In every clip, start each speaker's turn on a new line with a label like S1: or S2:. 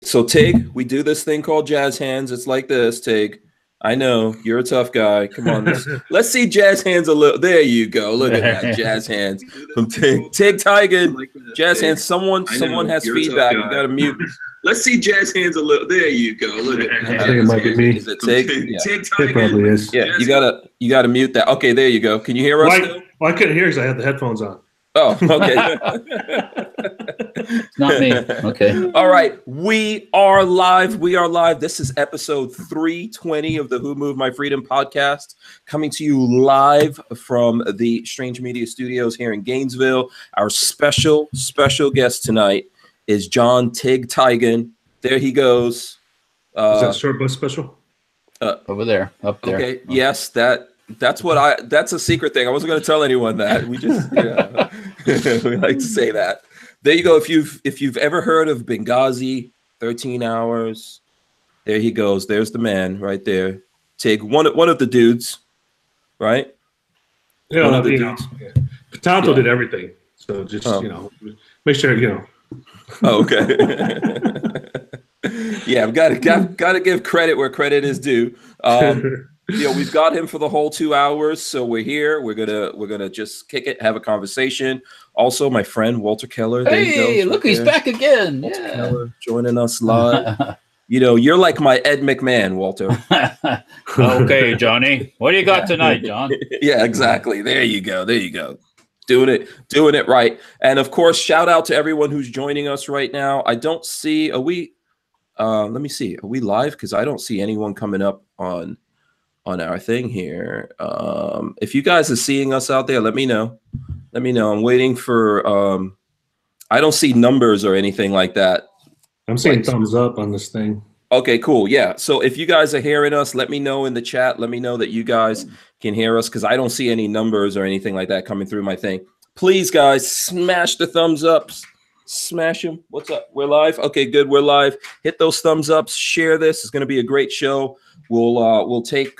S1: So Tig, we do this thing called jazz hands. It's like this, Tig. I know you're a tough guy. Come on, let's see jazz hands a little. There you go. Look at that jazz hands from Tig. Tig Tiegen. Jazz hands. Someone has feedback. You got to mute. Let's see jazz hands a little. There you go. Look at that.
S2: I think it might be me.
S1: Is it Tig?
S2: Yeah. It probably is.
S1: Yeah, you gotta mute that. Okay, there you go. Can you hear us?
S2: Well, I couldn't hear because I had the headphones on.
S1: Oh, okay.
S3: Not me. Okay.
S1: All right. We are live. This is episode 320 of the Who Moved My Freedom podcast, coming to you live from the Strange Media Studios here in Gainesville. Our special guest tonight is John TIG Tiegen. There he goes.
S2: Is that short bus special?
S3: Over there, up there.
S1: Okay. Oh. Yes, that's a secret thing. I wasn't going to tell anyone that. We just we like to say that. There you go. If you've ever heard of Benghazi, 13 hours, there he goes. There's the man right there. Tig, one of the dudes, right?
S2: Yeah, one of the dudes. Potato did everything. So just make sure
S1: Oh, okay. Yeah, I've got to give credit where credit is due. We've got him for the whole 2 hours, so we're here. We're gonna just kick it, have a conversation. Also, my friend Walter Keller.
S3: Hey, look, he's back again.
S1: Walter Keller joining us live. You're like my Ed McMahon, Walter.
S3: Okay, Johnny. What do you got tonight, John?
S1: Yeah, exactly. There you go. Doing it right. And of course, shout out to everyone who's joining us right now. I don't see. Let me see. Are we live? Because I don't see anyone coming up on our thing here. If you guys are seeing us out there, let me know. I'm waiting for I don't see numbers or anything like that.
S2: I'm seeing thumbs up on this thing.
S1: Okay, cool. Yeah. So if you guys are hearing us, let me know in the chat. Let me know that you guys can hear us, because I don't see any numbers or anything like that coming through my thing. Please, guys, smash the thumbs ups. Smash them. What's up? We're live. Okay, good. We're live. Hit those thumbs ups. Share this. It's going to be a great show. We'll take.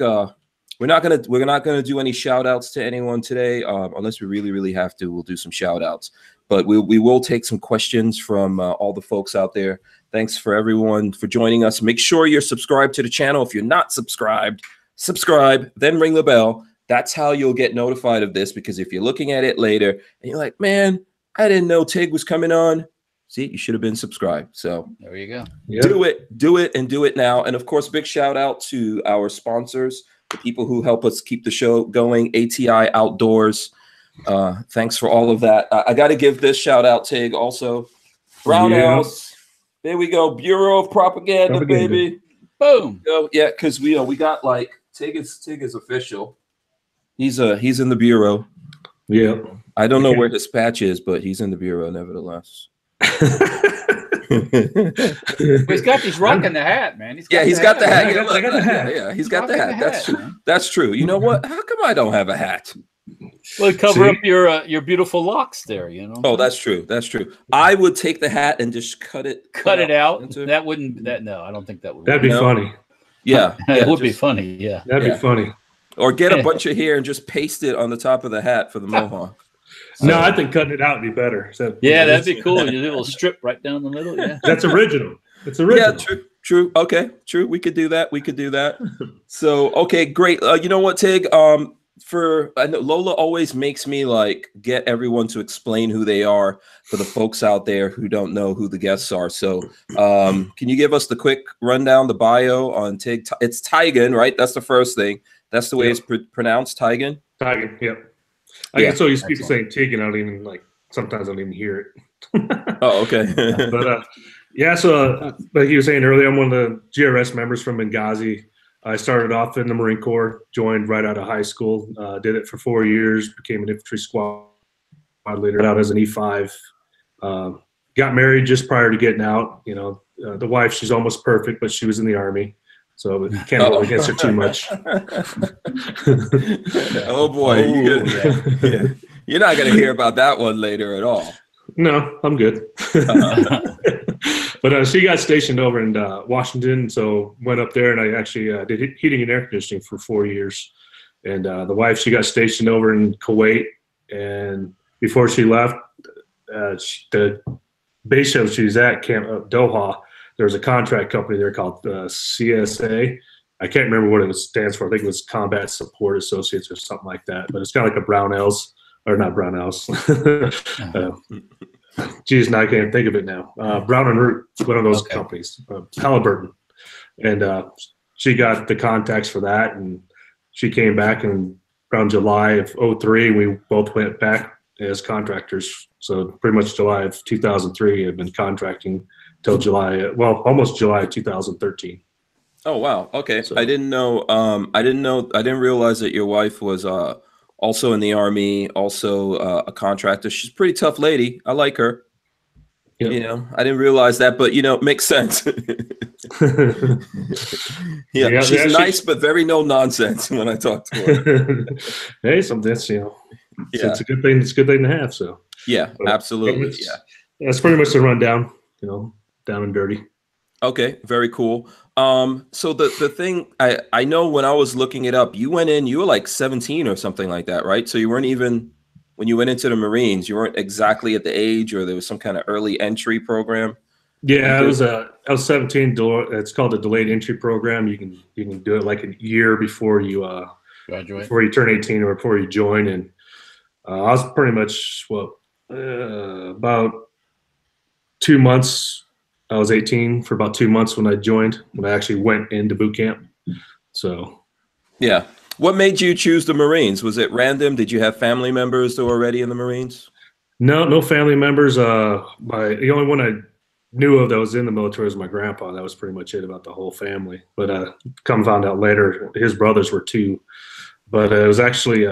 S1: We're not gonna do any shout outs to anyone today, unless we really have to. We'll do some shout outs, but we will take some questions from all the folks out there. Thanks for everyone for joining us. Make sure you're subscribed to the channel. If you're not subscribed, subscribe, then ring the bell. That's how you'll get notified of this, because if you're looking at it later and you're like, man, I didn't know TIG was coming on. See, you should have been subscribed. So
S3: there you go.
S1: Yep. Do it now. And of course, big shout out to our sponsors, the people who help us keep the show going. ATI Outdoors. Thanks for all of that. I got to give this shout out, Tig, also. Barnauls. Yeah. There we go. Bureau of Propaganda, baby.
S3: Boom.
S1: Yeah, because we got like Tig is official. He's in the bureau.
S2: Yeah.
S1: I don't know where his patch is, but he's in the bureau nevertheless.
S3: He's rocking the hat, man.
S1: He's got the hat.
S2: I got the hat.
S1: Yeah, he's got the hat. That's true. You know what? How come I don't have a hat?
S3: Well, cover up your beautiful locks there,
S1: Oh, that's true. I would take the hat and just cut it
S3: out. That wouldn't. No, I don't think that would.
S2: That'd be funny.
S1: Yeah,
S3: it would be funny. Yeah,
S2: that'd be funny.
S1: Or get a bunch of hair and just paste it on the top of the hat for the mohawk.
S2: No, I think cutting it out would be better. So,
S3: that'd be cool. Your little strip right down the middle. Yeah,
S2: that's original. It's original.
S1: Yeah, true. Okay, true. We could do that. So, okay, great. You know what, Tig? I know Lola always makes me get everyone to explain who they are for the folks out there who don't know who the guests are. So, can you give us the quick rundown, the bio on Tig? It's Tiegen, right? That's the first thing. That's the way it's pronounced, Tiegen.
S2: Tiegen, yep. I get so used to people saying TIG, and I don't even sometimes I don't even hear it.
S1: Oh, okay.
S2: But so like you were saying earlier, I'm one of the GRS members from Benghazi. I started off in the Marine Corps, joined right out of high school, did it for 4 years, became an infantry squad leader out as an E5. Got married just prior to getting out. The wife, she's almost perfect, but she was in the Army. So can't hold against her too much.
S1: Oh boy, you're not going to hear about that one later at all.
S2: No, I'm good. But she got stationed over in Washington, so went up there, and I actually did heating and air conditioning for 4 years. And the wife, she got stationed over in Kuwait, and before she left, the base show she was at, Camp Doha, there's a contract company there called CSA. I can't remember what it stands for. I think it was Combat Support Associates or something like that. But it's kind of like a Brownells, or not Brownells. Geez, now I can't think of it now. Brown and Root, one of those companies, Halliburton. And she got the contacts for that, and she came back in around July of 2003. We both went back as contractors. So pretty much July of 2003, I've been contracting till July, well, almost July of 2013.
S1: Oh, wow. Okay. So, I didn't realize that your wife was also in the Army, also a contractor. She's a pretty tough lady. I like her. Yep. You know, I didn't realize that, but, you know, it makes sense. yeah, she's nice, but very no nonsense when I talk to her.
S2: Hey, that's, you know, it's a good thing. It's a good thing to have. So
S1: yeah, absolutely. Yeah,
S2: that's pretty much the rundown. You know, down and dirty.
S1: Okay, very cool. So the thing I know, when I was looking it up, you went in, you were like 17 or something like that, right? So you weren't even, when you went into the Marines, you weren't exactly at the age, or there was some kind of early entry program.
S2: Yeah, I was 17. It's called a delayed entry program. You can do it like a year before you graduate, before you turn 18 or before you join. And I was pretty much about 2 months. I was 18 for about 2 months when I joined, when I actually went into boot camp. So, yeah.
S1: What made you choose the Marines? Was it random? Did you have family members that were already in the Marines?
S2: No family members. The only one I knew of that was in the military was my grandpa. That was pretty much it about the whole family. But come found out later, his brothers were too. But it was actually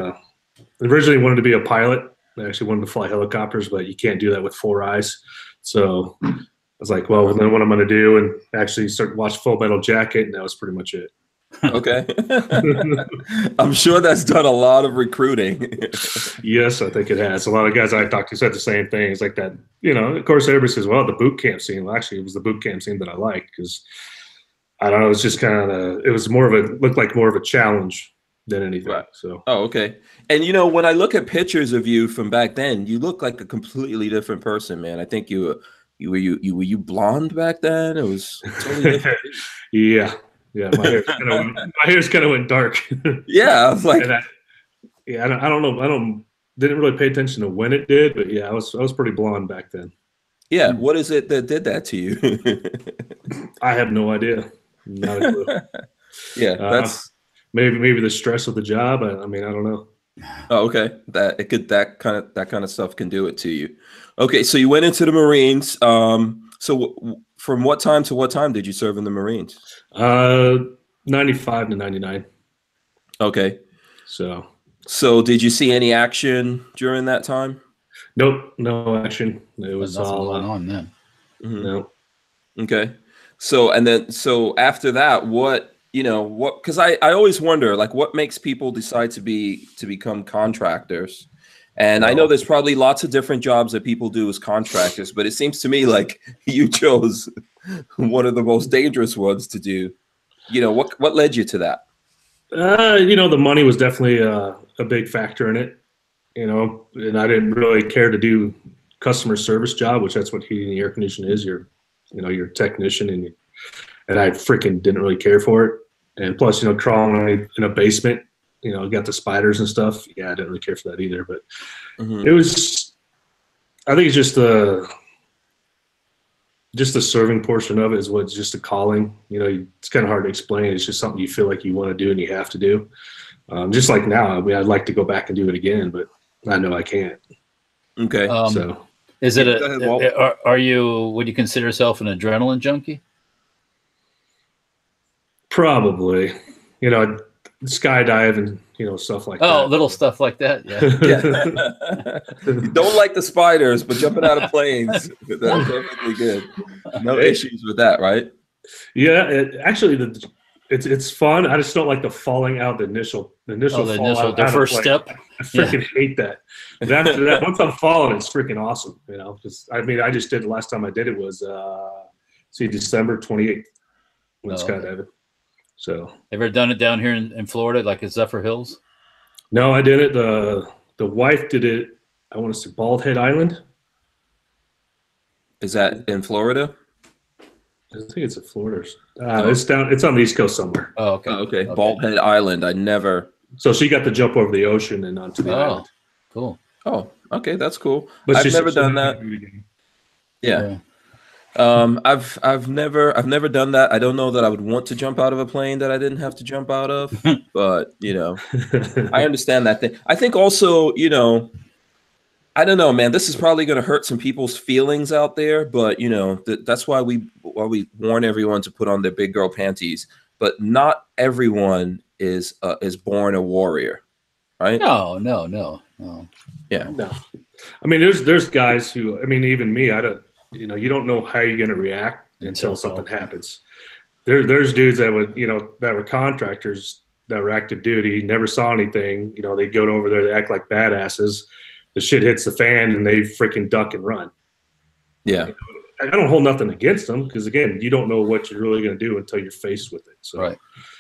S2: originally wanted to be a pilot. I actually wanted to fly helicopters, but you can't do that with 4 eyes. So I was like, well, then what I'm going to do, and actually start watch Full Metal Jacket, and that was pretty much it.
S1: Okay. I'm sure that's done a lot of recruiting.
S2: Yes, I think it has. A lot of guys I talked to said the same thing. It's like that, you know, of course, everybody says, well, the boot camp scene. Well, actually, it was the boot camp scene that I liked, because I don't know, it's just kind of, it was looked like more of a challenge than anything. Right. So.
S1: Oh, okay. And, you know, when I look at pictures of you from back then, you look like a completely different person, man. I think were you blonde back then? It was totally different.
S2: Yeah. Yeah, my hair's kind of went dark.
S1: Yeah, I was like,
S2: I don't know. Didn't really pay attention to when it did, but yeah, I was pretty blonde back then.
S1: Yeah, what is it that did that to you?
S2: I have no idea. Not a clue.
S1: Yeah, that's
S2: maybe the stress of the job. I mean, I don't know.
S1: Oh, okay. That kind of stuff can do it to you. Okay, so you went into the Marines. So from what time to what time did you serve in the Marines?
S2: 95 to 99.
S1: Okay.
S2: So
S1: did you see any action during that time?
S2: Nope, no action. It was all
S3: going on then.
S1: Mm-hmm.
S2: No.
S1: Okay. So after that, because I always wonder, like, what makes people decide to become contractors? And I know there's probably lots of different jobs that people do as contractors, but it seems to me like you chose one of the most dangerous ones to do. You know, what led you to that?
S2: You know, the money was definitely a big factor in it. You know, and I didn't really care to do customer service job, which that's what heating and air conditioning is. You're a technician, and I freaking didn't really care for it. And plus, you know, crawling in a basement, you know, got the spiders and stuff. Yeah, I didn't really care for that either. But It was, I think it's just the serving portion of it is what's just a calling. You know, it's kind of hard to explain. It's just something you feel like you want to do and you have to do. Just like now, I mean, I'd like to go back and do it again, but I know I can't.
S1: Okay.
S2: So
S3: is it would you consider yourself an adrenaline junkie?
S2: Probably, you know, skydive and, you know, stuff like that.
S3: Oh, little stuff like that. Yeah.
S1: You don't like the spiders, but jumping out of planes, that's perfectly good. No issues with that, right?
S2: Yeah, it's fun. I just don't like the falling out, the initial
S3: the first step.
S2: I freaking hate that. But after that, once I'm falling, it's freaking awesome. You know, because I mean, I just did the last time I did it was December 28th when skydiving. So,
S3: ever done it down here in Florida, like at Zephyr Hills?
S2: No, I didn't. The wife did it. I want to say Bald Head Island.
S1: Is that in Florida?
S2: I think it's in Florida. It's down. It's on the East Coast somewhere.
S3: Oh, okay.
S1: Okay. Bald Head Island. I never.
S2: So she got to jump over the ocean and onto the island.
S3: Cool.
S1: Oh, okay, that's cool.
S2: But
S1: I've never done that. Yeah. I've never done that. I don't know that I would want to jump out of a plane that I didn't have to jump out of, but you know, I understand that thing. I think also, you know, I don't know, man, this is probably going to hurt some people's feelings out there, but you know, that's why we warn everyone to put on their big girl panties, but not everyone is born a warrior, right?
S3: No.
S1: Yeah.
S2: No. I mean, there's guys who, I mean, even me, I don't, you know, you don't know how you're going to react until something happens. There's dudes that would, you know, that were contractors that were active duty, never saw anything. You know, they go over there, they act like badasses. The shit hits the fan and they freaking duck and run.
S1: Yeah.
S2: You know, I don't hold nothing against them because, again, you don't know what you're really going to do until you're faced with it. So,
S3: Right.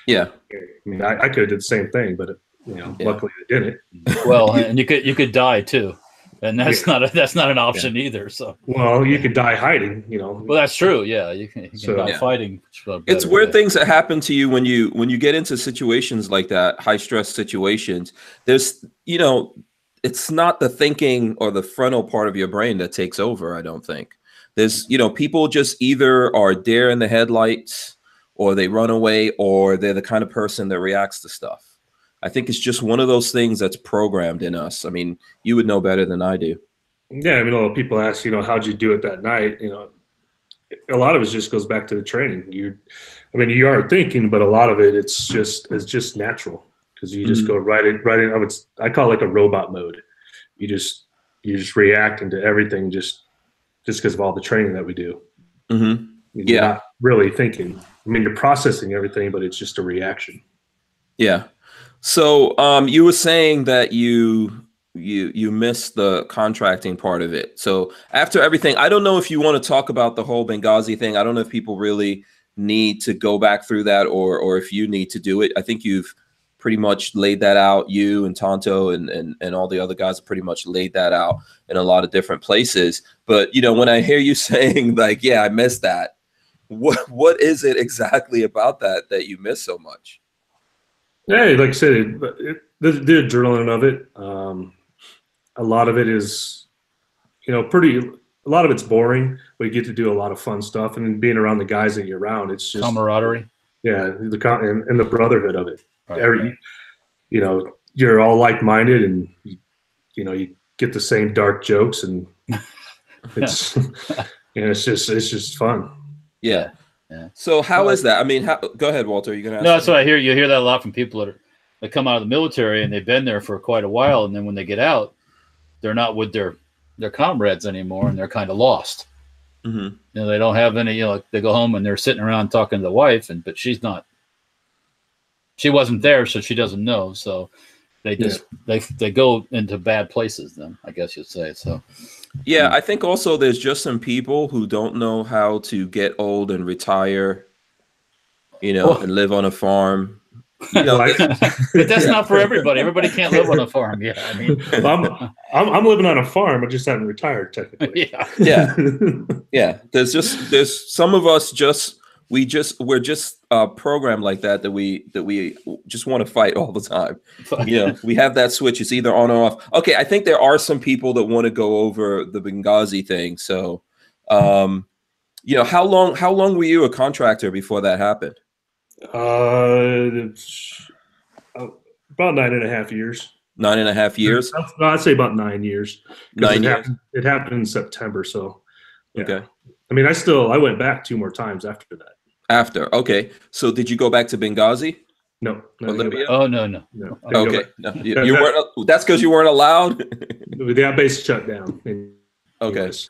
S1: Yeah.
S2: I mean, I could have did the same thing, but, you know, luckily I didn't.
S3: Well, and you could die too. And that's not an option either. So
S2: well, you could die hiding, you know.
S3: Well, that's true. Yeah, you can die fighting.
S1: It's weird things that happen to you when you get into situations like that, high stress situations. There's, you know, it's not the thinking or the frontal part of your brain that takes over. I don't think there's, you know, people just either are deer in the headlights, or they run away, or they're the kind of person that reacts to stuff. I think it's just one of those things that's programmed in us. I mean, you would know better than I do.
S2: Yeah, I mean, a lot of people ask, you know, how'd you do it that night? You know, a lot of it just goes back to the training. I mean, you are thinking, but a lot of it, it's just natural because you just go right in. I call it like a robot mode. You just react into everything just because of all the training that we do.
S1: Mm-hmm.
S2: You're not really thinking. I mean, you're processing everything, but it's just a reaction.
S1: Yeah. So you were saying that you missed the contracting part of it. So after everything, I don't know if you want to talk about the whole Benghazi thing. I don't know if people really need to go back through that or if you need to do it. I think you've pretty much laid that out. You and Tonto and all the other guys have pretty much laid that out in a lot of different places. But, you know, when I hear you saying like, yeah, I missed that, what is it exactly about that you miss so much?
S2: Yeah, like I said, the adrenaline of it. A lot of it is, you know, a lot of it's boring, but you get to do a lot of fun stuff. And being around the guys that you're around, it's just
S3: camaraderie.
S2: Yeah, and the brotherhood of it.
S3: Right.
S2: You know, you're all like-minded, and you know, you get the same dark jokes, and it's you know, it's just fun.
S1: Yeah. Yeah. So how is that? I mean, go ahead, Walter. You're gonna ask.
S3: No, that's what I hear. You hear that a lot from people that come out of the military and they've been there for quite a while, and then when they get out, they're not with their comrades anymore, and they're kind of lost.
S1: Mm-hmm.
S3: You know, they don't have any. You know, they go home and they're sitting around talking to the wife, but she's not. She wasn't there, so she doesn't know. So they just they go into bad places. Then I guess you'd say so.
S1: Yeah, I think also there's just some people who don't know how to get old and retire, you know, and live on a farm. You know,
S3: but that's not for everybody. Everybody can't live on a farm. Yeah, I mean,
S2: I'm living on a farm. I just haven't retired technically.
S1: Yeah. There's some of us we're just programmed like that we just want to fight all the time. You know, we have that switch. It's either on or off. Okay, I think there are some people that want to go over the Benghazi thing. So, you know, how long were you a contractor before that happened?
S2: About 9.5 years.
S1: 9.5 years?
S2: No, I'd say about 9 years.
S1: 9 years.
S2: It happened in September, so yeah.
S1: Okay.
S2: I mean, I went back 2 more times after that.
S1: After, okay. So did you go back to Benghazi?
S2: No.
S1: Libya?
S3: Oh no.
S1: Okay. No, you weren't. That's because you weren't allowed.
S2: That base shut down.
S1: Okay.
S2: US,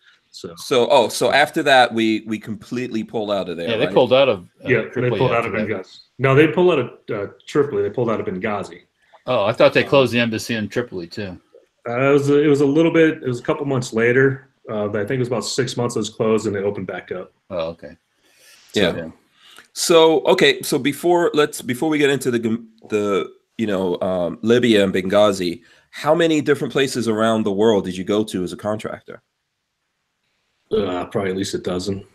S1: so after that, we completely pulled out of there.
S3: Yeah, they pulled out of.
S2: They pulled out of Benghazi. No, they pulled out of Tripoli. They pulled out of Benghazi.
S3: Oh, I thought they closed the embassy in Tripoli too.
S2: It was a little bit. It was a couple months later. I think it was about 6 months. It was closed, and they opened back up.
S3: Oh, okay.
S1: Yeah. So okay, so before we get into the Libya and Benghazi, how many different places around the world did you go to as a contractor?
S2: Probably at least a dozen.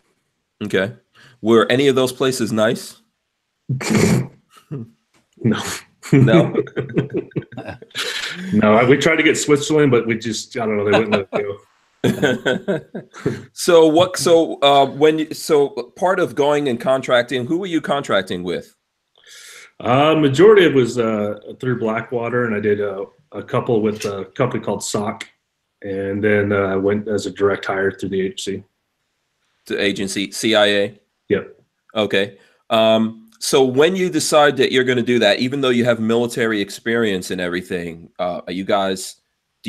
S1: Okay. Were any of those places nice?
S2: No.
S1: No.
S2: No, we tried to get Switzerland, but we just, I don't know, they wouldn't let it go.
S1: So part of going and contracting, who were you contracting with?
S2: Majority of it was through Blackwater, and I did a couple with a company called SOC, and then I went as a direct hire through the agency.
S1: The agency, CIA?
S2: Yep.
S1: Okay. So when you decide that you're going to do that, even though you have military experience and everything, do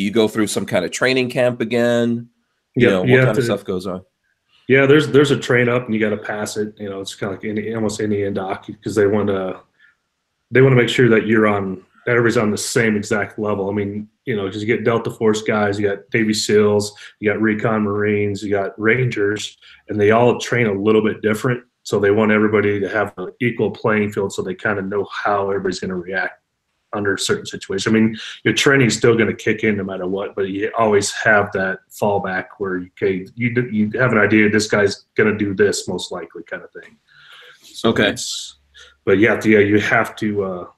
S1: you go through some kind of training camp again? You know, what kind of stuff goes on?
S2: Yeah, there's a train up and you got to pass it. You know, it's kind of like almost any doc, because they want to make sure that everybody's on the same exact level. I mean, you know, just you get Delta Force guys, you got Navy SEALs, you got Recon Marines, you got Rangers, and they all train a little bit different. So they want everybody to have an equal playing field, so they kind of know how everybody's going to react under certain situations. I mean, your training is still going to kick in no matter what, but you always have that fallback where you have an idea this guy's going to do this most likely, kind of thing. So
S1: okay.
S2: But you have to.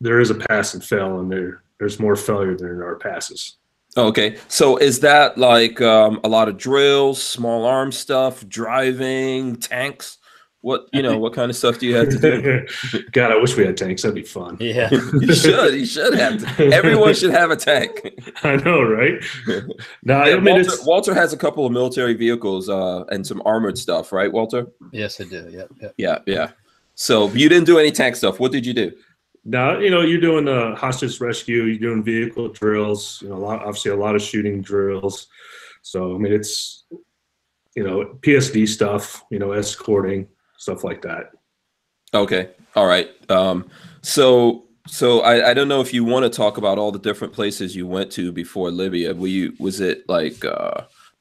S2: There is a pass and fail, and there's more failure than there are passes.
S1: Okay, so is that like a lot of drills, small arms stuff, driving, tanks? What kind of stuff do you have to do?
S2: God, I wish we had tanks. That'd be fun.
S3: Yeah,
S1: you should have. Everyone should have a tank.
S2: I know, right? No,
S1: yeah, I mean, Walter has a couple of military vehicles and some armored stuff, right, Walter?
S3: Yes, I do. Yep.
S1: Yeah. So you didn't do any tank stuff. What did you do?
S2: Now, you know, you're doing hostage rescue, you're doing vehicle drills, you know, obviously a lot of shooting drills. So, I mean, it's, you know, PSD stuff, you know, escorting, stuff like that.
S1: Okay. All right. So I don't know if you want to talk about all the different places you went to before Libya. Was it like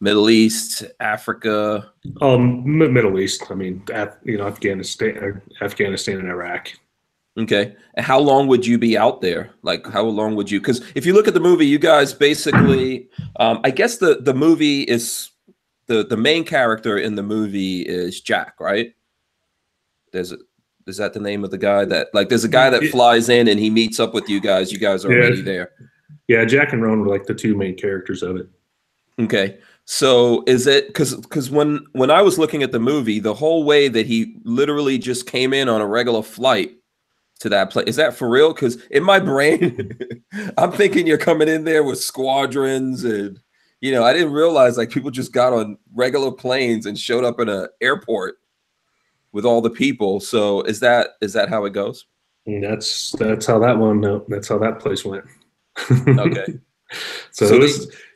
S1: Middle East, Africa?
S2: Middle East. I mean, Afghanistan and Iraq.
S1: Okay. And how long would you be out there? Like, how long would you? Because if you look at the movie, you guys basically, I guess the movie is the main character in the movie is Jack, right? Is that the name of the guy that, like, there's a guy that flies in and he meets up with you guys. You guys are already there.
S2: Yeah, Jack and Roan were like the two main characters of it.
S1: Okay. So is it because when I was looking at the movie, the whole way that he literally just came in on a regular flight to that place, is that for real? Because in my brain, I'm thinking you're coming in there with squadrons, and you know, I didn't realize like people just got on regular planes and showed up in an airport with all the people. So is that how it goes?
S2: And that's how that place went.
S1: Okay.
S2: So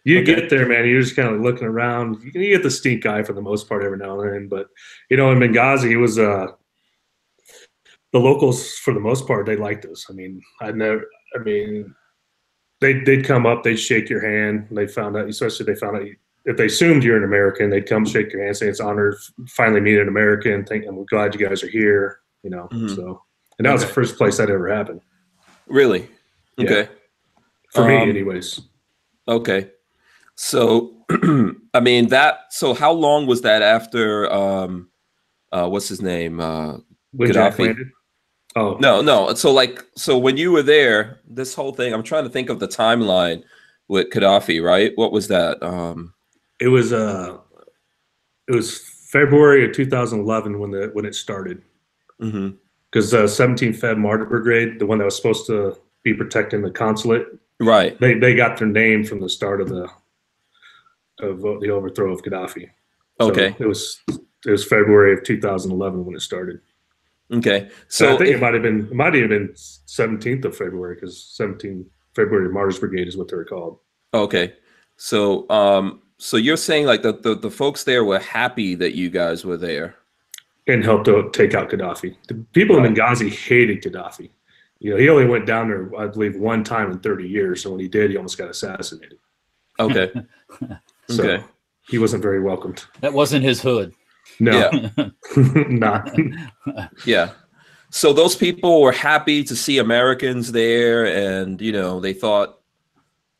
S2: get there, man. You're just kind of looking around. You get the stink eye for the most part every now and then, but you know, in Benghazi, it was the locals, for the most part, they liked us. I mean, they'd come up, they'd shake your hand. They found out if they assumed you're an American, they'd come shake your hand, say it's an honor to finally meet an American. I'm glad you guys are here. You know, So, and that was the first place that ever happened.
S1: Really? Okay.
S2: Yeah. For me, anyways.
S1: Okay. So, I mean so how long was that after? What's his name? Gaddafi.
S2: Oh
S1: no. So when you were there, this whole thing, I'm trying to think of the timeline with Gaddafi, right? What was that?
S2: It was February of 2011 when it started. Because 17th Feb Martyr Brigade, the one that was supposed to be protecting the consulate,
S1: right?
S2: They got their name from the start of the overthrow of Gaddafi.
S1: Okay.
S2: So it was February of 2011 when it started.
S1: Okay, so
S2: I think it might have been 17th of February, because 17th February Martyrs Brigade is what they're called.
S1: Okay, so so you're saying like the folks there were happy that you guys were there
S2: and helped to take out Gaddafi. The people in Benghazi hated Gaddafi. You know, he only went down there, I believe, one time in 30 years. So when he did, he almost got assassinated.
S1: Okay,
S2: so he wasn't very welcomed.
S3: That wasn't his hood.
S2: No,
S1: yeah.
S2: Not.
S1: Yeah. So those people were happy to see Americans there, and you know, they thought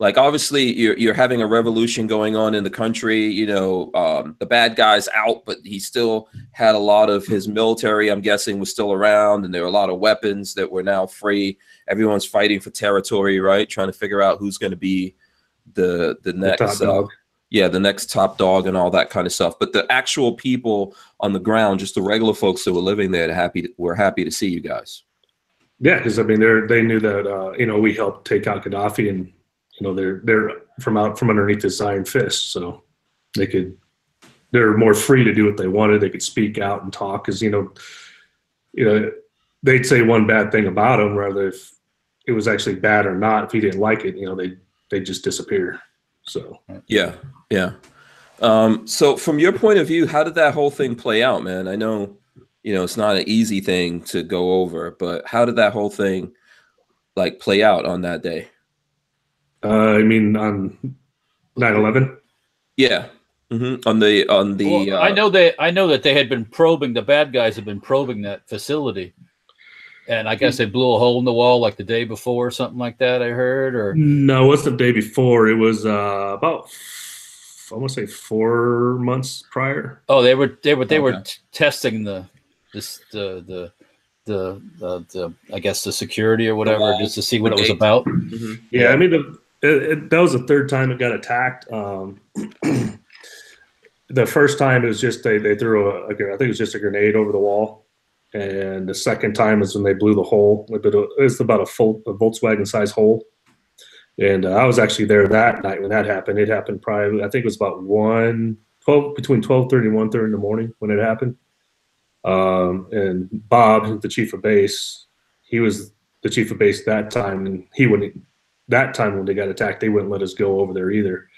S1: Like, obviously, you're having a revolution going on in the country. You know, the bad guy's out, but he still had a lot of his military, I'm guessing, was still around, and there were a lot of weapons that were now free. Everyone's fighting for territory, right? Trying to figure out who's going to be the next, the next top dog and all that kind of stuff. But the actual people on the ground, just the regular folks that were living there, were happy to see you guys.
S2: Yeah, because I mean, they knew that you know, we helped take out Gaddafi, and you know, they're from underneath this iron fist, so they're more free to do what they wanted. They could speak out and talk, because you know, they'd say one bad thing about him, whether if it was actually bad or not. If he didn't like it, you know, they just disappear. So
S1: yeah. So from your point of view, how did that whole thing play out, man? I know, you know, it's not an easy thing to go over, but how did that whole thing like play out on that day?
S2: I mean, on 9/11.
S1: Yeah. Mm-hmm. On the.
S3: Well, I know that they had been probing. The bad guys had been probing that facility, and I guess they blew a hole in the wall like the day before, or something like that. I heard, or
S2: no, it wasn't the day before. It was about, I want to say, 4 months prior.
S3: Oh, they were testing the I guess the security or whatever, just to see what it was about.
S1: Mm-hmm.
S2: Yeah, I mean, that was the third time it got attacked. The first time it was just they threw I think it was just a grenade over the wall, and the second time is when they blew the hole. It's about a Volkswagen size hole, and I was actually there that night when that happened. It happened probably, I think it was about between 12:30 and 1:30 in the morning when it happened. And Bob, the chief of base, he was the chief of base that time, and that time when they got attacked, they wouldn't let us go over there either.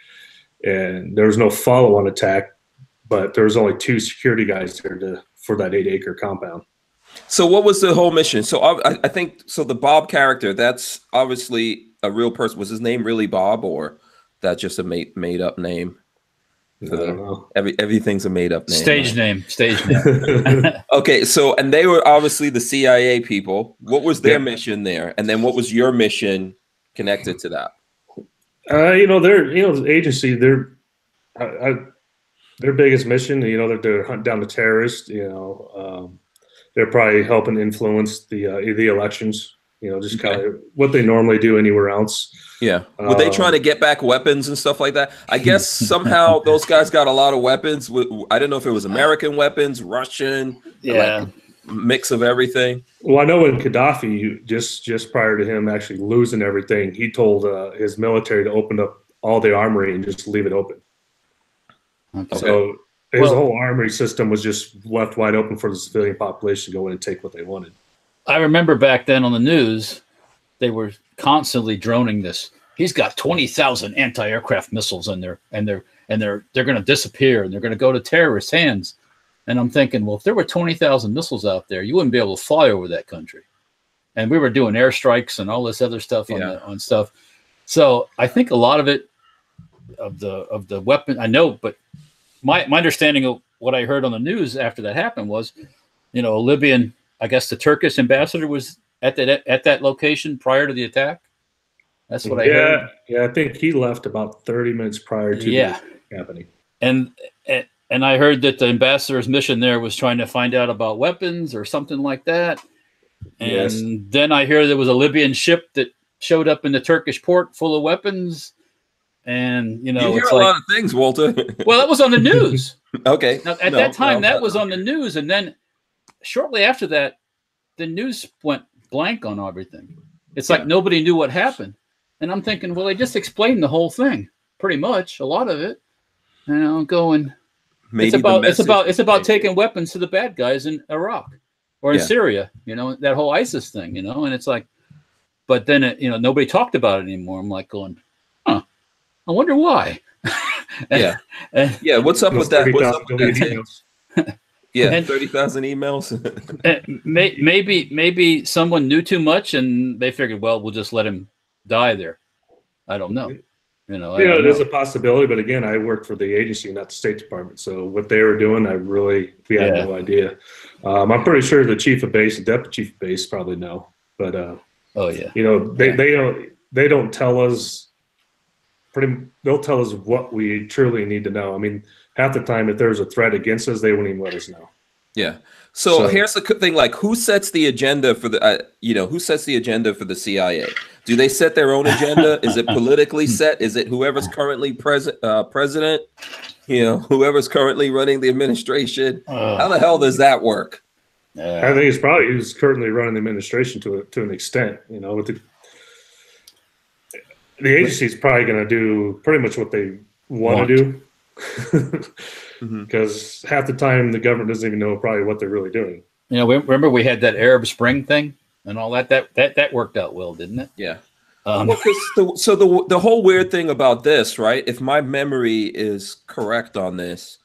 S2: And there was no follow-on attack, but there was only 2 security guys there for that 8-acre compound.
S1: So what was the whole mission? So I think, so the Bob character, that's obviously a real person. Was his name really Bob, or that's just a made up name?
S2: I don't know.
S1: Everything's a made up name.
S3: Stage name.
S1: Okay, so, and they were obviously the CIA people. What was their mission there? And then what was your mission connected to that?
S2: You know, the agency, their biggest mission, you know, they're hunting down the terrorists. You know, they're probably helping influence the elections. You know, just kind of what they normally do anywhere else.
S1: Yeah. Were they trying to get back weapons and stuff like that? I guess somehow those guys got a lot of weapons. I don't know if it was American weapons, Russian, like mix of everything.
S2: Well, I know when Gaddafi, just prior to him actually losing everything, he told his military to open up all the armory and just leave it open. Okay. So his whole armory system was just left wide open for the civilian population to go in and take what they wanted.
S3: I remember back then on the news, they were constantly droning this. He's got 20,000 anti-aircraft missiles in there, and they're going to disappear, and they're going to go to terrorist hands. And I'm thinking, well, if there were 20,000 missiles out there, you wouldn't be able to fly over that country. And we were doing airstrikes and all this other stuff on stuff. So I think a lot of it, of the weapon, I know, but my understanding of what I heard on the news after that happened was, you know, a Libyan, I guess the Turkish ambassador was at that location prior to the attack. That's what I heard.
S2: Yeah, I think he left about 30 minutes prior to the happening.
S3: And I heard that the ambassador's mission there was trying to find out about weapons or something like that. And then I hear there was a Libyan ship that showed up in the Turkish port full of weapons. And, you know,
S1: you hear a lot of things, Walter.
S3: Well, that was on the news.
S1: Okay.
S3: Now, at that time, that was on the news. And then shortly after that, the news went blank on everything. It's like nobody knew what happened. And I'm thinking, well, they just explained the whole thing, pretty much, a lot of it. And I'm going, maybe it's about taking weapons to the bad guys in Iraq or in Syria, you know, that whole ISIS thing, you know, and it's like, but then, you know, nobody talked about it anymore. I'm like going, I wonder why.
S1: What's up with that? What's up with that? Yeah, 30,000 emails.
S3: maybe someone knew too much and they figured, well, we'll just let him die there. I don't know. You know,
S2: there's a possibility, but again, I worked for the agency, not the State Department. So what they were doing, we had no idea. I'm pretty sure the chief of base, the deputy chief of base, probably know. But you know, they don't tell us they'll tell us what we truly need to know. I mean, half the time, if there's a threat against us, they won't even let us know.
S1: Yeah. So here's the thing: like, who sets the agenda for the who sets the agenda for the CIA? Do they set their own agenda? Is it politically set? Is it whoever's currently president? Whoever's currently running the administration. How the hell does that work?
S2: I think he's currently running the administration to an extent. With the agency is probably going to do pretty much what they want to do, because half the time the government doesn't even know probably what they're really doing.
S3: Remember we had that Arab Spring thing and all that. That worked out well, didn't it?
S1: Yeah. The whole weird thing about this, right? If my memory is correct on this,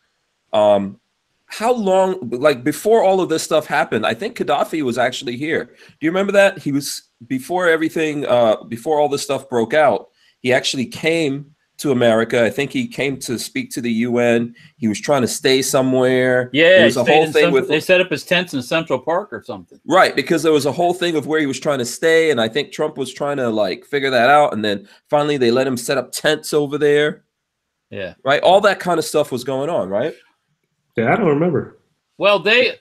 S1: how long, like before all of this stuff happened, I think Gaddafi was actually here. Do you remember that? He was, before everything, before all this stuff broke out, he actually came to America. I think he came to speak to the UN. He was trying to stay somewhere.
S3: Yeah,
S1: there was a whole thing with,
S3: they set up his tents in Central Park or something.
S1: Right, because there was a whole thing of where he was trying to stay, and I think Trump was trying to like figure that out, and then finally they let him set up tents over there.
S3: Yeah.
S1: Right, all that kind of stuff was going on, right?
S2: Yeah, I don't remember.
S3: Well, they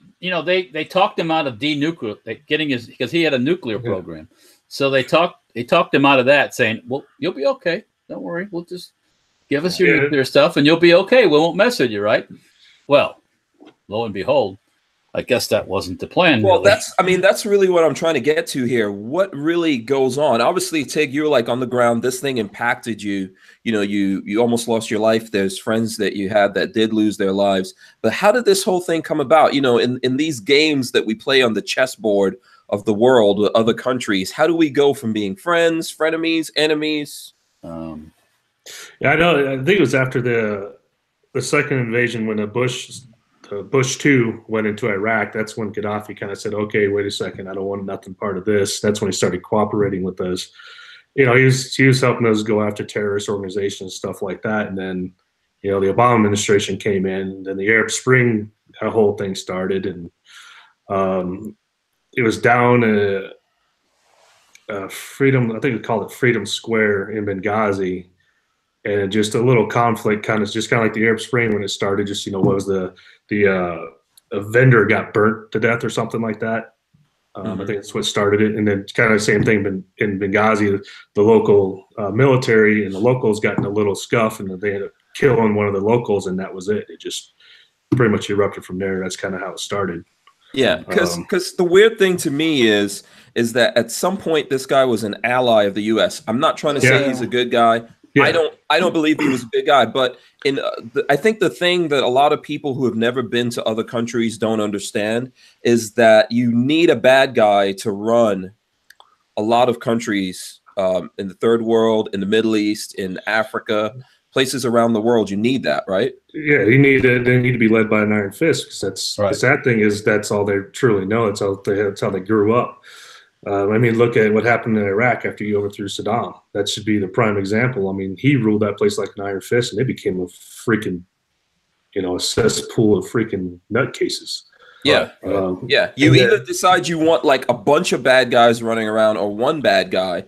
S3: talked him out of getting his, because he had a nuclear program. So they talked him out of that, saying, "Well, you'll be okay. Don't worry. We'll just give us your nuclear stuff, and you'll be okay. We won't mess with you, right?" Well, lo and behold, I guess that wasn't the plan.
S1: Well,
S3: really.
S1: that's really what I'm trying to get to here. What really goes on? Obviously, Tig, you're like on the ground. This thing impacted you. You almost lost your life. There's friends that you had that did lose their lives. But how did this whole thing come about? In these games that we play on the chessboard of the world with other countries, how do we go from being friends, frenemies, enemies?
S2: Yeah, I know. I think it was after the second invasion when Bush 2 went into Iraq. That's when Gaddafi kind of said, "Okay, wait a second, I don't want nothing part of this." That's when he started cooperating with us. He was helping us go after terrorist organizations, stuff like that. And then, the Obama administration came in, and then the Arab Spring, that whole thing started, and it was down Freedom. I think we called it Freedom Square in Benghazi. And just a little conflict, kind of like the Arab Spring when it started. Just what was a vendor got burnt to death or something like that. I think that's what started it. And then kind of the same thing in Benghazi, the local military and the locals got in a little scuff, and they ended up killing one of the locals, and that was it. It just pretty much erupted from there. That's kind of how it started.
S1: Yeah, because the weird thing to me is that at some point this guy was an ally of the U.S. I'm not trying to say he's a good guy. Yeah. I don't believe he was a big guy, but I think the thing that a lot of people who have never been to other countries don't understand is that you need a bad guy to run a lot of countries in the third world, in the Middle East, in Africa, places around the world. You need that, right? Yeah,
S2: they need to be led by an iron fist, because that's right. The sad thing is that's all they truly know. That's how they grew up. Look at what happened in Iraq after you overthrew Saddam. That should be the prime example. He ruled that place like an iron fist, and they became a freaking, a cesspool of freaking nutcases.
S1: Yeah. You either decide you want like a bunch of bad guys running around or one bad guy.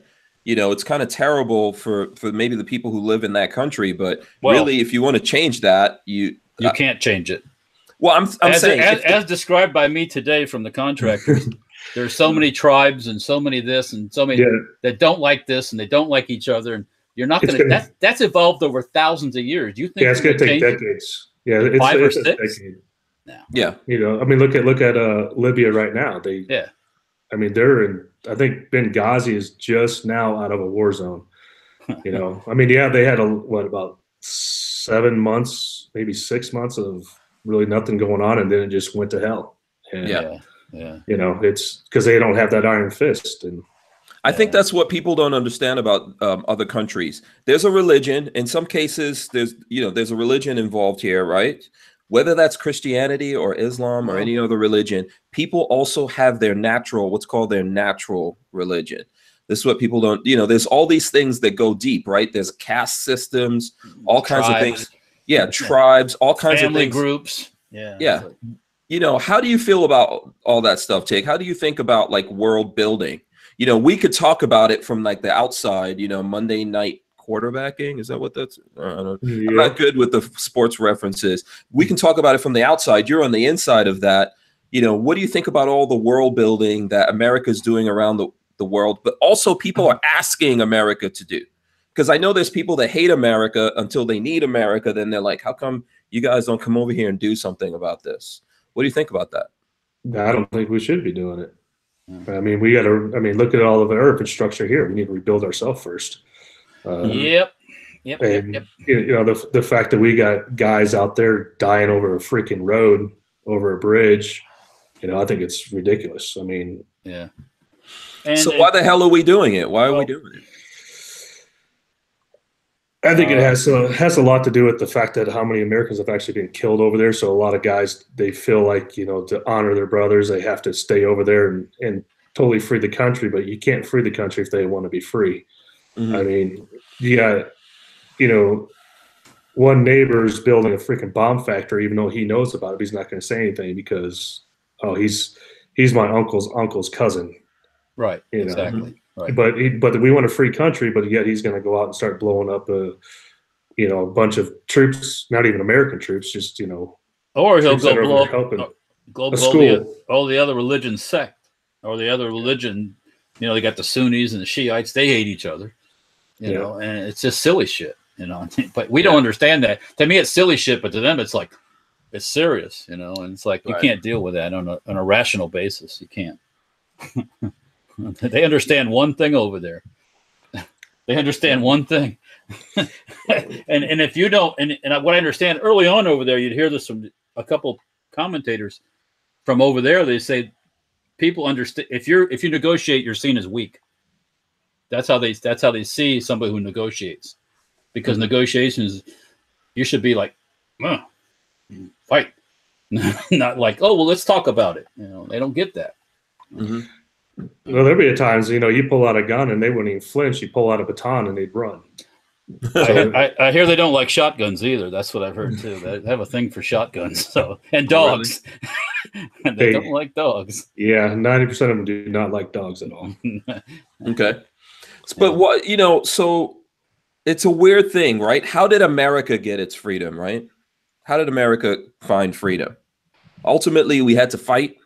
S1: It's kind of terrible for maybe the people who live in that country, but really, if you want to change that, you
S3: can't change it.
S1: Well, I'm saying
S3: as described by me today from the contractors. There's so many tribes and so many this and so many that don't like this and they don't like each other, and you're not going to. That's evolved over thousands of years. Do you think?
S2: Yeah, it's going to take decades. Yeah, it's
S3: 5 or 6.
S2: No. Yeah, look at Libya right now. They're in. I think Benghazi is just now out of a war zone. They had about 7 months, maybe 6 months of really nothing going on, and then it just went to hell. And, it's because they don't have that iron fist. And
S1: I think that's what people don't understand about other countries. There's a religion. In some cases, there's a religion involved here, right? Whether that's Christianity or Islam or any other religion, people also have what's called their natural religion. This is what people don't, there's all these things that go deep, right? There's caste systems, all kinds of things. Yeah, tribes, all kinds of things.
S3: Family groups.
S1: Yeah. How do you feel about all that stuff, Tig? How do you think about like world building? We could talk about it from like the outside, Monday night quarterbacking. Is that what that's? I'm
S2: Yeah.
S1: not good with the sports references. We can talk about it from the outside. You're on the inside of that. You know, what do you think about all the world building that America's doing around the world, but also people are asking America to do? Because I know there's people that hate America until they need America. Then they're like, how come you guys don't come over here and do something about this? What do you think about that?
S2: I don't think we should be doing it. I mean, we got to. I mean, look at all of our infrastructure here. We need to rebuild ourselves first.
S3: Yep.
S2: You know, the fact that we got guys out there dying over a freaking road, over a bridge, you know, I think it's ridiculous. I mean,
S3: yeah.
S1: So why the hell are we doing it? Why are we doing it?
S2: I think it has a lot to do with the fact that how many Americans have actually been killed over there. So a lot of guys, they feel like, you know, to honor their brothers, they have to stay over there and totally free the country. But you can't free the country if they want to be free. Mm-hmm. I mean, you got, you know, one neighbor is building a freaking bomb factory, even though he knows about it. He's not going to say anything because, oh, he's my uncle's cousin.
S3: Right. You exactly. Know? Right.
S2: But we want a free country, but yet he's going to go out and start blowing up a bunch of troops, not even American troops, just, you know.
S3: Or he'll go blow up all the other religion sect or the other religion. You know, they got the Sunnis and the Shiites. They hate each other, you know, and it's just silly shit, you know. But we don't understand that. To me, it's silly shit, but to them, it's like, it's serious, you know. And it's like, you can't deal with that on a rational basis. You can't. They understand one thing over there. They understand one thing. and if you don't, and what I understand early on over there, you'd hear this from a couple commentators from over there. They say people understand if you negotiate, you're seen as weak. That's how they see somebody who negotiates, because negotiations, you should be like, fight, not like, oh well, let's talk about it. You know, they don't get that.
S1: Mm-hmm.
S2: Well, there'd be times, you know, you pull out a gun and they wouldn't even flinch. You pull out a baton and they'd run.
S3: I hear they don't like shotguns either. That's what I've heard too. They have a thing for shotguns, and dogs. Really? They don't like dogs.
S2: Yeah, 90% of them do not like dogs at all.
S1: Okay, but what, you know, so it's a weird thing, right? How did America get its freedom, right? How did America find freedom? Ultimately, we had to fight.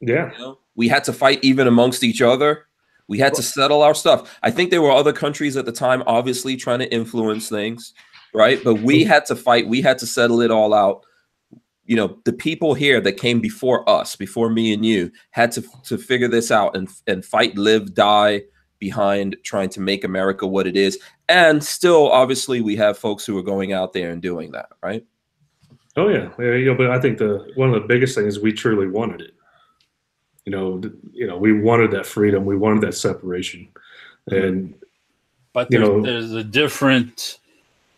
S2: Yeah.
S1: You know? We had to fight even amongst each other. We had to settle our stuff. I think there were other countries at the time, obviously, trying to influence things, right? But we had to fight. We had to settle it all out. You know, the people here that came before us, before me and you, had to figure this out and fight, live, die behind trying to make America what it is. And still, obviously, we have folks who are going out there and doing that, right?
S2: Oh, yeah. You know, but I think one of the biggest things is we truly wanted it. You know, we wanted that freedom. We wanted that separation, but
S3: there's a different,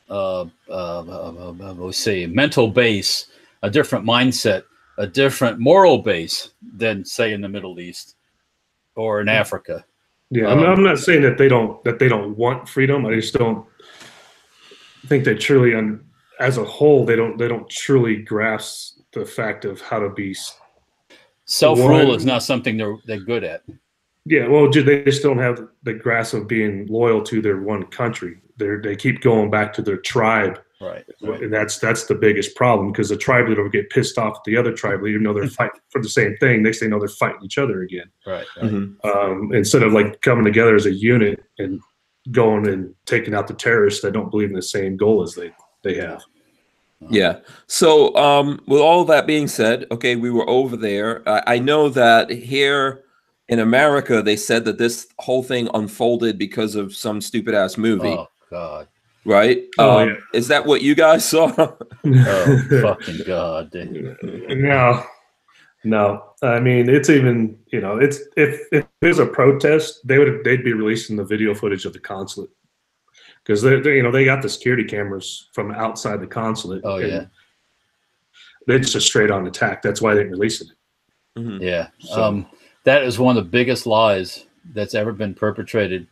S3: let's say, mental base, a different mindset, a different moral base than, say, in the Middle East or in Africa.
S2: Yeah, I'm not saying that they don't want freedom. I just don't think they truly, as a whole, they don't truly grasp the fact of how to be.
S3: Self-rule is not something they're good at.
S2: Yeah, well, they just don't have the grasp of being loyal to their one country. They keep going back to their tribe,
S3: right?
S2: And that's the biggest problem, because the tribe will get pissed off at the other tribe, even though they're fighting for the same thing. Next thing you know, they're fighting each other again.
S3: Right.
S2: Mm-hmm. Instead of like coming together as a unit and going and taking out the terrorists that don't believe in the same goal as they have.
S1: Yeah. So with all that being said, okay, we were over there. I know that here in America, they said that this whole thing unfolded because of some stupid ass movie.
S3: Oh, God.
S1: Right?
S2: Yeah.
S1: Is that what you guys saw?
S3: Oh, fucking God.
S2: No. I mean, it's even, you know, it's if there's a protest, they'd be releasing the video footage of the consulate. Because they got the security cameras from outside the consulate.
S3: Oh yeah,
S2: it's a straight on attack. That's why they didn't release it.
S3: Mm-hmm. Yeah, so. That is one of the biggest lies that's ever been perpetrated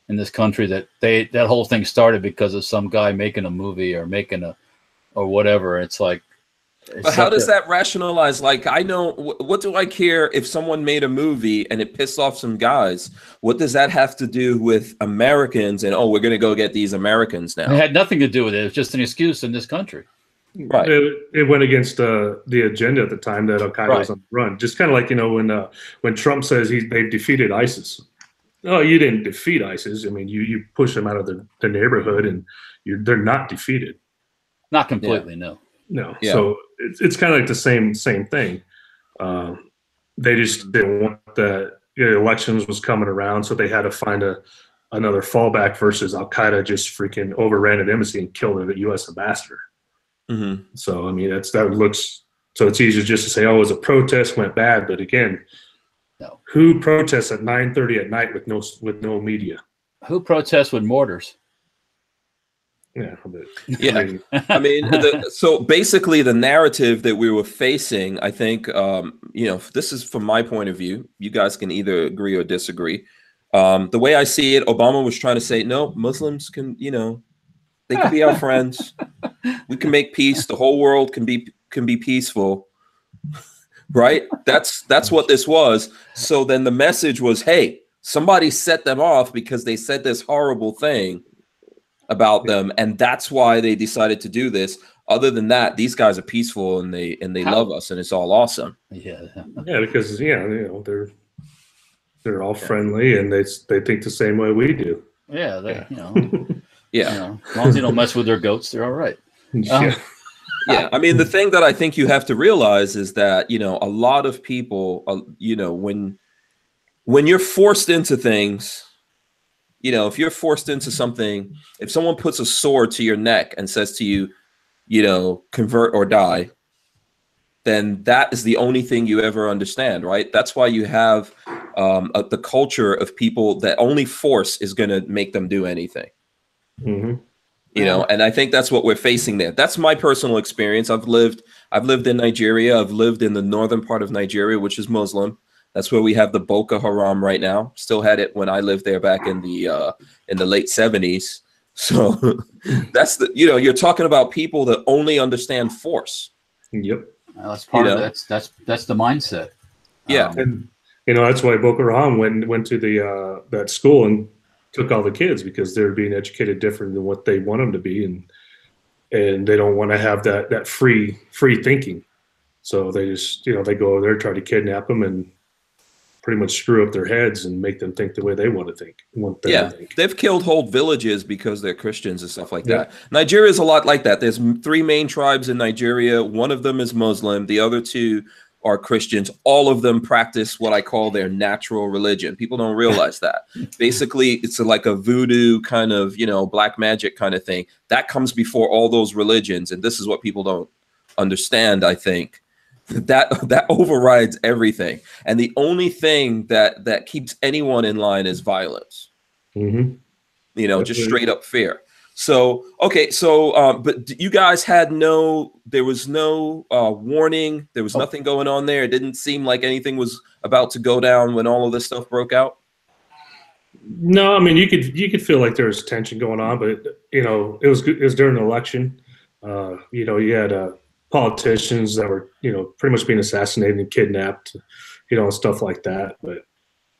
S3: in this country. That whole thing started because of some guy making a movie or or whatever. It's like,
S1: But how does that rationalize? Like, I know, what do I care if someone made a movie and it pissed off some guys? What does that have to do with Americans? And, oh, we're going to go get these Americans now.
S3: It had nothing to do with it. It was just an excuse in this country.
S1: Right.
S2: It went against the agenda at the time that Al Qaeda was on the run. Just kind of like, you know, when Trump says they've defeated ISIS. No, you didn't defeat ISIS. I mean, you push them out of the neighborhood, and they're not defeated.
S3: Not completely, no.
S2: No. Yeah. So it's kind of like the same thing. They just didn't want that. Elections was coming around, so they had to find another fallback versus Al Qaeda just freaking overran an embassy and killed the U.S. ambassador.
S1: Mm-hmm.
S2: So I mean, that looks. So it's easier just to say, "Oh, it was a protest, went bad." But again,
S3: no. Who
S2: protests at 9:30 at night with no media?
S3: Who protests with mortars?
S2: Yeah,
S1: yeah. I mean, so basically, the narrative that we were facing, I think, you know, this is from my point of view. You guys can either agree or disagree. The way I see it, Obama was trying to say, no, Muslims can, you know, they can be our friends. We can make peace. The whole world can be peaceful, right? That's what this was. So then the message was, hey, somebody set them off because they said this horrible thing about them, and that's why they decided to do this. Other than that, these guys are peaceful and they love us, and it's all awesome.
S2: Yeah, because you know they're all friendly and they think the same way we do.
S3: Yeah, you know,
S1: yeah.
S3: You know, as long as you don't mess with their goats, they're all right.
S1: Yeah. I mean, the thing that I think you have to realize is that, you know, a lot of people, you know, when you're forced into things. You know, if you're forced into something, if someone puts a sword to your neck and says to you, you know, convert or die, then that is the only thing you ever understand, right? That's why you have the culture of people that only force is going to make them do anything.
S2: Mm-hmm.
S1: You know, and I think that's what we're facing there. That's my personal experience. I've lived in Nigeria. I've lived in the northern part of Nigeria, which is Muslim. That's where we have the Boko Haram right now. Still had it when I lived there back in the late 70s. So that's you know, you're talking about people that only understand force.
S2: Yep.
S3: Well, that's part of that's the mindset.
S1: Yeah.
S2: And you know, that's why Boko Haram went to that school and took all the kids, because they're being educated different than what they want them to be, and they don't want to have that free thinking. So they just, you know, they go over there, try to kidnap them and pretty much screw up their heads and make them think the way they want to think.
S1: They've killed whole villages because they're Christians and stuff like that. Nigeria is a lot like that. There's 3 main tribes in Nigeria. One of them is Muslim. The other 2 are Christians. All of them practice what I call their natural religion. People don't realize that. Basically, it's like a voodoo kind of, you know, black magic kind of thing. That comes before all those religions. And this is what people don't understand, I think. That overrides everything, and the only thing that keeps anyone in line is violence.
S2: Mm-hmm.
S1: You know, just straight up fear. So okay, but you guys had there was no warning. There was nothing going on there. It didn't seem like anything was about to go down when all of this stuff broke out.
S2: No, I mean, you could feel like there was tension going on, but you know, it was during the election. You know, you had politicians that were, you know, pretty much being assassinated and kidnapped, you know, and stuff like that. But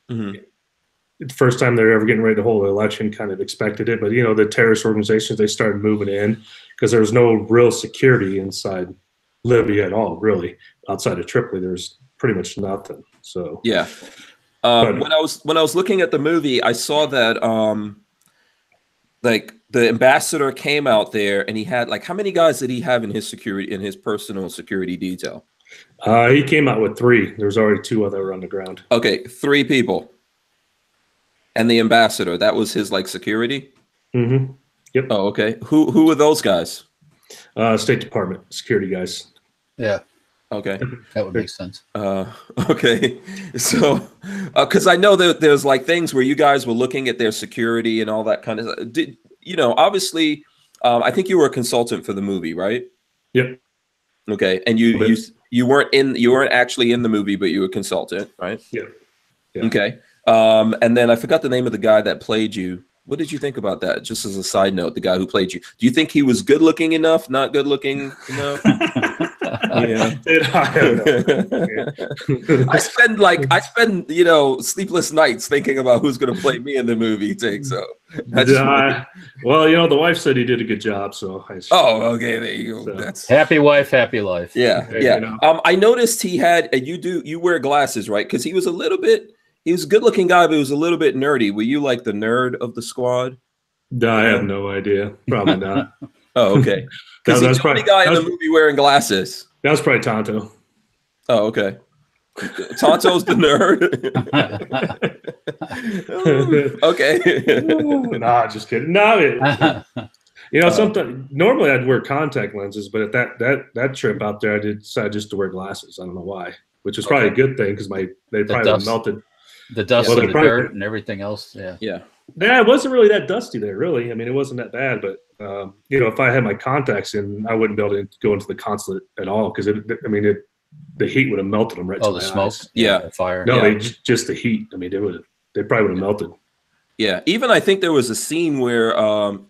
S2: the first time they're ever getting ready to hold an election, kind of expected it. But, you know, the terrorist organizations, they started moving in because there was no real security inside Libya at all, really. Outside of Tripoli, there's pretty much nothing. So
S1: yeah. When I was looking at the movie, I saw that like the ambassador came out there and he had, like, how many guys did he have in his personal security detail?
S2: He came out with 3. There was already 2 other on the ground.
S1: Okay, 3 people. And the ambassador, that was his, like, security?
S2: Mm-hmm. Yep.
S1: Oh, okay. Who were those guys?
S2: State Department security guys.
S3: Yeah.
S1: Okay.
S3: That would make sense.
S1: Okay. So, because I know that there's like things where you guys were looking at their security and all that kind of stuff. You know, obviously, I think you were a consultant for the movie, right?
S2: Yep.
S1: Okay. And you weren't actually in the movie, but you were a consultant, right?
S2: Yeah.
S1: Okay. And then I forgot the name of the guy that played you. What did you think about that? Just as a side note, the guy who played you. Do you think he was good looking enough? Not good looking enough? Yeah.
S2: I have no idea.
S1: I spend sleepless nights thinking about who's going to play me in the movie. So
S2: well, the wife said he did a good job, so
S1: okay, there you go.
S2: So.
S1: That's
S3: happy wife, happy life.
S1: Yeah. I noticed he had you wear glasses, right? Because he was a good looking guy, but he was a little bit nerdy. Were you like the nerd of the squad?
S2: No, I have no idea. Probably not.
S1: Oh, okay. Because he's the only guy in the movie wearing glasses.
S2: That was probably Tonto.
S1: Oh, okay. Tonto's the nerd. Okay.
S2: Nah, just kidding. No, something. Normally, I'd wear contact lenses, but at that trip out there, I decided just to wear glasses. I don't know why, which was probably a good thing because they probably would have melted.
S3: The dust and the dirt and everything else. Yeah.
S1: Yeah.
S2: Yeah, it wasn't really that dusty there, really. I mean, it wasn't that bad, but if I had my contacts in, I wouldn't be able to go into the consulate at all because the heat would have melted them right to
S3: the
S2: my
S3: smoke,
S2: eyes.
S3: the fire.
S2: No, just the heat. I mean, they probably would have melted.
S1: Yeah, even I think there was a scene where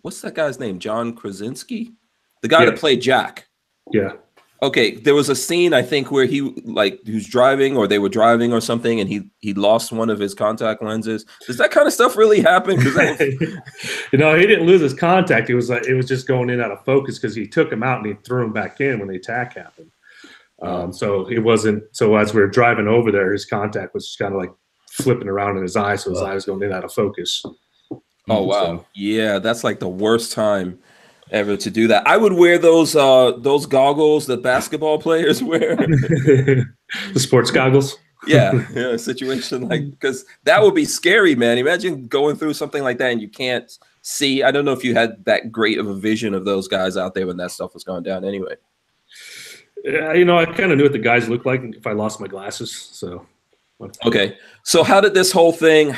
S1: what's that guy's name? John Krasinski, the guy that played Jack.
S2: Yeah.
S1: Okay, there was a scene I think where he was driving or they were driving or something, and he lost one of his contact lenses. Does that kind of stuff really happen?
S2: He didn't lose his contact. It was just going in out of focus because he took him out and he threw him back in when the attack happened. So it wasn't. So as we were driving over there, his contact was just kind of like flipping around in his eye, so his eye was going in out of focus.
S1: Oh wow! So, yeah, that's like the worst time ever to do that. I would wear those goggles that basketball players wear.
S2: The sports goggles.
S1: Yeah, situation because that would be scary, man. Imagine going through something like that and you can't see. I don't know if you had that great of a vision of those guys out there when that stuff was going down. Anyway.
S2: Yeah, I kind of knew what the guys looked like if I lost my glasses. So.
S1: Okay, so how did the whole thing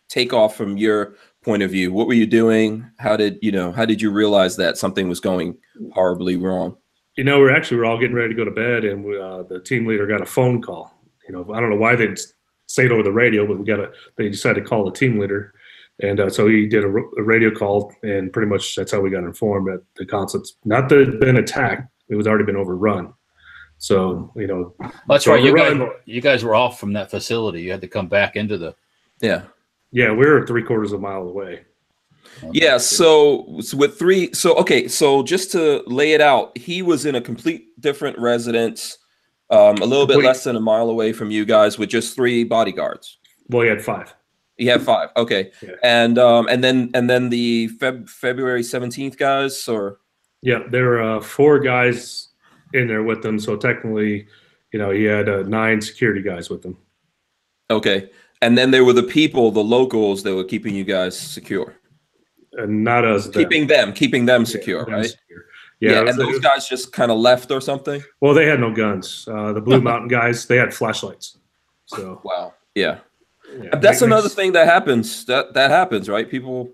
S1: take off from your point of view? What were you doing? How did you realize that something was going horribly wrong?
S2: We're all getting ready to go to bed, and the team leader got a phone call. I don't know why they'd say it over the radio, but they decided to call the team leader, and so he did a radio call, and pretty much that's how we got informed that the consulate's not that it had been attacked; it was already been overrun. So
S3: that's right. You guys were off from that facility. You had to come back into the.
S2: Yeah, we were 3/4 of a mile away.
S1: Yeah. So just to lay it out, he was in a complete different residence, a little bit less than a mile away from you guys, with just 3 bodyguards.
S2: Well, he had 5.
S1: He had 5. Okay. Yeah. And then the February 17th guys, or
S2: there were 4 guys in there with them. So technically, he had 9 security guys with him.
S1: Okay. And then there were the locals that were keeping you guys secure.
S2: And not us.
S1: Keeping them secure, right? Secure. Yeah. And those guys just kind of left or something?
S2: Well, they had no guns. The Blue Mountain guys, they had flashlights. So.
S1: Wow. Yeah. That's another thing that happens. That happens, right? People.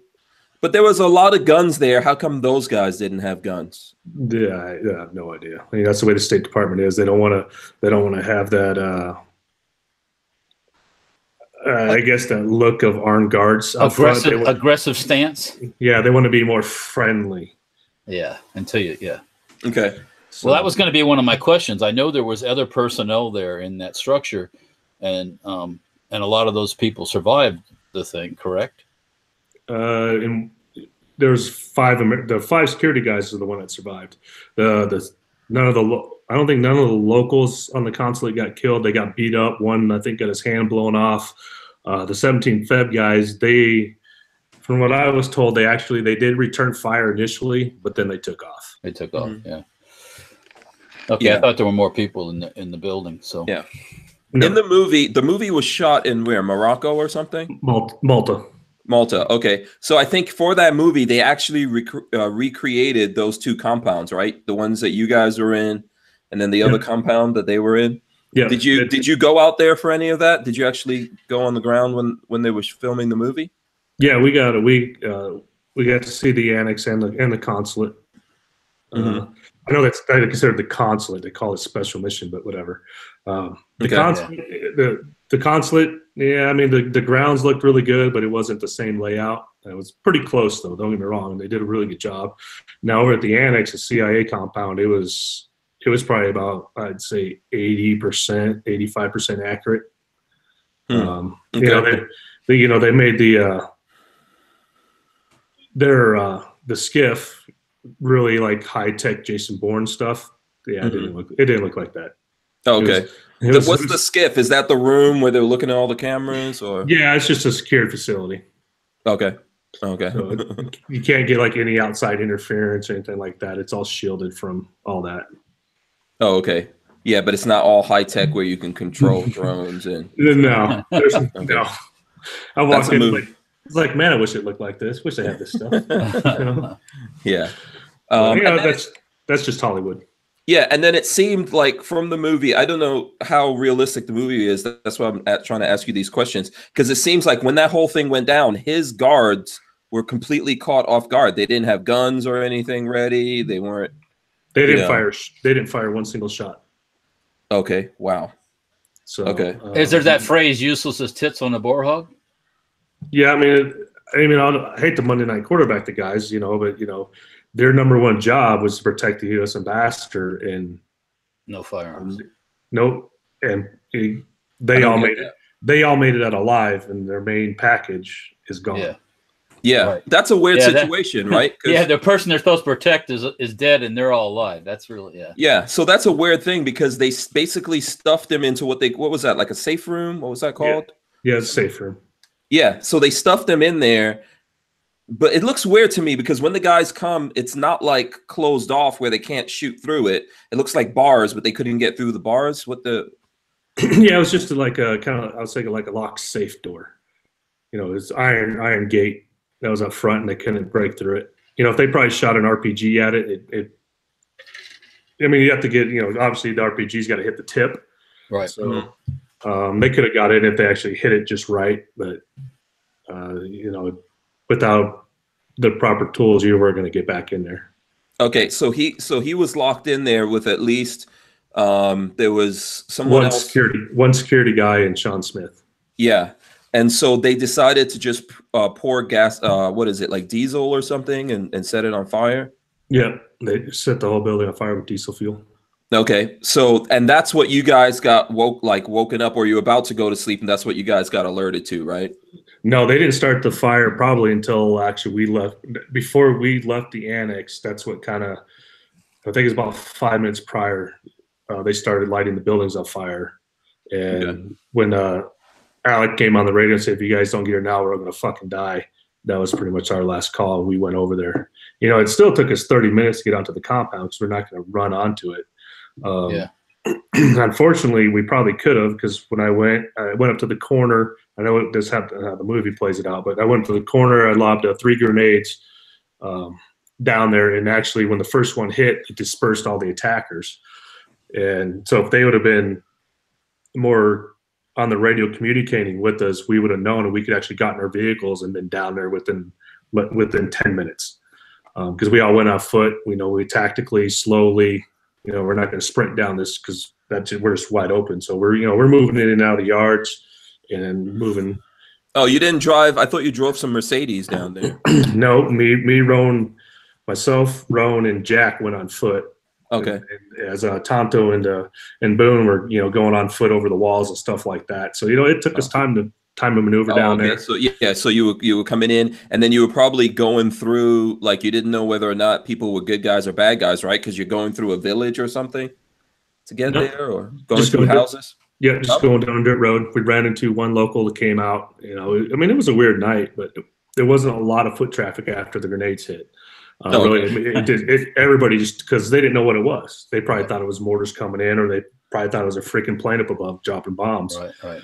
S1: But there was a lot of guns there. How come those guys didn't have guns?
S2: Yeah, I have no idea. I mean, that's the way the State Department is. They don't want to have that. I guess that look of armed guards.
S3: Aggressive stance.
S2: Yeah, they want to be more friendly.
S3: Yeah,
S1: Okay.
S3: Well, that was going to be one of my questions. I know there was other personnel there in that structure, and a lot of those people survived the thing, correct?
S2: And there's 5. The 5 security guys are the one that survived. I don't think none of the locals on the consulate got killed. They got beat up. One, I think, got his hand blown off. The 17 Feb guys, from what I was told, they did return fire initially, but then they took off.
S3: They took off, yeah. Okay, yeah. I thought there were more people in the building. So
S1: yeah, no. In the movie was shot in where, Morocco or something? Malta. Okay, so I think for that movie they actually recreated those 2 compounds, right? The ones that you guys were in, and then the other compound that they were in. Yeah. Did you go out there for any of that? Did you actually go on the ground when they were filming the movie?
S2: Yeah, we got to see the annex and the consulate.
S1: Mm-hmm.
S2: I know that's considered the consulate. They call it special mission, but whatever. The consulate. Yeah, I mean the grounds looked really good, but it wasn't the same layout. It was pretty close, though. Don't get me wrong. They did a really good job. Now over at the annex, the CIA compound, it was probably about, I'd say, 80%, 85% accurate.
S1: Okay.
S2: They made the skiff really like high tech Jason Bourne stuff. Yeah, it didn't look like that.
S1: Okay. What's the skiff? Is that the room where they're looking at all the cameras, or?
S2: Yeah, it's just a secured facility.
S1: Okay.
S2: So you can't get like any outside interference or anything like that. It's all shielded from all that.
S1: Oh, okay. Yeah, but it's not all high tech where you can control drones and.
S2: No,
S1: Okay.
S2: no. I walked in it's like, man, I wish it looked like this. Wish I had this stuff.
S1: Yeah.
S2: That's just Hollywood.
S1: Yeah, and then it seemed like from the movie, I don't know how realistic the movie is. That's why I'm trying to ask you these questions, because it seems like when that whole thing went down, his guards were completely caught off guard. They didn't have guns or anything ready. They weren't.
S2: They didn't fire. They didn't fire one single shot.
S1: Okay. Wow.
S2: So
S1: okay.
S3: Is there that phrase "useless as tits on a boar hog"?
S2: Yeah, I mean, I hate to Monday night quarterback the guys, but their number one job was to protect the U.S. ambassador, and
S3: no firearms.
S2: No, and they all made it. They all made it out alive, and their main package is gone.
S1: Yeah,
S3: right.
S1: That's a weird situation, right?
S3: Yeah, the person they're supposed to protect is dead, and they're all alive. That's really
S1: Yeah, so that's a weird thing because they basically stuffed them into what was that, like a safe room? What was that called?
S2: Yeah, it's a safe room.
S1: Yeah, so they stuffed them in there. But it looks weird to me because when the guys come, it's not like closed off where they can't shoot through it. It looks like bars, but they couldn't get through the bars.
S2: Yeah, it was just like a kind of, I was thinking like a locked safe door. It's iron gate that was up front, and they couldn't break through it. If they probably shot an RPG at it, you have to get, obviously the RPG's got to hit the tip.
S3: Right.
S2: So they could have got it if they actually hit it just right, but without the proper tools, you weren't going to get back in there.
S1: Okay, so he was locked in there with at least there was someone else.
S2: One security guy, and Sean Smith.
S1: Yeah, and so they decided to just pour gas. What is it, like diesel or something, and set it on fire?
S2: Yeah, they set the whole building on fire with diesel fuel.
S1: Okay, so and that's what you guys got woken up, or you were about to go to sleep, and that's what you guys got alerted to, right?
S2: No, they didn't start the fire probably until actually we left. Before we left the annex, that's what kind of, I think it's about 5 minutes prior, they started lighting the buildings on fire. And when Alec came on the radio and said, if you guys don't get here now, we're all going to fucking die. That was pretty much our last call. We went over there. It still took us 30 minutes to get onto the compound because we're not going to run onto it. Unfortunately, we probably could have, because when I went up to the corner. I know this how the movie plays it out, but I went to the corner. I lobbed 3 grenades down there, and actually, when the first one hit, it dispersed all the attackers. And so, if they would have been more on the radio communicating with us, we would have known, and we could actually gotten our vehicles and been down there within 10 minutes. Because we all went on foot. We tactically, slowly. We're not going to sprint down this because we're just wide open. So we're moving in and out of the yards. And moving.
S1: Oh, you didn't drive? I thought you drove some Mercedes down there.
S2: No, me, Roan, myself, Roan, and Jack went on foot.
S1: Okay.
S2: And as Tonto and Boone were going on foot over the walls and stuff like that. So it took us time to maneuver down there.
S1: So you were coming in, and then you were probably going through, like, you didn't know whether or not people were good guys or bad guys, right? Because you're going through a village or something to get there, or going through houses.
S2: Yeah, just going down a dirt road. We ran into one local that came out. It was a weird night, but there wasn't a lot of foot traffic after the grenades hit. Everybody just, because they didn't know what it was. They probably thought it was mortars coming in, or they probably thought it was a freaking plane up above dropping bombs.
S3: Right.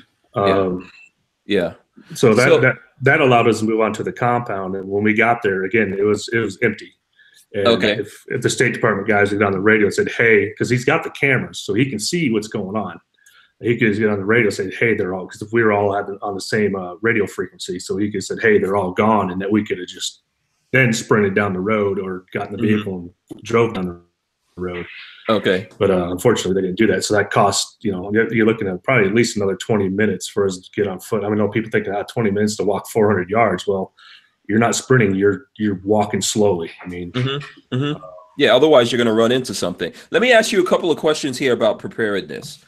S2: So that allowed us to move on to the compound, and when we got there, again, it was empty. And if the State Department guys would get on the radio and said, "Hey," because he's got the cameras, so he can see what's going on. He could get on the radio and say, "Hey, they're all," because if we were all on the same radio frequency, so he could have said, "Hey, they're all gone," and that we could have just then sprinted down the road or got in the vehicle and drove down the road. Okay. But unfortunately, they didn't do that. So that cost, you're looking at probably at least another 20 minutes for us to get on foot. I know people think 20 minutes to walk 400 yards. Well, you're not sprinting, you're walking slowly. I mean,
S1: yeah, otherwise you're going to run into something. Let me ask you a couple of questions here about preparedness.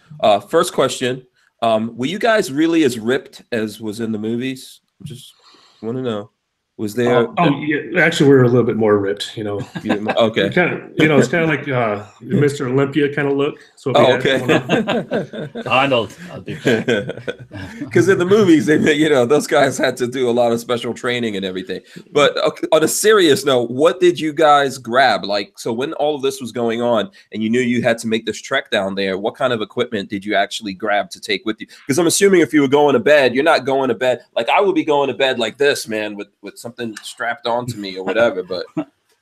S1: First question, were you guys really as ripped as was in the movies? Just want to know. Was there?
S2: Yeah, actually, we were a little bit more ripped. You know.
S1: Okay.
S2: It's kind of like Mr. Olympia kind of look. So
S1: okay.
S3: Arnold.
S1: Because in the movies, those guys had to do a lot of special training and everything. But on a serious note, what did you guys grab? Like, so when all of this was going on, and you knew you had to make this trek down there, what kind of equipment did you actually grab to take with you? Because I'm assuming if you were going to bed, you're not going to bed like I would be going to bed like this, man, with something strapped onto me or whatever, but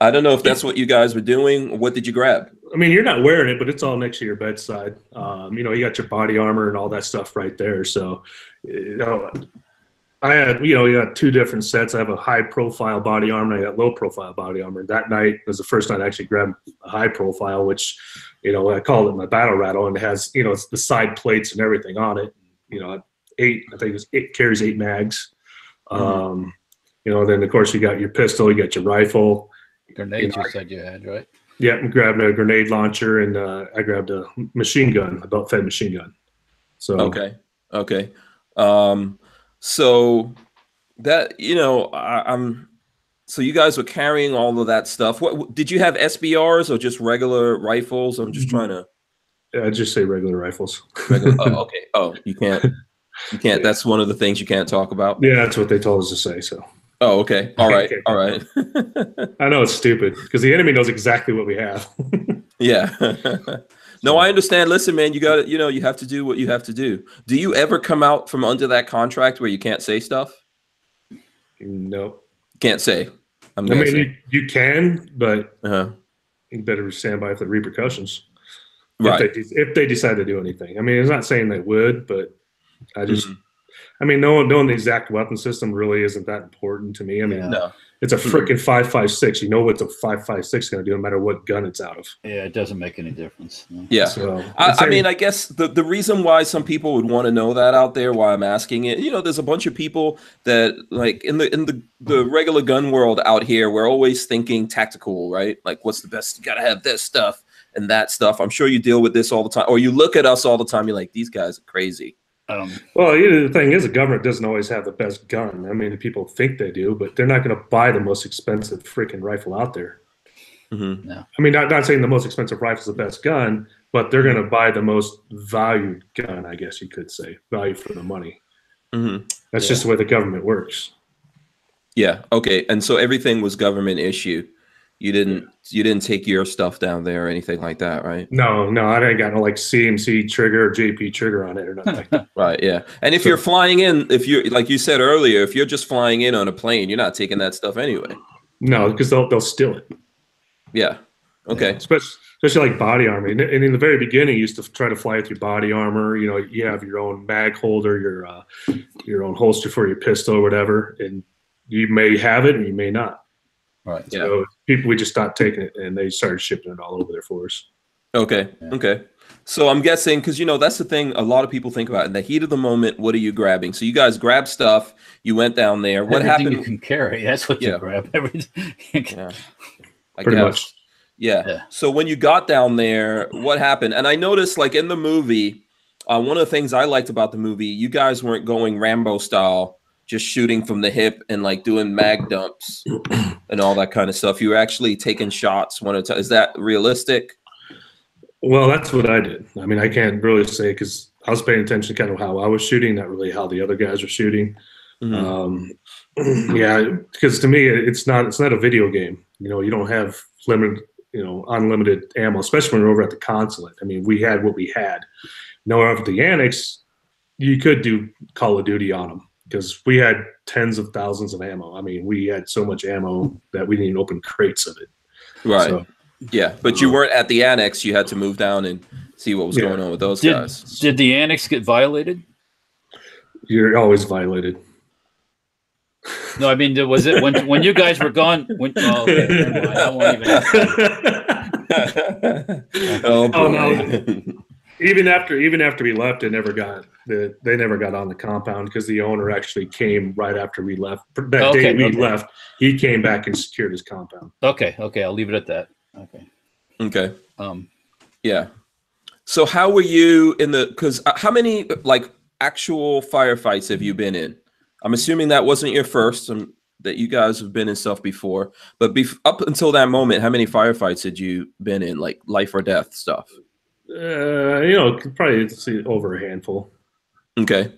S1: I don't know if that's what you guys were doing. What did you grab?
S2: I mean, you're not wearing it, but it's all next to your bedside. You got your body armor and all that stuff right there. So, I had, you got two different sets. I have a high profile body armor and I got low profile body armor. That night was the first night I actually grabbed a high profile, which, I call it my battle rattle, and it has, it's the side plates and everything on it. It carries 8 mags. Then of course you got your pistol, you got your rifle.
S3: Grenades you said you had, right?
S2: Yeah, I grabbed a grenade launcher and I grabbed a machine gun, a belt-fed machine gun. So
S1: okay. So that so you guys were carrying all of that stuff. What did you have SBRs or just regular rifles? I'm just trying to.
S2: Yeah, I just say regular rifles.
S1: Okay. Oh, you can't. Yeah. That's one of the things you can't talk about.
S2: Yeah, that's what they told us to say. So.
S1: Oh, okay. All right. All right.
S2: I know it's stupid because the enemy knows exactly what we have.
S1: Yeah. No, I understand. Listen, man, you got to, you have to do what you have to do. Do you ever come out from under that contract where you can't say stuff?
S2: No.
S1: Can't say.
S2: I mean, you can, but you better stand by for the repercussions.
S1: Right.
S2: If they decide to do anything. I mean, it's not saying they would, but I just. I mean, knowing the exact weapon system really isn't that important to me. I mean, it's a freaking 5.56. You know what the 5.56 is going to do no matter what gun it's out of.
S3: Yeah, it doesn't make any difference. No.
S1: Yeah. So, I mean, I guess the reason why some people would want to know that out there, why I'm asking it, there's a bunch of people that like in the regular gun world out here, we're always thinking tactical, right? Like, what's the best? You got to have this stuff and that stuff. I'm sure you deal with this all the time, or you look at us all the time. You're like, these guys are crazy.
S2: Well, the thing is, the government doesn't always have the best gun. I mean, people think they do, but they're not going to buy the most expensive freaking rifle out there.
S3: No.
S2: I mean, not saying the most expensive rifle is the best gun, but they're going to buy the most valued gun, I guess you could say, value for the money. That's just the way the government works. Yeah.
S1: Okay. And so everything was government issue. You didn't take your stuff down there or anything like that, right?
S2: No, I didn't got no like CMC trigger or JP trigger on it or nothing like that.
S1: Right, yeah. And if you're flying in, if you're like you said earlier, if you're just flying in on a plane, you're not taking that stuff anyway.
S2: No, because they'll steal it.
S1: Yeah. Okay.
S2: Especially like body armor. And in the very beginning, you used to try to fly with your body armor. You have your own mag holder, your own holster for your pistol or whatever, and you may have it and you may not.
S3: Right.
S2: So we just stopped taking it, and they started shipping it all over there for us.
S1: Okay. Yeah. Okay. So I'm guessing because that's the thing a lot of people think about in the heat of the moment. What are you grabbing? So you guys grabbed stuff. You went down there. What happened?
S3: You can carry. That's what you grab. Everything.
S1: Yeah.
S2: Pretty much.
S1: Yeah. So when you got down there, what happened? And I noticed, like in the movie, one of the things I liked about the movie, you guys weren't going Rambo style, just shooting from the hip and like doing mag dumps and all that kind of stuff. You were actually taking shots one at a time. Is that realistic?
S2: Well, that's what I did. I mean, I can't really say because I was paying attention to kind of how I was shooting, not really how the other guys were shooting. Yeah, because to me, it's not a video game. You don't have unlimited ammo, especially when we're over at the consulate. I mean, we had what we had. Now over at the annex, you could do Call of Duty on them because we had tens of thousands of ammo. I mean, we had so much ammo that we didn't open crates of it.
S1: Right. So, yeah, but you weren't at the annex. You had to move down and see what was going on with those guys.
S3: Did the annex get violated?
S2: You're always violated.
S3: No, I mean, was it when you guys were gone? I won't even.
S1: Oh boy.
S2: even after we left, they never got on the compound because the owner actually came right after we left. That day we left, he came back and secured his compound.
S3: Okay, I'll leave it at that.
S1: Okay. Yeah. So how were you in the? Because how many like actual firefights have you been in? I'm assuming that wasn't your first. That you guys have been in stuff before, but up until that moment, how many firefights had you been in, like life or death stuff?
S2: Could probably see over a handful.
S1: Okay.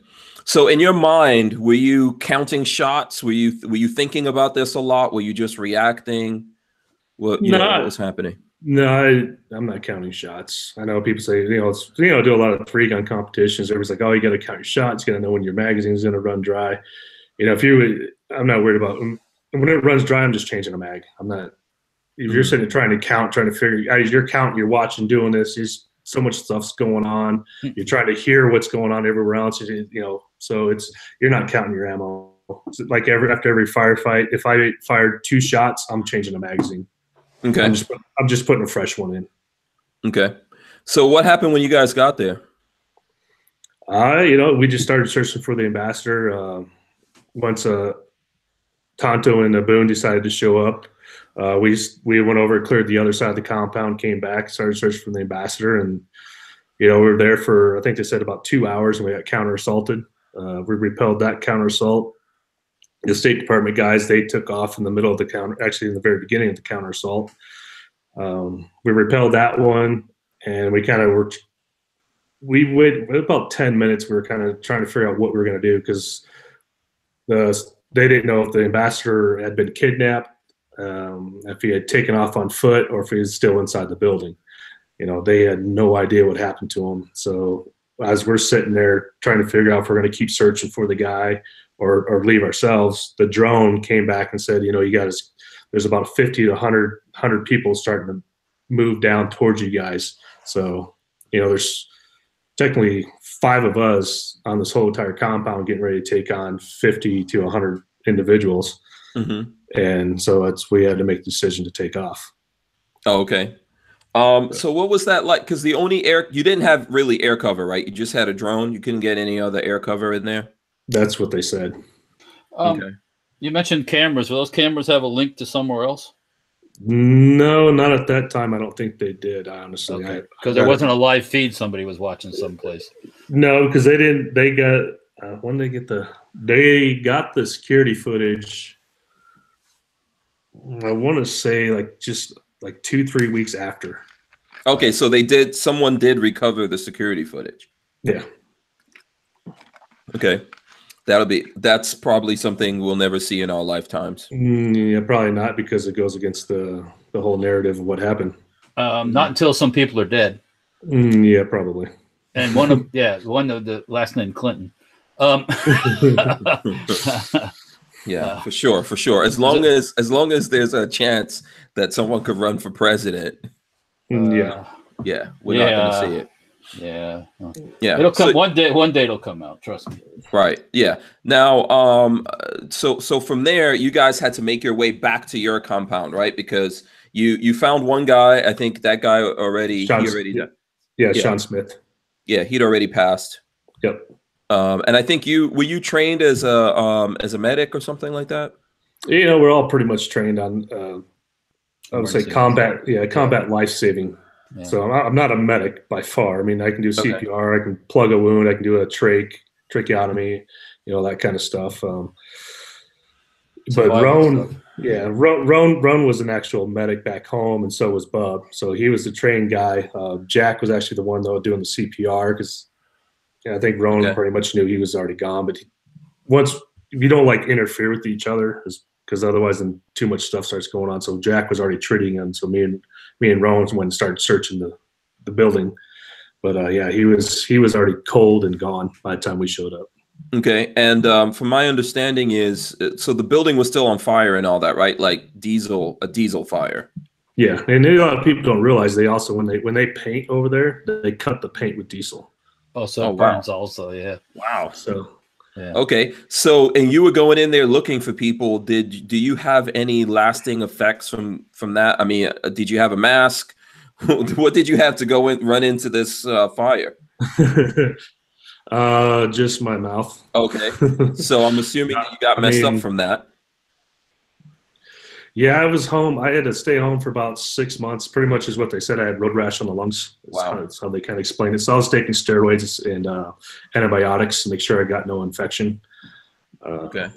S1: So in your mind, were you counting shots? Were you thinking about this a lot? Were you just reacting? What was happening?
S2: No, I'm not counting shots. I know people say, do a lot of 3-gun competitions. Everybody's like, oh, you got to count your shots. You got to know when your magazine is going to run dry. I'm not worried about when it runs dry. I'm just changing a mag. I'm not. If you're sitting trying to count, trying to figure, as you're counting, you're watching, doing this. So much stuff's going on. You're trying to hear what's going on everywhere else. So you're not counting your ammo. It's like after every firefight, if I fired 2 shots, I'm changing the magazine.
S1: Okay.
S2: I'm just putting a fresh one in.
S1: Okay. So what happened when you guys got there?
S2: We just started searching for the ambassador. Once Tonto and Boone decided to show up, we went over, cleared the other side of the compound, came back, started searching for the ambassador, and we were there for, I think they said about 2 hours, and we got counter assaulted. We repelled that counter assault. The State Department guys, they took off in the middle of the counter, actually in the very beginning of the counter assault. We repelled that one, and we kind of were. We waited about 10 minutes. We were kind of trying to figure out what we were going to do because they didn't know if the ambassador had been kidnapped, if he had taken off on foot, or if he was still inside the building. They had no idea what happened to him. So as we're sitting there trying to figure out if we're going to keep searching for the guy or leave ourselves, the drone came back and said, there's about 50 to 100 people starting to move down towards you guys. So, there's technically 5 of us on this whole entire compound getting ready to take on 50 to 100 individuals. Mm-hmm. And so we had to make the decision to take off.
S1: Oh, okay. So what was that like? Because the only you didn't have really air cover, right? You just had a drone. You couldn't get any other air cover in there.
S2: That's what they said.
S1: Okay.
S3: You mentioned cameras. Will those cameras have a link to somewhere else?
S2: No, not at that time. I don't think they did, honestly.
S3: Because there wasn't a live feed somebody was watching someplace.
S2: No, because they didn't. They got when they got the security footage. I want to say just 2-3 weeks after.
S1: Okay, so someone did recover the security footage.
S2: Yeah.
S1: Okay. That's probably something we'll never see in our lifetimes.
S2: Yeah, probably not, because it goes against the whole narrative of what happened.
S3: Not until some people are dead.
S2: Yeah, probably.
S3: And one of the last name Clinton.
S1: Yeah, for sure. As long as there's a chance that someone could run for president. We're not going to see it.
S3: Yeah.
S1: It'll
S3: come one day it'll come out, trust me.
S1: Right. Yeah. Now, so from there you guys had to make your way back to your compound, right? Because you found one guy. I think that guy already
S2: Sean Smith.
S1: Yeah, he'd already passed.
S2: Yep.
S1: And I think were you trained as a medic or something like that?
S2: We're all pretty much trained on I would say combat life saving. Yeah. So I'm not a medic by far. I mean, I can do CPR, I can plug a wound, I can do a tracheotomy, that kind of stuff. But Roan was an actual medic back home, and so was Bub. So he was the trained guy. Jack was actually the one though doing the CPR, because I think Roan pretty much knew he was already gone. But if you don't interfere with each other, because otherwise then too much stuff starts going on. So Jack was already treating him. So me and Rowan went and started searching the building. But he was already cold and gone by the time we showed up.
S1: Okay. And from my understanding is, so the building was still on fire and all that, right? Like a diesel fire.
S2: Yeah. And a lot of people don't realize they also, when they paint over there, they cut the paint with diesel.
S3: Oh, so it burns also. Yeah.
S1: Wow.
S2: So.
S1: Yeah. Okay. So, and you were going in there looking for people. Do you have any lasting effects from that? I mean, did you have a mask? What did you have to go in, run into this fire?
S2: Just my mouth.
S1: Okay. So I'm assuming that you got messed up from that.
S2: Yeah, I was home. I had to stay home for about 6 months. Pretty much is what they said. I had road rash on the lungs.
S1: Wow.
S2: That's how they kind of explained it. So I was taking steroids and antibiotics to make sure I got no infection.
S1: Okay.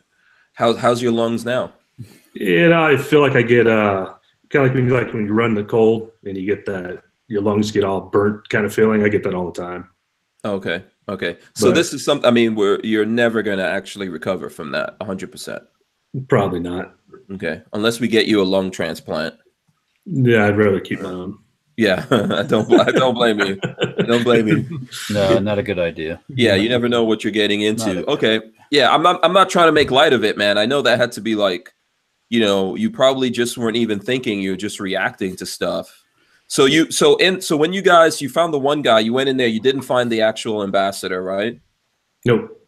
S1: How's your lungs now?
S2: I feel like I get kind of like when you run the cold and you get that your lungs get all burnt kind of feeling. I get that all the time.
S1: Okay. Okay. So this is something. I mean, you're never going to actually recover from that 100%.
S2: Probably not.
S1: Okay, unless we get you a lung transplant.
S2: Yeah, I'd rather keep my own.
S1: Yeah, I don't blame you. I don't blame you.
S3: No, not a good idea.
S1: Yeah, you never know what you're getting into. Okay, yeah, I'm not trying to make light of it, man. I know that had to be like, you probably just weren't even thinking. You're just reacting to stuff. So when you guys found the one guy, you went in there, you didn't find the actual ambassador, right?
S2: Nope.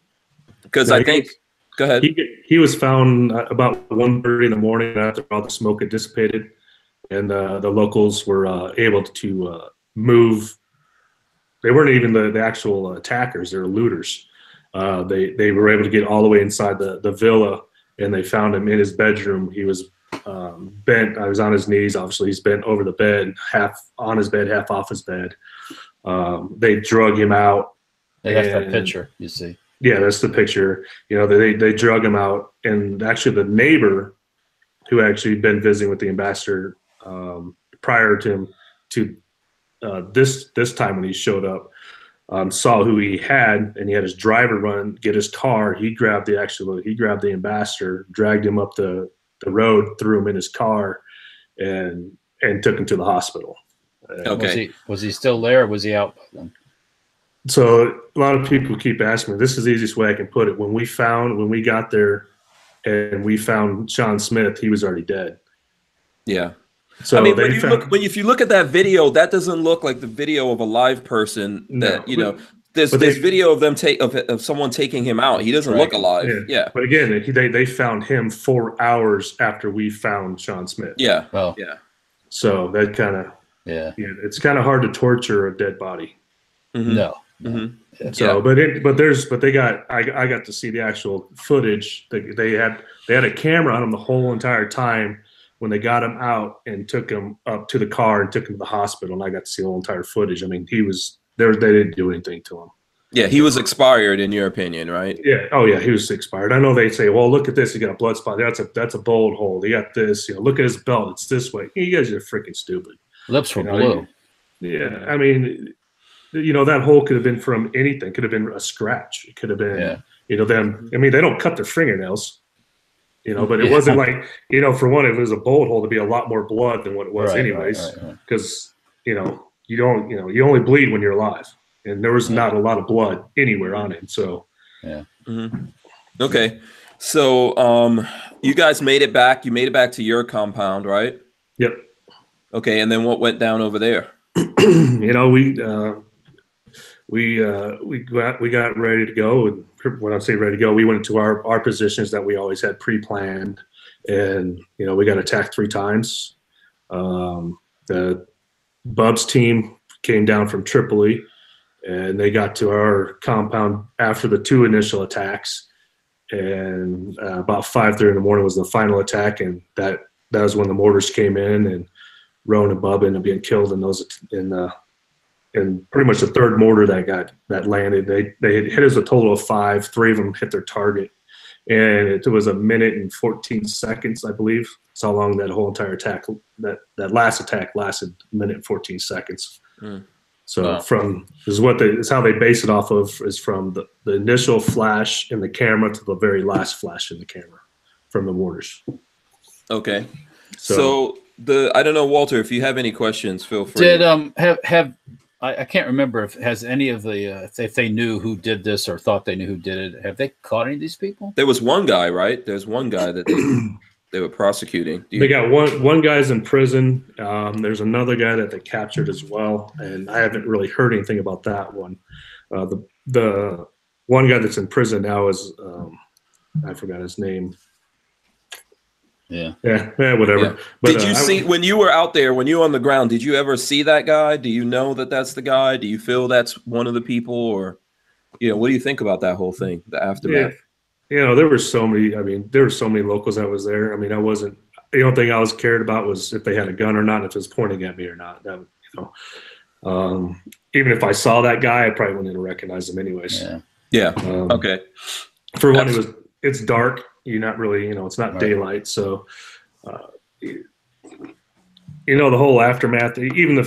S1: Because I think. Go ahead.
S2: He was found about 1:30 in the morning after all the smoke had dissipated, and the locals were able to move. They weren't even the actual attackers; they were looters. They were able to get all the way inside the villa, and they found him in his bedroom. He was bent. I was on his knees. Obviously, he's bent over the bed, half on his bed, half off his bed. They drug him out.
S3: That's that picture you see.
S2: Yeah, that's the picture. They drug him out, and actually the neighbor who actually been visiting with the ambassador prior to this time when he showed up saw who he had, and he had his driver get his car. He grabbed the ambassador, dragged him up the road, threw him in his car, and took him to the hospital.
S1: Okay,
S3: was he still there, or was he out by then?
S2: So a lot of people keep asking me, this is the easiest way I can put it. When we got there and we found Sean Smith, he was already dead.
S1: Yeah.
S2: So
S1: I mean, if you look at that video, that doesn't look like the video of a live person that, there's video of them of someone taking him out. He doesn't look alive. Yeah.
S2: But again, they found him 4 hours after we found Sean Smith.
S1: Yeah.
S3: Well,
S1: yeah.
S2: So that kind of, it's kind of hard to torture a dead body.
S1: Mm-hmm.
S3: No.
S2: Mm-hmm. So, I got to see the actual footage. They had a camera on him the whole entire time when they got him out and took him up to the car and took him to the hospital. And I got to see the whole entire footage. I mean, he was there. They didn't do anything to him.
S1: Yeah, he was expired in your opinion, right?
S2: Yeah. Oh yeah, he was expired. I know they say, well, look at this. He got a blood spot. That's a bullet hole. He got this. Look at his belt. It's this way. You guys are freaking stupid.
S3: Lips were blue.
S2: Yeah. I mean. That hole could have been from anything. Could have been a scratch. It could have been, them. I mean, they don't cut their fingernails, but it wasn't like, for one, if it was a bullet hole, there'd be a lot more blood than what it was anyways. Because, you only bleed when you're alive. And there was not a lot of blood anywhere on him. So,
S3: yeah.
S1: Mm-hmm. Okay. So, you guys made it back. You made it back to your compound, right?
S2: Yep.
S1: Okay. And then what went down over there?
S2: We got ready to go, and when I say ready to go, we went into our positions that we always had pre-planned, and we got attacked 3 times. The Bubs team came down from Tripoli, and they got to our compound after the 2 initial attacks, and about 5:30 in the morning was the final attack, and that was when the mortars came in, and Roan and Bub ended up being killed in those and pretty much the 3rd mortar that landed. They hit us a total of 5. 3 of them hit their target, and it was 1 minute and 14 seconds, I believe. That's how long that whole entire attack, that last attack lasted 1 minute and 14 seconds. So wow. Is how they base it off of is from the initial flash in the camera to the very last flash in the camera from the mortars.
S1: Okay, so I don't know, Walter, if you have any questions, feel free.
S3: Did I can't remember if any of the if they knew who did this or thought they knew who did it. Have they caught any of these people?
S1: There was one guy, right? There's one guy that they were prosecuting.
S2: They got one guy's in prison. There's another guy that they captured as well, and I haven't really heard anything about that one. The one guy that's in prison now is I forgot his name.
S3: Yeah.
S2: Yeah, whatever.
S1: Yeah.
S2: But,
S1: did you see when you were out there, when you were on the ground? Did you ever see that guy? Do you know that that's the guy? Do you feel that's one of the people, or what do you think about that whole thing, the aftermath?
S2: There were so many. I mean, there were so many locals that was there. I mean, I wasn't. The only thing I was cared about was if they had a gun or not, if it was pointing at me or not. That even if I saw that guy, I probably wouldn't recognize him anyways.
S1: Yeah. Okay.
S2: For one, it's dark. You're not really, it's not daylight. So, the whole aftermath, even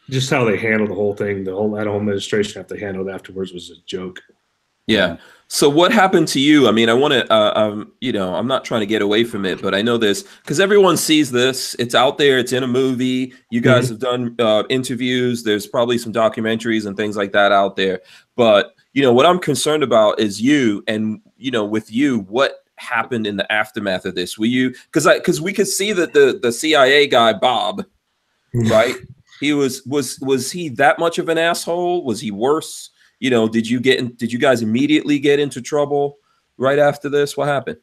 S2: just how they handled the whole thing, that whole administration, how they handled it afterwards was a joke.
S1: Yeah. So what happened to you? I mean, I want to, I'm not trying to get away from it, but I know this because everyone sees this. It's out there. It's in a movie. You guys have done interviews. There's probably some documentaries and things like that out there. But, what I'm concerned about is you and, with you, what happened in the aftermath of this? Were you, because we could see that the CIA guy, Bob, right? He was he that much of an asshole? Was he worse? Did you guys immediately get into trouble right after this? What happened?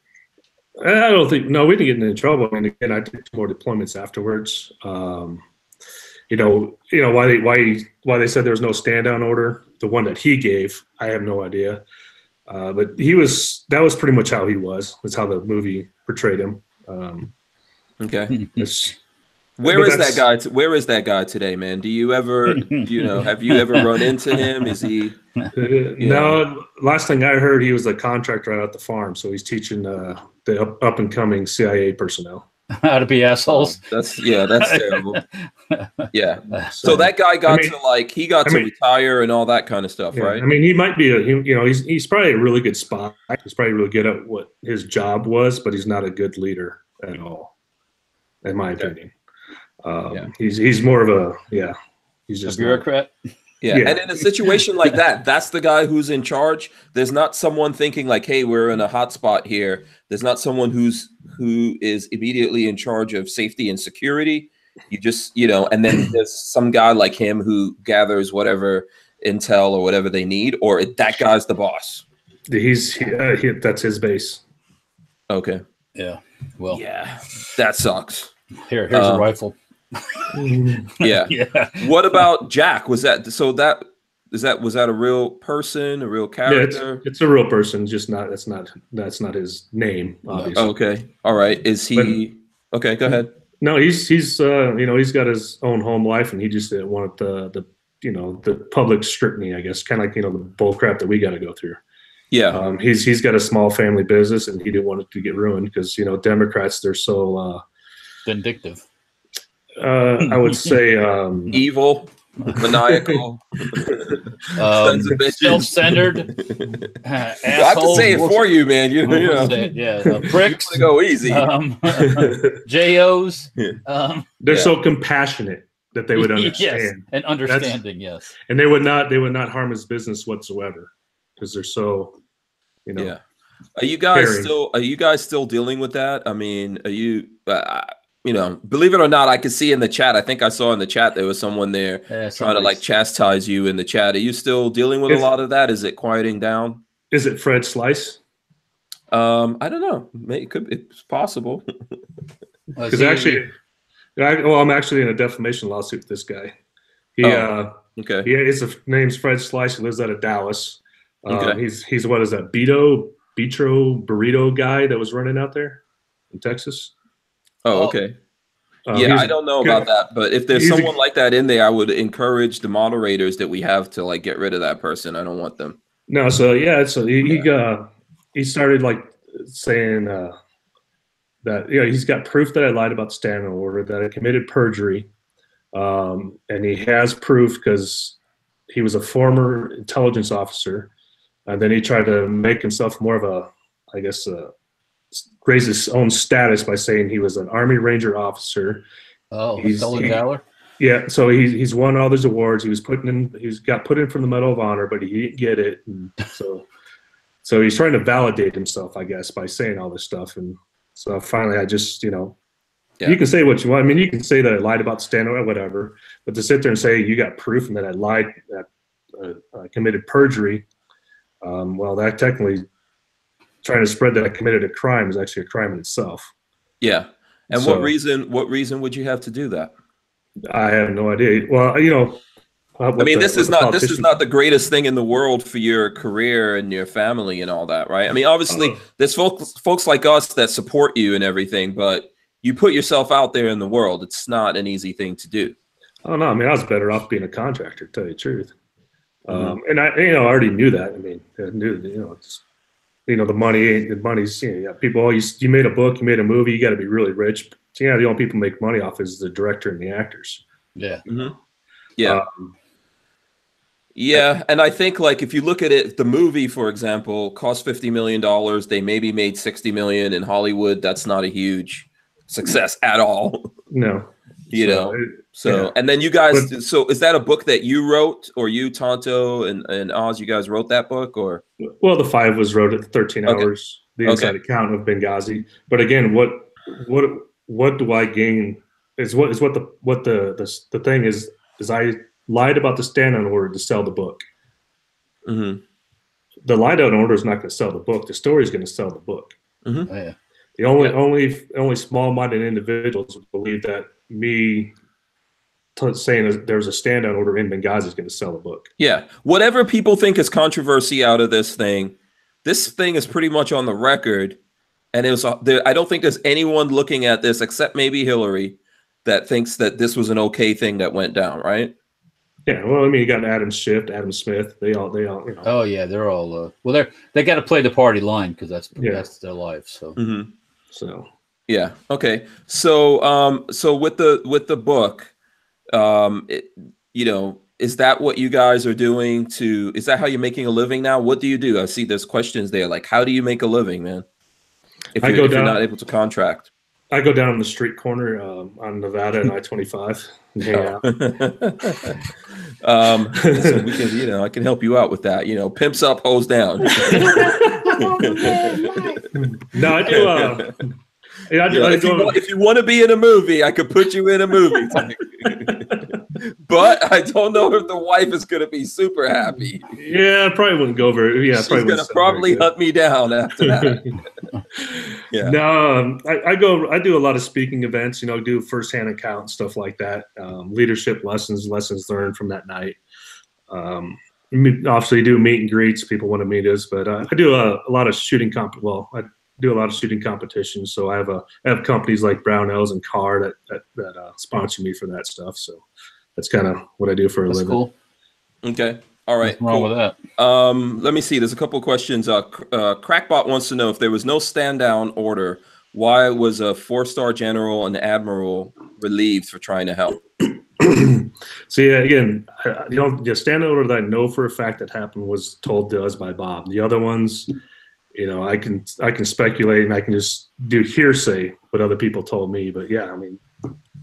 S2: I don't think, no, we didn't get into trouble. I mean, again, I did more deployments afterwards. Why they said there was no stand down order, the one that he gave, I have no idea. But that was pretty much how he was. That's how the movie portrayed him.
S1: Okay. Where is that guy today, man? Do you ever, have you ever run into him? Is he?
S2: No, last thing I heard, he was a contractor out at the farm. So he's teaching the up and coming CIA personnel
S3: how to be assholes.
S1: That's terrible. Yeah. So that guy got to retire and all that kind of stuff, right?
S2: I mean, he might be he's probably a really good spy. He's probably really good at what his job was, but he's not a good leader at all, in my opinion. He's more of he's just
S3: a bureaucrat.
S1: Yeah. And in a situation like that, that's the guy who's in charge. There's not someone thinking like, hey, we're in a hot spot here. There's not someone who is immediately in charge of safety and security. You just, and then there's some guy like him who gathers whatever intel or whatever they need, or that guy's the boss.
S2: That's his base.
S1: Okay.
S3: Yeah. Well,
S1: yeah, that sucks.
S3: Here's a rifle.
S1: Yeah. What about Jack? Was that a real person, a real character?
S2: Yeah, it's a real person, just that's not his name, obviously.
S1: Okay. All right. Is he okay, go ahead.
S2: No, he's he's got his own home life and he just didn't want the public scrutiny, I guess, kind of like the bull crap that we got to go through. Yeah. He's got a small family business and he didn't want it to get ruined because Democrats, they're so vindictive. I would say
S1: evil, maniacal,
S3: self-centered.
S1: I have to say it for you, man.
S3: Pricks.
S1: Go easy.
S3: JOs.
S2: They're so compassionate that they would understand.
S3: Yes, and understanding. Yes,
S2: and they would not harm his business whatsoever because they're so.
S1: Yeah. Are you guys still dealing with that? I mean, are you? Believe it or not, I could see in the chat. I think I saw in the chat there was someone there trying to chastise you in the chat. Are you still dealing with a lot of that? Is it quieting down?
S2: Is it Fred Slice?
S1: I don't know. It's possible.
S2: Because I'm actually in a defamation lawsuit with this guy. Okay. His name's Fred Slice. He lives out of Dallas. He's what is that? Betro burrito guy that was running out there in Texas.
S1: Oh, okay. I don't know about that, but if there's someone like that in there, I would encourage the moderators that we have to get rid of that person. I don't want them.
S2: No, so he started saying that he's got proof that I lied about the standing order, that I committed perjury, and he has proof because he was a former intelligence officer, and then he tried to make himself more of raise his own status by saying he was an Army Ranger officer.
S3: Oh, Valor.
S2: Yeah, so he's won all these awards. He's got put in for the Medal of Honor, but he didn't get it. And so he's trying to validate himself, I guess, by saying all this stuff. And so finally, I just you can say what you want. I mean, you can say that I lied about standing or whatever, but to sit there and say you got proof and that I lied, that I committed perjury, well, that technically. Trying to spread that I committed a crime is actually a crime in itself.
S1: Yeah. And
S2: So,
S1: what reason would you have to do that?
S2: I have no idea. Well,
S1: I mean, this is not the greatest thing in the world for your career and your family and all that, right? I mean, obviously, there's folks like us that support you and everything, but you put yourself out there in the world. It's not an easy thing to do.
S2: I don't know. I mean, I was better off being a contractor, to tell you the truth. And I already knew that. I mean, I knew, it's, the money's, people always, you made a book, you made a movie, you got to be really rich. So, the only people make money off is the director and the actors.
S3: Yeah.
S1: Yeah. Yeah, and I think like if you look at it, the movie, for example, cost $50 million. They maybe made $60 million in Hollywood. That's not a huge success at all.
S2: No,
S1: So and then you guys. So is that a book that you wrote, or you, Tonto, and Oz? You guys wrote that book, or?
S2: Well, the 5 was wrote at 13 hours. The inside account of Benghazi. But again, what do I gain? Is what the thing is I lied about the stand-down order to sell the book. The lie-down order is not going to sell the book. The story is going to sell the book.
S3: Oh, yeah.
S2: The only small-minded individuals would believe that me saying there's a stand-down order in Benghazi is going to sell the book. Yeah.
S1: Whatever people think is controversy out of this thing is pretty much on the record. And it was. I don't think there's anyone looking at this except maybe Hillary that thinks that this was an okay thing that went down, right?
S2: Yeah, well, I mean, you got Adam Schiff, Adam Smith. They all.
S3: Oh yeah, they're all. They got to play the party line because that's their life. So.
S2: So.
S1: Yeah. Okay. So with the book, is that what you guys are doing? Is that how you're making a living now? What do you do? I see there's questions there. Like, how do you make a living, man? If you're not able to contract.
S2: I go down on the street corner on Nevada and I-25 and hang out.
S1: So we can, I can help you out with that. Pimps up, hoes down.
S2: No, I do.
S1: If you want to be in a movie, I could put you in a movie. But I don't know if the wife is going to be super happy.
S2: Yeah, I probably wouldn't go over. Yeah,
S1: she's going to probably hunt me down after that. Yeah.
S2: No, I do a lot of speaking events. Do firsthand account and stuff like that. Leadership lessons learned from that night. Obviously, do meet and greets. People want to meet us, but I do a lot of shooting I do a lot of shooting competitions. So I have companies like Barnauls and Car that sponsor me for that stuff. So that's kind of what I do for a living.
S3: Cool.
S1: Okay. All right.
S3: What's wrong with that?
S1: Let me see. There's a couple of questions. Crackbot wants to know if there was no stand down order, why was a 4-star general and admiral relieved for trying to help?
S2: See, again, the stand down order that I know for a fact that happened was told to us by Bob. The other ones, I can speculate and I can just do hearsay what other people told me. But yeah, I mean,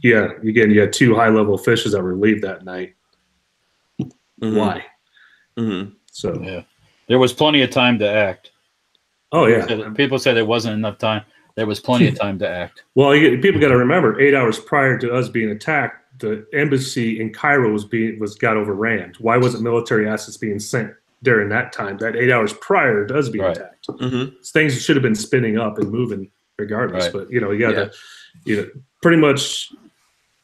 S2: yeah, again, you had 2 high-level officials that were relieved that night. Why? So
S3: yeah, there was plenty of time to act.
S2: Oh yeah,
S3: people said there wasn't enough time. There was plenty of time to act.
S2: Well, people got to remember, 8 hours prior to us being attacked, the embassy in Cairo got overran. Why wasn't military assets being sent during that time? That 8 hours prior to us being attacked, things should have been spinning up and moving regardless. But you got to, pretty much.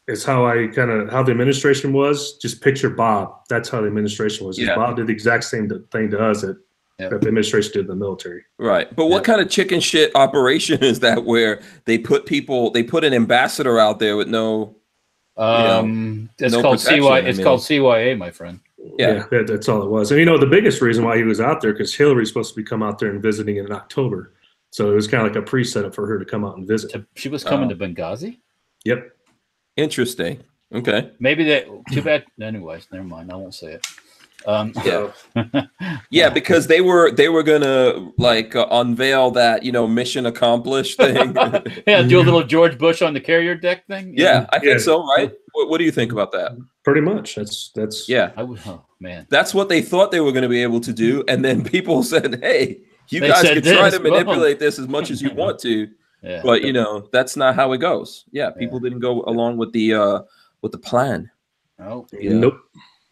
S2: Is how the administration was. Just picture Bob. That's how the administration was. Yeah. Bob did the exact same thing to us that the administration did in the military.
S1: Right. But what kind of chicken shit operation is that where they put an ambassador out there with no,
S3: it's called CYA, my friend.
S2: Yeah, that's all it was. And the biggest reason why he was out there, because Hillary's supposed to be come out there and visiting in October. So it was kind of like a pre-setup for her to come out and visit.
S3: She was coming to Benghazi?
S2: Yep.
S1: Interesting. Okay.
S3: Maybe too bad. Anyways, never mind. I won't say it.
S1: Yeah, because they were gonna unveil that mission accomplished thing.
S3: Yeah, do a little George Bush on the carrier deck thing.
S1: Yeah, I think so. Right? What do you think about that?
S2: Pretty much. That's
S1: yeah.
S3: Man,
S1: that's what they thought they were going to be able to do, and then people said, "Hey, you guys can try to manipulate this as much as you want to." Yeah. But that's not how it goes. Yeah, people didn't go along with the plan.
S3: Oh,
S2: nope.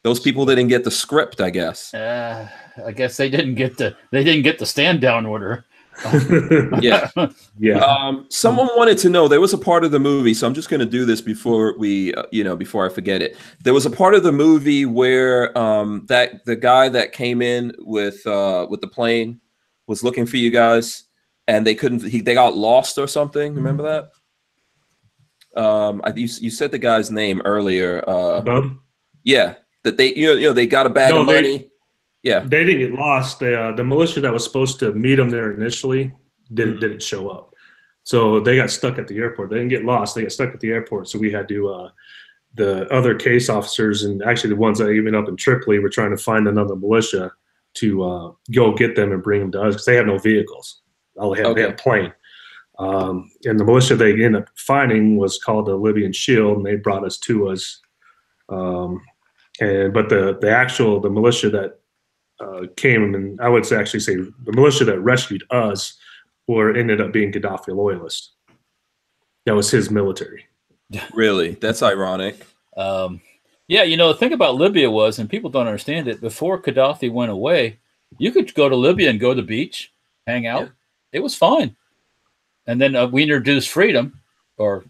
S1: Those people didn't get the script, I guess.
S3: I guess they didn't get the stand down order.
S1: Yeah.
S2: Yeah.
S1: Someone wanted to know, there was a part of the movie, so I'm just going to do this before we, before I forget it. There was a part of the movie where that the guy that came in with the plane was looking for you guys, and they couldn't. They got lost or something. Remember that? You said the guy's name earlier.
S2: Bub?
S1: Yeah, that they they got a bag of money. Yeah,
S2: they didn't get lost. The militia that was supposed to meet them there initially didn't show up, so they got stuck at the airport. They didn't get lost. They got stuck at the airport. So we had to the other case officers, and actually the ones that even up in Tripoli, were trying to find another militia to go get them and bring them to us because they had no vehicles. All they had, they had a plane. And the militia they ended up finding was called the Libyan Shield, and they brought us to us. But the militia that came, and I would actually say the militia that rescued us ended up being Gaddafi loyalists. That was his military.
S1: Really? That's ironic.
S3: Yeah, the thing about Libya was, and people don't understand it, before Gaddafi went away, you could go to Libya and go to the beach, hang out. Yeah. It was fine. And then we introduced freedom or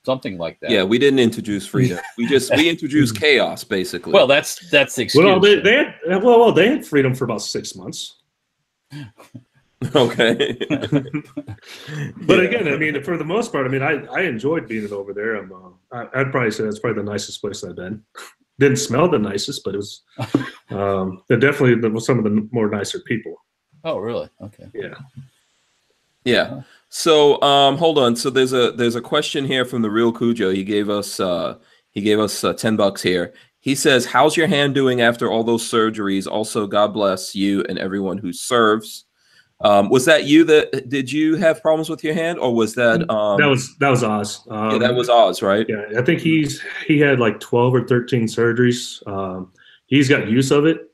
S3: something like that.
S1: Yeah, we didn't introduce freedom. We introduced chaos, basically.
S3: Well, that's the excuse.
S2: Well, they had freedom for about 6 months.
S1: Okay.
S2: But again, I mean, for the most part, I mean, I enjoyed being over there. I'd probably say that's probably the nicest place I've been. Didn't smell the nicest, but it was definitely some of the more nicer people.
S3: Oh, really? Okay.
S2: Yeah.
S1: Yeah. So hold on. So there's a question here from the real Cujo. He gave us $10 here. He says, "How's your hand doing after all those surgeries? Also, God bless you and everyone who serves." Was that you did you have problems with your hand, or was that
S2: that was Oz?
S1: Yeah, that was Oz, right?
S2: Yeah, I think he had like 12 or 13 surgeries. He's got use of it.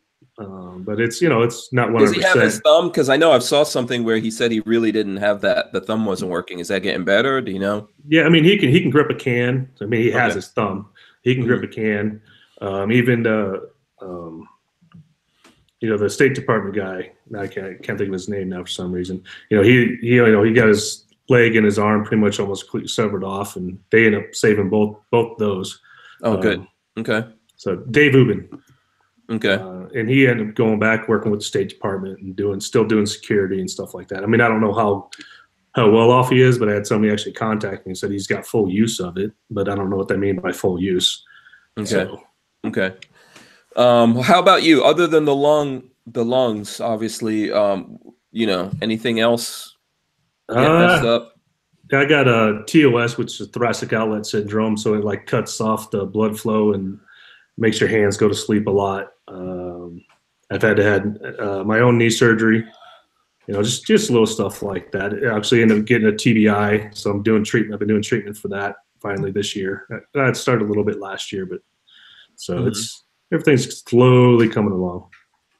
S2: But it's it's not 100%.
S1: Does he have his thumb? Because I know I saw something where he said he really didn't have that. The thumb wasn't working. Is that getting better? Do you know?
S2: Yeah, I mean he can grip a can. I mean he has his thumb. He can grip a can. Even the State Department guy. I can't think of his name now for some reason. He got his leg and his arm pretty much almost completely severed off, and they ended up saving both those.
S1: Oh, good. Okay.
S2: So Dave Ubin.
S1: Okay.
S2: And he ended up going back working with the State Department and still doing security and stuff like that. I mean, I don't know how well off he is, but I had somebody actually contact me and said he's got full use of it, but I don't know what they mean by full use.
S1: Okay.
S2: So.
S1: Okay. How about you? Other than the lungs, obviously, anything else get messed up?
S2: I got a TOS, which is thoracic outlet syndrome. So it like cuts off the blood flow and makes your hands go to sleep a lot. I've had my own knee surgery, just little stuff like that. I actually ended up getting a TBI, so I'm doing treatment. I've been doing treatment for that finally this year. I started a little bit last year, but everything's slowly coming along.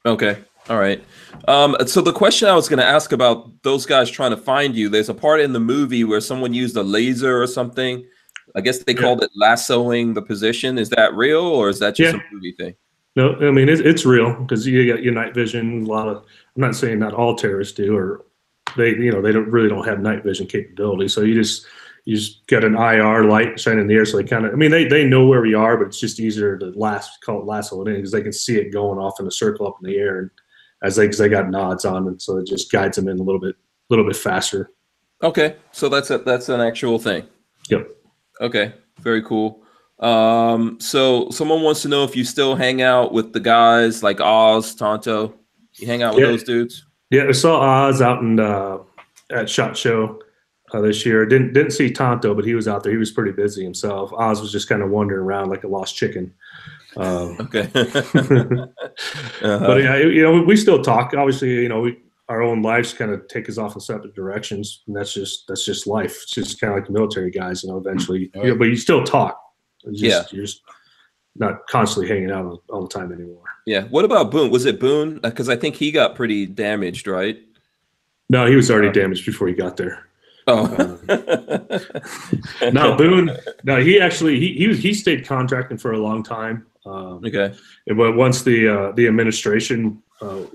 S1: Okay. All right. So the question I was going to ask about those guys trying to find you, there's a part in the movie where someone used a laser or something. I guess they called it lassoing the position. Is that real, or is that just a movie thing?
S2: No, I mean it's real because you got your night vision. I'm not saying not all terrorists do, or they don't have night vision capability. So you just got an IR light shining in the air, so they know where we are, but it's just easier to call it lasso it in because they can see it going off in a circle up in the air, and as they got nods on it, so it just guides them in a little bit faster.
S1: Okay, so that's an actual thing.
S2: Yep.
S1: Okay, very cool. So someone wants to know if you still hang out with the guys like Oz, Tonto. You hang out with those dudes? Yeah,
S2: I saw Oz out at SHOT Show this year. Didn't see Tonto, but he was out there. He was pretty busy himself. Oz was just kind of wandering around like a lost chicken.
S1: Okay.
S2: But yeah, we still talk. Obviously, our own lives kind of take us off in separate directions, and that's just life. It's just kind of like the military guys, eventually. Right. But you still talk. You're just not constantly hanging out all the time anymore.
S1: Yeah. What about Boone? Was it Boone? Because I think he got pretty damaged, right?
S2: No, he was already damaged before he got there.
S1: Oh.
S2: No, Boone. No, he actually he stayed contracting for a long time.
S1: Okay.
S2: But once the administration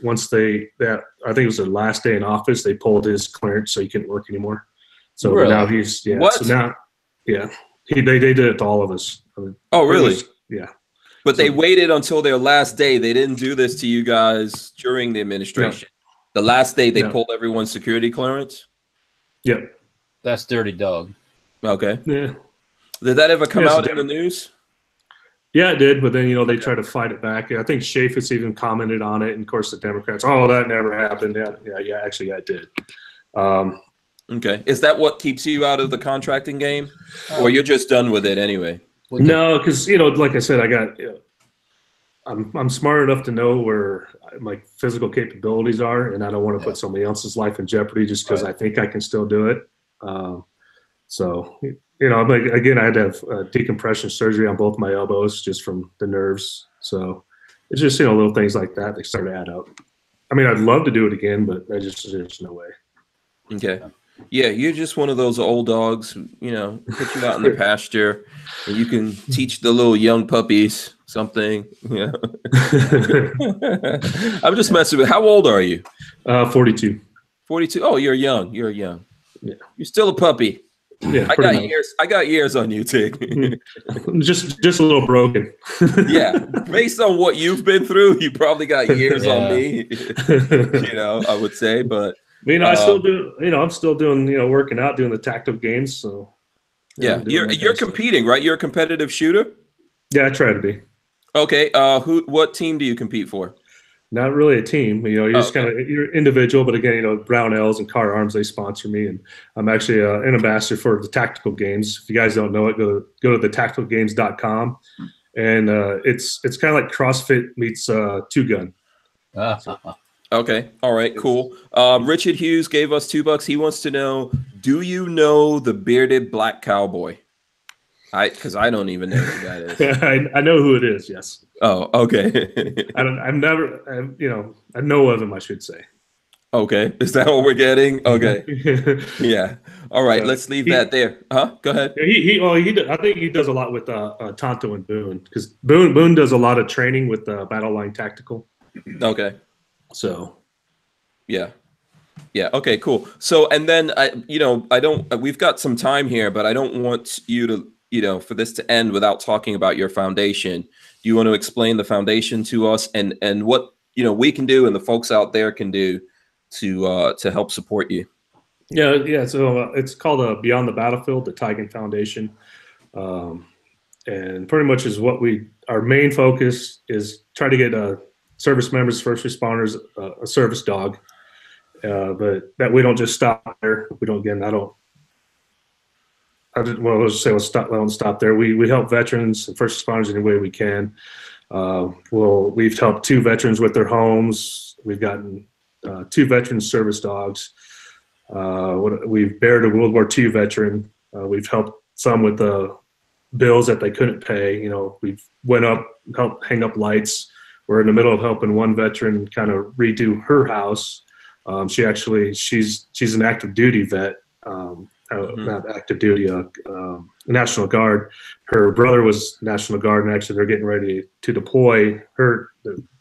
S2: once I think it was their last day in office, they pulled his clearance so he couldn't work anymore. So
S3: Really?
S2: now he's
S1: What?
S2: So now, they did it to all of us.
S1: Oh, really?
S2: Yeah.
S1: But they waited until their last day. They didn't do this to you guys during the administration. The last day they pulled everyone's security clearance.
S2: Yep.
S3: That's dirty dog.
S1: Okay.
S2: Yeah.
S1: Did that ever come out in the news?
S2: Yeah, it did. But then, they tried to fight it back. I think Chaffetz even commented on it. And of course, the Democrats, oh, that never happened. Yeah, actually, it did.
S1: Okay. Is that what keeps you out of the contracting game? Or you're just done with it anyway?
S2: No, because, like I said, I'm smart enough to know where my physical capabilities are, and I don't want to put somebody else's life in jeopardy just because I think I can still do it. So, again, I had to have decompression surgery on both my elbows just from the nerves. So it's just, little things like that start to add up. I mean, I'd love to do it again, but there's no way.
S1: Okay. Yeah, you're just one of those old dogs, put you out in the pasture and you can teach the little young puppies something. Yeah. I'm just messing with. How old are you?
S2: 42.
S1: 42. Oh, you're young. You're young.
S2: Yeah.
S1: You're still a puppy.
S2: Yeah.
S1: I got years. I got years on you, Tig.
S2: just a little broken.
S1: Yeah. Based on what you've been through, you probably got years on me. I would say, but
S2: I still do. I'm still doing. Working out, doing the tactical games. So
S1: yeah, you're competing, right? You're a competitive shooter.
S2: Yeah, I try to be.
S1: Okay. What team do you compete for?
S2: Not really a team. You're just kind of you're individual. But again, Barnauls and Walther Arms, they sponsor me, and I'm actually an ambassador for the tactical games. If you guys don't know it, go to thetacticalgames.com, and it's kind of like CrossFit meets two gun.
S1: Okay. All right. Cool. Richard Hughes gave us $2. He wants to know, do you know the bearded black cowboy? Because I don't even know who that is.
S2: I know who it is. Yes.
S1: Oh, okay.
S2: I know of him, I should say.
S1: Okay. Is that what we're getting? Okay. Yeah. All right. Let's leave that there. Go ahead.
S2: I think he does a lot with Tonto and Boone, because Boone does a lot of training with Battle Line Tactical.
S1: Okay.
S2: So,
S1: yeah. Okay, cool. So, and then we've got some time here, but I don't want you to, for this to end without talking about your foundation. Do you want to explain the foundation to us and what, we can do and the folks out there can do to help support you?
S2: Yeah. So it's called Beyond the Battlefield, the Tiegen Foundation. And pretty much is our main focus is try to get service members, first responders, a service dog, but that we don't just stop there. We don't, again, let's say we don't stop there. We help veterans and first responders any way we can. We've helped 2 veterans with their homes. We've gotten 2 veteran service dogs. We've buried a World War II veteran. We've helped some with bills that they couldn't pay. We've went up, helped hang up lights. We're in the middle of helping one veteran kind of redo her house. She's an active duty vet, not active duty, National Guard. Her brother was National Guard, and actually they're getting ready to deploy. Her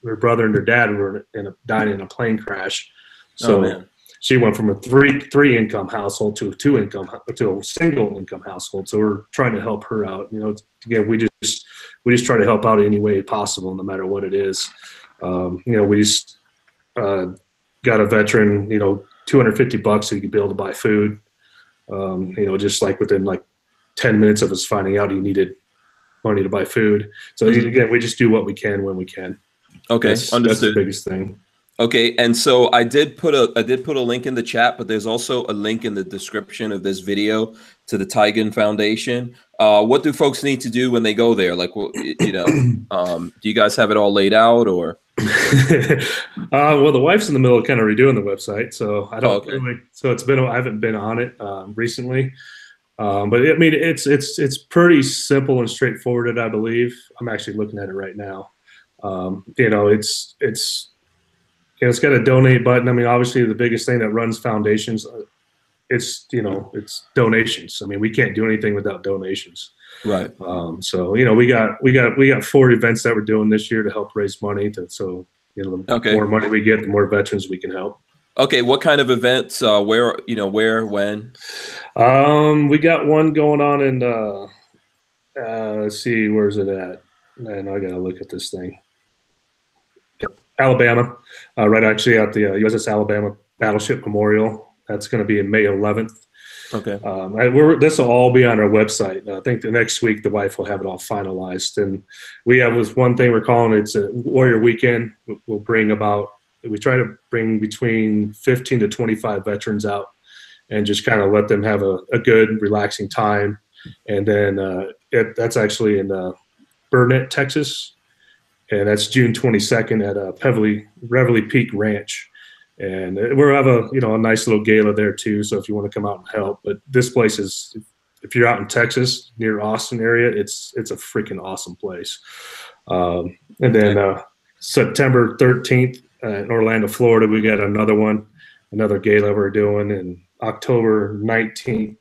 S2: brother and her dad were died in a plane crash. So she went from a three income household to a single income household. So we're trying to help her out. Again, we just try to help out any way possible, no matter what it is. We just got a veteran, $250 so he could be able to buy food. Just like within 10 minutes of us finding out he needed money to buy food. So again, we just do what we can when we can.
S1: Okay, understood.
S2: That's the biggest thing.
S1: Okay, and so I did put a link in the chat, but there's also a link in the description of this video to the Tiegen Foundation. What do folks need to do when they go there? Do you guys have it all laid out, or?
S2: Well, the wife's in the middle of kind of redoing the website, so I don't really. So I haven't been on it recently, but I mean it's pretty simple and straightforward. I believe I'm actually looking at it right now. It's got a donate button. I mean, obviously the biggest thing that runs foundations, it's donations. I mean, we can't do anything without donations.
S1: Right.
S2: So we got 4 events that we're doing this year to help raise money. So You know, the
S1: Okay.
S2: more money we get, the more veterans we can help.
S1: Okay. What kind of events? Where? Where? When?
S2: We got one going on in let's see, where's it at? Man, I gotta look at this thing. Alabama, right actually at the USS Alabama Battleship Memorial. That's going to be in May 11th.
S1: Okay.
S2: This will all be on our website. I think the next week the wife will have it all finalized. And we have this one thing we're calling it's a Warrior Weekend. We try to bring between 15 to 25 veterans out and just kind of let them have a good, relaxing time. And then that's actually in Burnett, Texas. And that's June 22nd at Reveille Peak Ranch. And we'll have a nice little gala there too. So if you want to come out and help, but this place is, if you're out in Texas near Austin area, it's a freaking awesome place. And then September 13th in Orlando, Florida, we got another gala we're doing. And October 19th,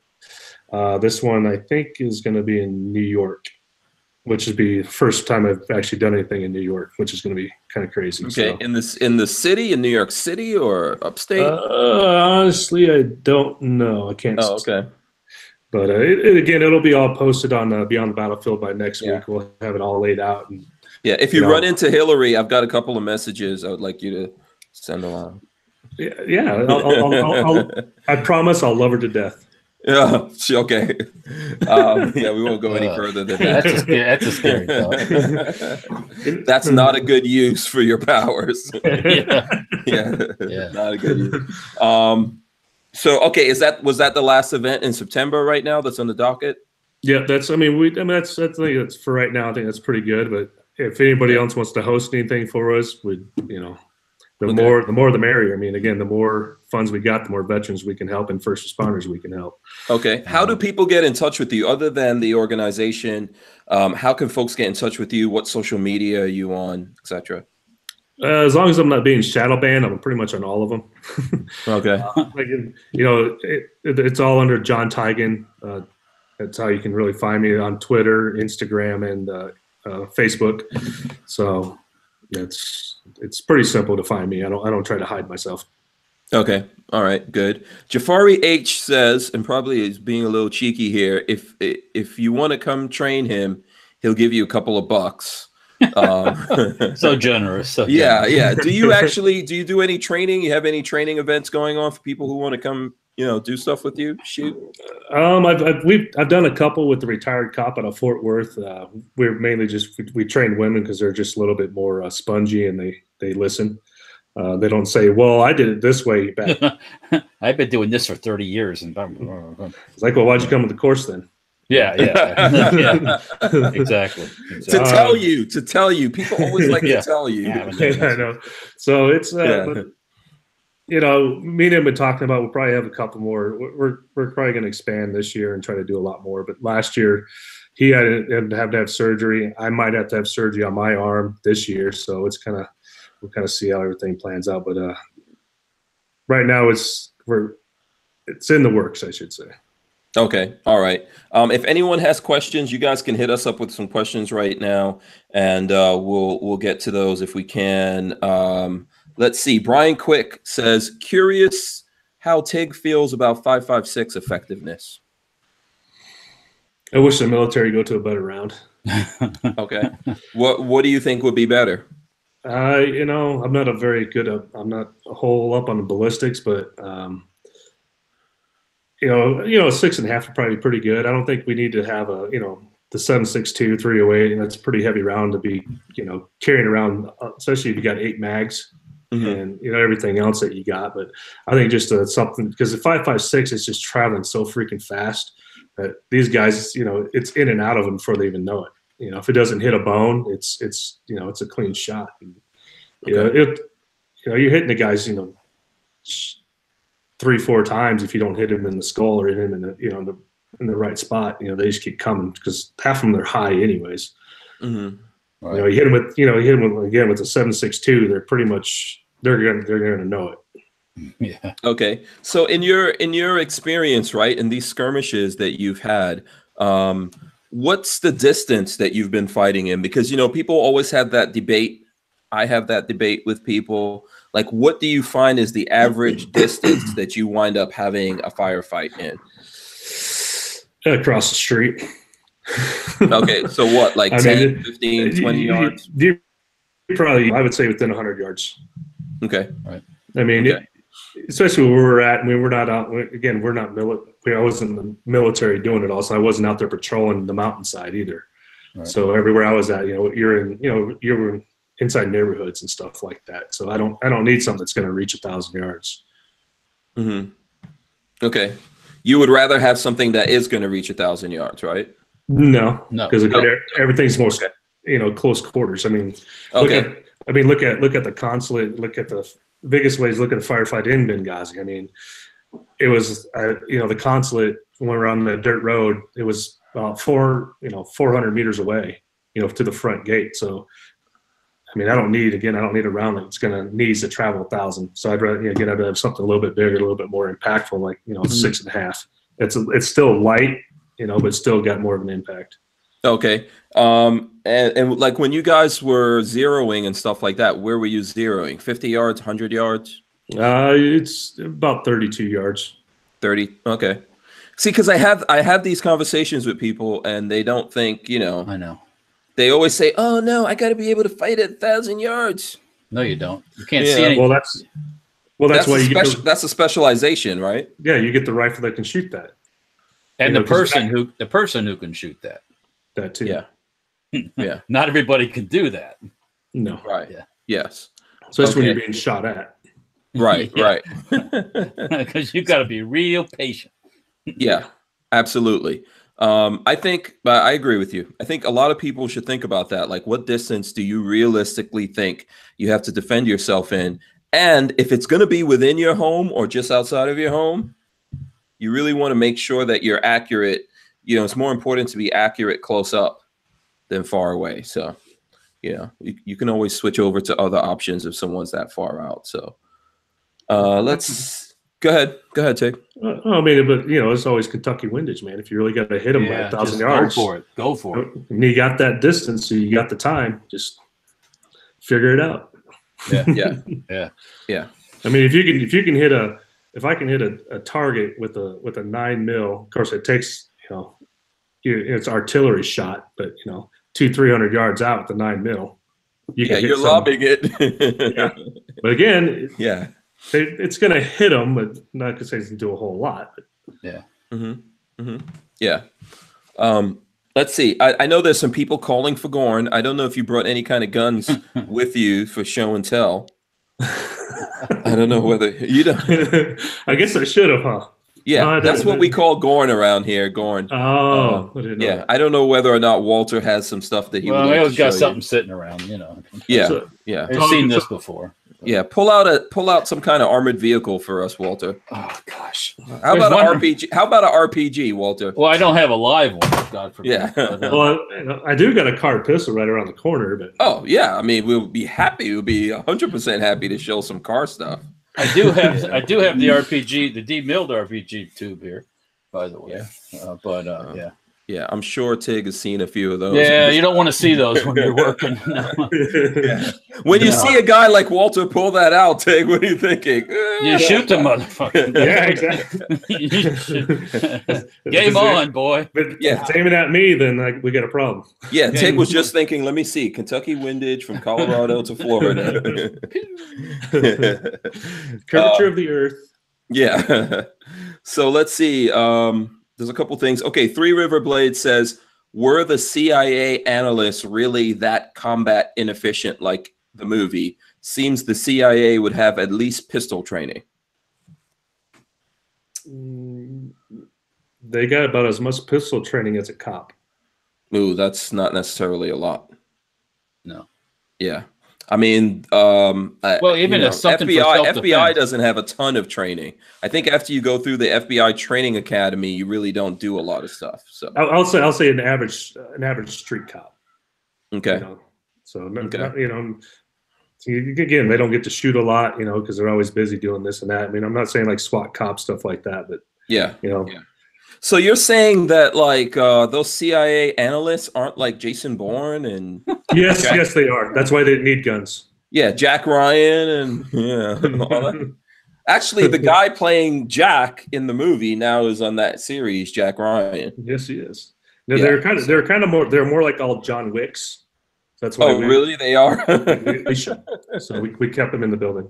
S2: this one I think is going to be in New York, which would be the first time I've actually done anything in New York, which is going to be kind of crazy.
S1: Okay,
S2: so.
S1: in the city, in New York City or upstate?
S2: Honestly, I don't know. I can't.
S1: Oh, okay.
S2: But again, it'll be all posted on Beyond the Battlefield by next week. We'll have it all laid out. And,
S1: if you run into Hillary, I've got a couple of messages I would like you to send along.
S2: Yeah. I promise I'll love her to death.
S1: Yeah. Okay. We won't go any further than that.
S3: That's a scary thought.
S1: That's not a good use for your powers.
S3: Yeah.
S1: Not a good use. So okay, was that the last event in September right now that's on the docket?
S2: Yeah, that's I think that's for right now. I think that's pretty good. But if anybody else wants to host anything for us, the more the merrier. I mean, again, the more funds we got, the more veterans we can help and first responders we can help.
S1: Okay. How do people get in touch with you other than the organization? How can folks get in touch with you? What social media are you on, etc.?
S2: As long as I'm not being shadow banned, I'm pretty much on all of them.
S1: Okay.
S2: It's all under John Tiegen. That's how you can really find me on Twitter, Instagram, and Facebook. So it's pretty simple to find me. I don't try to hide myself.
S1: Okay. All right. Good. Jafari H says, and probably is being a little cheeky here, if you want to come train him, he'll give you a couple of bucks.
S3: So generous.
S1: Yeah. Do you do any training? You have any training events going on for people who want to come, do stuff with you? Shoot.
S2: I've done a couple with the retired cop out of Fort Worth. We're mainly we train women because they're just a little bit more spongy and they listen. They don't say, "Well, I did it this way."
S3: I've been doing this for 30 years, and
S2: it's like, "Well, why'd you come to the course then?"
S3: Yeah. Exactly.
S1: To tell you, people always like to tell you.
S2: Yeah, I know. So it's, but, me and him been talking about. We'll probably have a couple more. We're probably going to expand this year and try to do a lot more. But last year, he had to have surgery. I might have to have surgery on my arm this year. So it's we'll kind of see how everything plans out. But right now, it's in the works, I should say.
S1: Okay. All right. If anyone has questions, you guys can hit us up with some questions right now, and we'll get to those if we can. Let's see. Brian Quick says, curious how TIG feels about 5.56 effectiveness.
S2: I wish the military go to a better round.
S1: Okay. What do you think would be better?
S2: I'm not I'm not a whole up on the ballistics, but 6.5 would probably be pretty good. I don't think we need to have the 7.62 308, and that's a pretty heavy round to be carrying around, especially if you got 8 mags. Mm-hmm. And everything else that you got. But I think just something, because the 5.56 is just traveling so freaking fast that these guys, it's in and out of them before they even know it. If it doesn't hit a bone, it's a clean shot. And, you're hitting the guys 3-4 times. If you don't hit him in the skull or hit him in the in the right spot, they just keep coming because half of them they're high anyways. Mm-hmm. Right. You hit them with again with the 7.62, they're pretty much they're gonna know it.
S1: Yeah. Okay. So in your experience, right, in these skirmishes that you've had, what's the distance that you've been fighting in? Because people always have that debate I have that debate with people. Like, what do you find is the average distance that you wind up having a firefight in?
S2: Across the street.
S1: Okay, so what, like 10, 15, 20 yards?
S2: Probably, I would say within 100 yards.
S1: Okay.
S3: Right.
S2: I mean,
S1: Okay.
S2: Especially where we're at. I mean, we're not out. Again, we're not I wasn't in the military doing it all, so I wasn't out there patrolling the mountainside either. Right. So everywhere I was at, you're inside neighborhoods and stuff like that. So I don't need something that's going to reach 1,000 yards.
S1: Mm-hmm. Okay. You would rather have something that is going to reach 1,000 yards, right?
S2: No, because everything's more, close quarters. I mean, look at the consulate. Look at the biggest ways. Look at the firefight in Benghazi. I mean, it was the consulate when we were on the dirt road. It was about 400 meters away, to the front gate. So, I mean, I don't need a round that's needs to travel 1,000. So I'd rather I'd have something a little bit bigger, a little bit more impactful, like 6.5. It's still light, but still got more of an impact.
S1: Okay. And like when you guys were zeroing and stuff like that, where were you zeroing? 50 yards, 100 yards?
S2: It's about 32 yards.
S1: 30. Okay. See, because I have these conversations with people and they don't think,
S3: I know.
S1: They always say, "Oh no, I got to be able to fight at 1,000 yards."
S3: No, you don't. You can't see anything.
S2: That's why
S1: that's a specialization, right?
S2: Yeah, you get the rifle that can shoot that.
S3: And the person who can shoot that.
S2: That too.
S1: Yeah. Yeah.
S3: Not everybody can do that.
S2: No.
S1: Right. Yeah. Yes.
S2: Especially when you're being shot at.
S1: Right. Right.
S3: Because you got to be real patient.
S1: Yeah. Absolutely. I think, but I agree with you. I think a lot of people should think about that. Like, what distance do you realistically think you have to defend yourself in? And if it's going to be within your home or just outside of your home, you really want to make sure that you're accurate. It's more important to be accurate close up than far away. So, you can always switch over to other options if someone's that far out. So, let's go ahead. Go ahead, Tig.
S2: I mean, but it's always Kentucky windage, man. If you really got to hit them by 1,000 yards,
S3: go for it.
S2: And you got that distance, so you got the time. Just figure it out.
S1: Yeah.
S2: I mean, if I can hit a target with a 9 mil, of course it takes it's artillery shot, but 200-300 yards out with the 9 mil,
S1: you're lobbing it.
S2: Yeah. But again,
S1: yeah.
S2: It's going to hit them, but not going to say it's going to do a whole lot. But.
S3: Yeah.
S1: Mm-hmm. Mm-hmm. Yeah. Let's see. I know there's some people calling for Gorn. I don't know if you brought any kind of guns with you for show and tell. I don't know whether you don't.
S2: I guess I should have, huh?
S1: Yeah, that's what we call Gorn around here. Gorn.
S2: Oh, I didn't know that.
S1: I don't know whether or not Walter has some stuff that he.
S3: Well, I always got something sitting around,
S1: Yeah,
S3: I've seen this before.
S1: Yeah, pull out some kind of armored vehicle for us, Walter.
S3: Oh gosh,
S1: how about an RPG? How about an RPG, Walter?
S3: Well, I don't have a live one, God forbid.
S1: Yeah.
S2: But, well, I do got a card pistol right around the corner, but.
S1: Oh yeah, I mean, we'll be happy. We'll be 100% happy to show some car stuff.
S3: I do have the RPG, the demilled RPG tube here, by the way. Yeah.
S1: Yeah, I'm sure Tig has seen a few of those.
S3: Yeah, you don't want to see those when you're working.
S1: When you see a guy like Walter pull that out, Tig, what are you thinking?
S3: You shoot the motherfucker.
S2: Yeah, exactly.
S3: Game on, boy.
S2: But if it's aiming at me, then we got a problem.
S1: Yeah, Tig was just thinking, let me see, Kentucky windage from Colorado to Florida.
S2: Curvature of the earth.
S1: Yeah. So let's see. There's a couple things. Okay, Three River Blade says, were the CIA analysts really that combat inefficient like the movie? Seems the CIA would have at least pistol training.
S2: They got about as much pistol training as a cop.
S1: Ooh, that's not necessarily a lot.
S3: No.
S1: Yeah. I mean,
S3: well, even if something
S1: FBI doesn't have a ton of training. I think after you go through the FBI training academy, you really don't do a lot of stuff. So
S2: I'll say an average street cop.
S1: Okay.
S2: Again, they don't get to shoot a lot, because they're always busy doing this and that. I mean, I'm not saying like SWAT cop stuff like that, but
S1: yeah. So you're saying that those CIA analysts aren't like Jason Bourne and
S2: yes, they are. That's why they need guns.
S1: Yeah, Jack Ryan and yeah. All that. Actually, the guy playing Jack in the movie now is on that series, Jack Ryan.
S2: Yes, he is. No, they're more like all John Wicks. That's why.
S1: Oh, really? They are.
S2: we should. So we kept them in the building.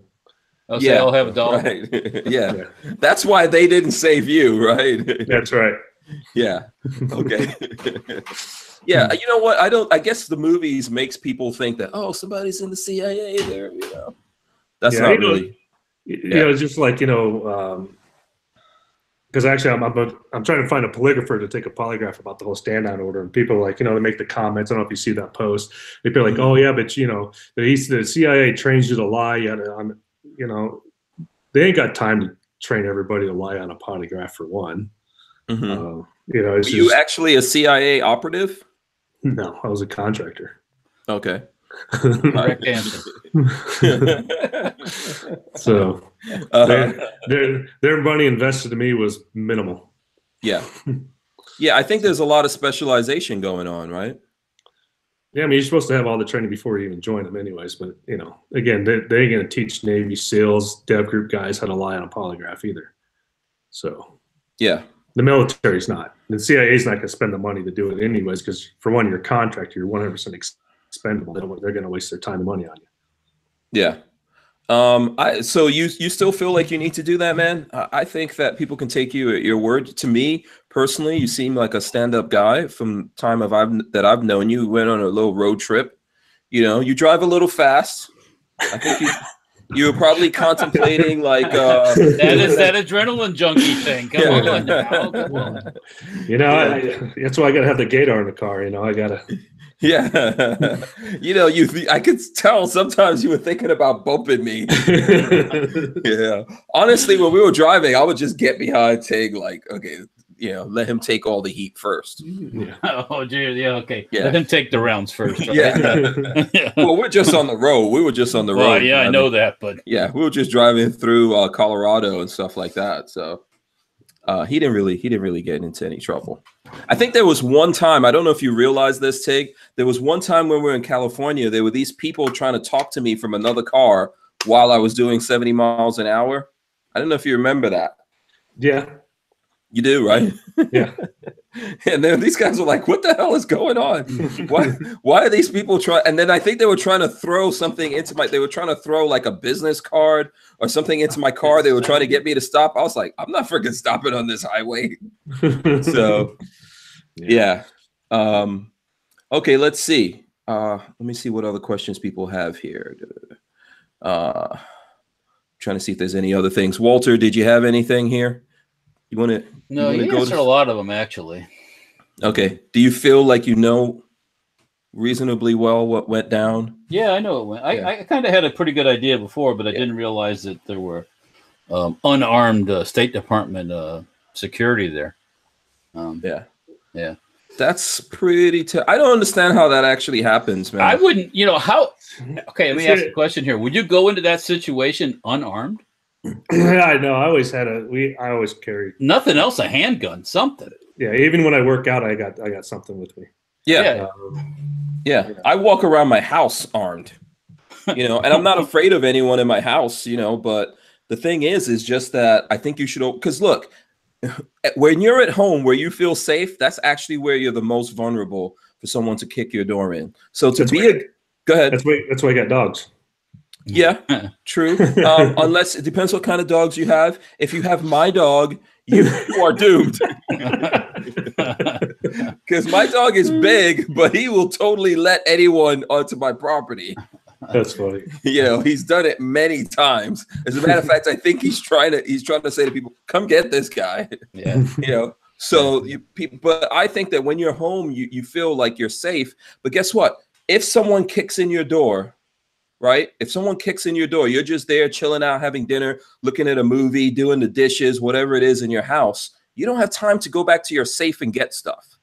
S3: Oh, so they all have a dog.
S1: Right. Yeah, that's why they didn't save you, right?
S2: That's right.
S1: Yeah. Okay. Yeah. You know what? I guess the movies makes people think that somebody's in the CIA there. That's not really.
S2: It's just like because actually I'm trying to find a polygrapher to take a polygraph about the whole stand down order, and people are like they make the comments. I don't know if you see that post. They'd be like, oh yeah, but the CIA trains you to lie. They ain't got time to train everybody to lie on a polygraph for one.
S1: Mm-hmm.
S2: Were
S1: you actually a CIA operative?
S2: No, I was a contractor.
S1: Okay.
S3: Correct answer.
S2: So their money invested in me was minimal.
S1: Yeah. Yeah, I think there's a lot of specialization going on, right?
S2: Yeah, I mean, you're supposed to have all the training before you even join them anyways. But, again, they ain't going to teach Navy SEALs, Dev Group guys how to lie on a polygraph either. So,
S1: yeah.
S2: The military's not. The CIA's not going to spend the money to do it anyways because, for one, you're a contractor. You're 100% expendable. They're going to waste their time and money on you.
S1: Yeah. So you still feel like you need to do that, man? I think that people can take you at your word. To me personally, you seem like a stand-up guy from time that I've known you. Went on a little road trip. You drive a little fast. I think you were probably contemplating like
S3: that is that adrenaline junkie thing. Come on now. Come on.
S2: That's why I gotta have the gator in the car. I gotta.
S1: Yeah, I could tell sometimes you were thinking about bumping me. Yeah, honestly, when we were driving, I would just get behind TIG, like, okay, let him take all the heat first.
S2: Yeah.
S3: Oh, dude, yeah, okay.
S1: Yeah.
S3: Let him take the rounds first. Right?
S1: Yeah. Well, we're just on the road. We were just on the road.
S3: Yeah, I know that, but
S1: yeah, we were just driving through Colorado and stuff like that. So he didn't really get into any trouble. I think there was one time, I don't know if you realize this, TIG. There was one time when we were in California, there were these people trying to talk to me from another car while I was doing 70 miles an hour. I don't know if you remember that.
S2: Yeah.
S1: You do, right?
S2: Yeah.
S1: And then these guys were like, what the hell is going on? Why are these people trying? And then I think they were trying to throw something they were trying to throw like a business card or something into my car. They were trying to get me to stop. I was like, I'm not freaking stopping on this highway. So, yeah. Okay, let's see. Let me see what other questions people have here. Trying to see if there's any other things. Walter, did you have anything here? You want to?
S3: No, you answered a lot of them, actually.
S1: Okay. Do you feel like reasonably well what went down?
S3: Yeah, I know it went. I kind of had a pretty good idea before, but I didn't realize that there were unarmed State Department security there. Yeah.
S1: That's pretty I don't understand how that actually happens, man.
S3: I wouldn't, how. Okay, let me ask a question here. Would you go into that situation unarmed?
S2: Yeah, I know. I always carried
S3: nothing else, a handgun, something.
S2: Yeah, even when I work out, I got something with me.
S1: Yeah. I walk around my house armed, and I'm not afraid of anyone in my house, but the thing is just that I think you should, because look, when you're at home where you feel safe, that's actually where you're the most vulnerable for someone to kick your door in. So go ahead.
S2: That's why I got dogs.
S1: Yeah, true. Unless it depends what kind of dogs you have. If you have my dog, you are doomed. Because my dog is big, but he will totally let anyone onto my property.
S2: That's funny.
S1: He's done it many times. As a matter of fact, I think he's trying to say to people, "Come get this guy."
S3: Yeah.
S1: So but I think that when you're home, you feel like you're safe. But guess what? If someone kicks in your door. Right? If someone kicks in your door, you're just there chilling out, having dinner, looking at a movie, doing the dishes, whatever it is in your house. You don't have time to go back to your safe and get stuff.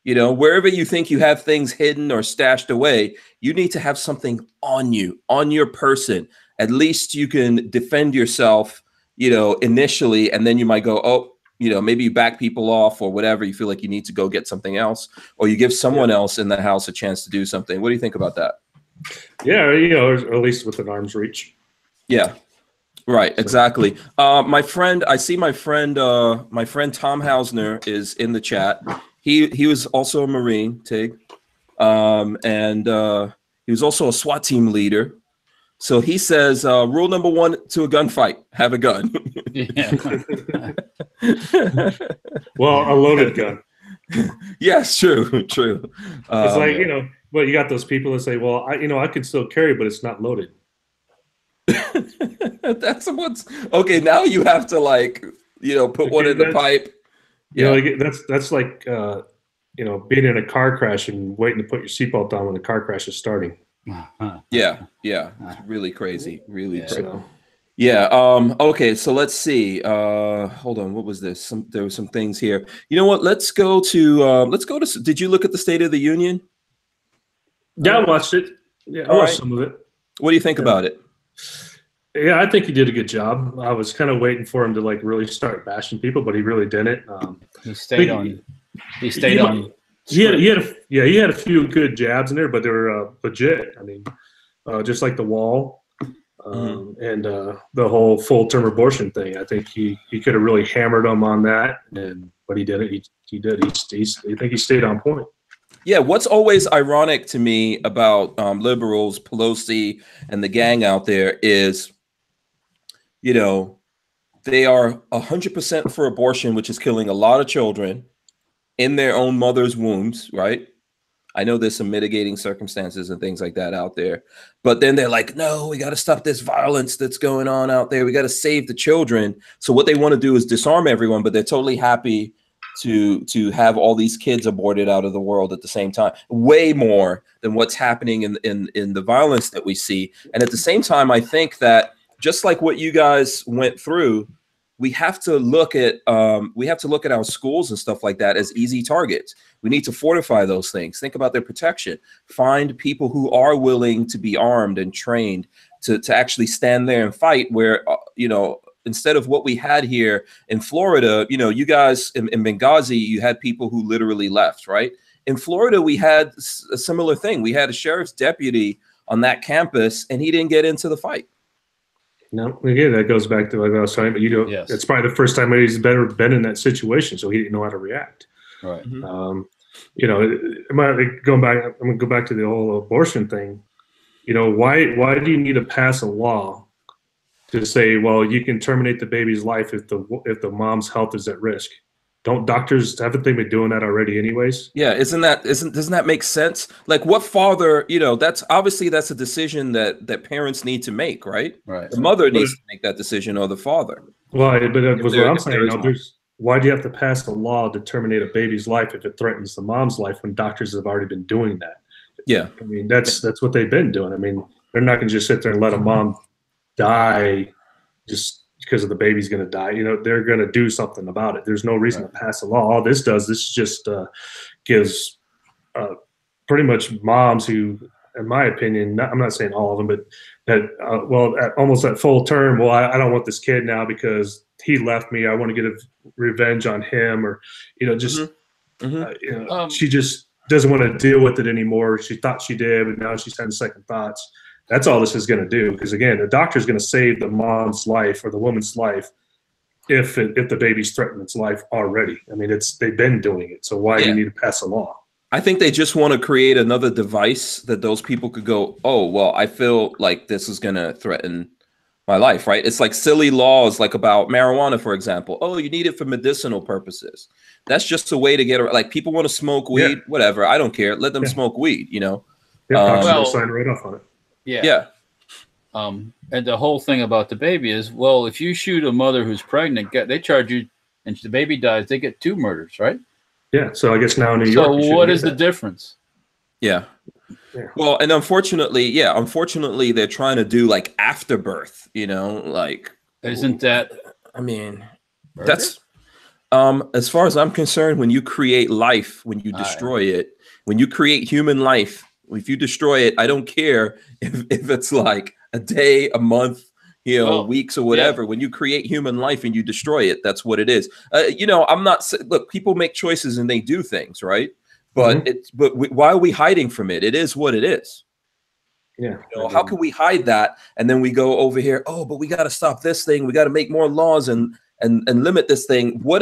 S1: Wherever you think you have things hidden or stashed away, you need to have something on you, on your person. At least you can defend yourself, initially, and then you might go, maybe you back people off or whatever. You feel like you need to go get something else, or you give someone else in the house a chance to do something. What do you think about that?
S2: Yeah, you know, or at least within arm's reach.
S1: Yeah. Right, exactly. My friend, I see my friend Tom Hausner is in the chat. He was also a Marine, TIG, and he was also a SWAT team leader. So he says, rule number 1 to a gunfight: have a gun.
S3: Yeah.
S2: Well, a loaded gun.
S1: Yes, true.
S2: It's like, you know, well, you got those people that say, well, I can still carry, but it's not loaded.
S1: That's what's okay. Now you have to, like, you know, put one in the pipe.
S2: You know, like, that's like, you know, being in a car crash and waiting to put your seatbelt on when the car crash is starting.
S1: Yeah. It's really crazy. Really crazy.
S2: So,
S1: Yeah. Okay. So let's see. Hold on. What was this? There were some things here. You know what? Let's go to. Did you look at the State of the Union?
S2: yeah, I watched it. Yeah, I watched some of it.
S1: What do you think about it?
S2: Yeah, I think he did a good job. I was kind of waiting for him to like really start bashing people, but he really didn't.
S3: He stayed on. He stayed on.
S2: He had a few good jabs in there, but they were legit. I mean, just like the wall. And the whole full-term abortion thing. I think he could have really hammered him on that, but he didn't. He did. I think he stayed on point.
S1: Yeah, what's always ironic to me about liberals, Pelosi, and the gang out there is, you know, they are 100% for abortion, which is killing a lot of children in their own mother's wombs, right? I know there's some mitigating circumstances and things like that out there, but then they're like, no, we got to stop this violence that's going on out there. We got to save the children. So what they want to do is disarm everyone, but they're totally happy to have all these kids aborted out of the world at the same time, way more than what's happening in the violence that we see. And at the same time, I think that just like what you guys went through, we have to look at our schools and stuff like that as easy targets. We need to fortify those things. Think about their protection. Find people who are willing to be armed and trained to actually stand there and fight. Where you know, instead of what we had here in Florida, you know, you guys in Benghazi, you had people who literally left. Right in Florida, we had a similar thing. We had a sheriff's deputy on that campus, and he didn't get into the fight.
S2: No, again, that goes back to what I was saying. But you know,
S3: Yes.
S2: It's probably the first time he's ever been in that situation, so he didn't know how to react.
S3: Right.
S2: You know, I'm gonna go back to the whole abortion thing. You know, why do you need to pass a law to say, well, you can terminate the baby's life if the mom's health is at risk? Haven't they been doing that already anyways?
S1: Yeah, doesn't that make sense? Like, what father, you know, that's a decision that parents need to make, right?
S3: Right.
S1: The mother needs to make that decision, or the father.
S2: Well, but that was what I'm saying. You know, why do you have to pass a law to terminate a baby's life if it threatens the mom's life when doctors have already been doing that?
S1: Yeah.
S2: I mean, that's what they've been doing. I mean, they're not going to just sit there and let a mom die just because of the baby's going to die. You know, they're going to do something about it. There's no reason to pass a law. All this just gives pretty much moms who, in my opinion, I'm not saying all of them, but that almost at full term, well, I don't want this kid now because he left me. I want to get revenge on him, or, you know, just you know, she just doesn't want to deal with it anymore. She thought she did, but now she's having second thoughts. That's all this is going to do. Because again, the doctor's going to save the mom's life or the woman's life if the baby's threatened its life already. I mean, they've been doing it. So why do you need to pass a law?
S1: I think they just want to create another device that those people could go, oh, well, I feel like this is going to threaten my life, right? It's like silly laws, like about marijuana, for example. Oh, you need it for medicinal purposes. That's just a way to get, like, people want to smoke weed, whatever. I don't care. Let them smoke weed, you know?
S2: Well, sign right off on it.
S3: Yeah. And the whole thing about the baby is, well, if you shoot a mother who's pregnant, they charge you, and the baby dies, they get 2 murders, right?
S2: Yeah. So I guess now in New York.
S3: So what is the difference?
S1: Yeah. Well, and unfortunately, they're trying to do like afterbirth, you know, like.
S3: Isn't that?
S1: I mean, that's, as far as I'm concerned, when you create life, when you destroy it, when you create human life, if you destroy it, I don't care if it's like a day, a month, you know, weeks or whatever. When you create human life and you destroy it, that's what it is. You know, I'm not, look, people make choices and they do things, right? But why are we hiding from it? It is what it is.
S2: Yeah.
S1: You know, how can we hide that? And then we go over here, oh, but we got to stop this thing. We got to make more laws and limit this thing. What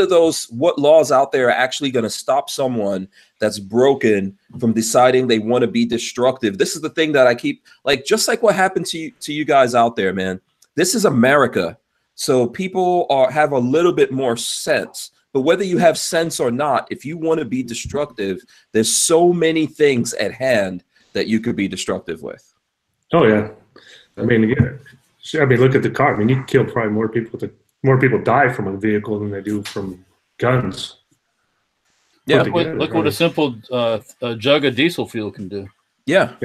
S1: laws out there are actually going to stop someone that's broken from deciding they want to be destructive? This is the thing that I keep, like, just like what happened to you guys out there, man. This is America. So people have a little bit more sense. But whether you have sense or not, if you want to be destructive, there's so many things at hand that you could be destructive with.
S2: Oh yeah, I mean, look at the car. I mean, you can kill probably more people die from a vehicle than they do from guns.
S3: Yeah, look what a simple jug of diesel fuel can do.
S1: Yeah.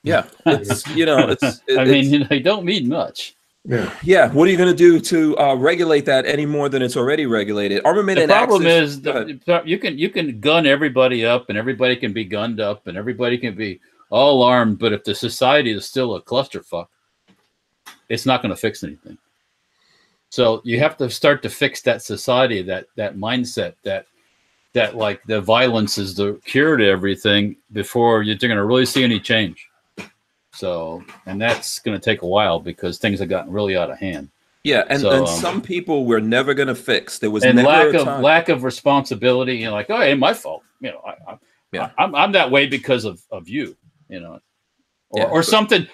S1: It's, you know,
S3: I mean, you know, you don't need much.
S1: Yeah. What are you going to do to regulate that any more than it's already regulated? Armament
S3: the
S1: and
S3: problem
S1: access,
S3: is you can gun everybody up, and everybody can be gunned up, and everybody can be all armed. But if the society is still a clusterfuck, it's not going to fix anything. So you have to start to fix that society, that mindset, that like the violence is the cure to everything before you're going to really see any change. So, and that's going to take a while because things have gotten really out of hand.
S1: Yeah, and some people we're never going to fix. There was
S3: and
S1: never
S3: lack of responsibility. You know, like, oh, it ain't my fault. You know, I'm that way because of you. You know, or something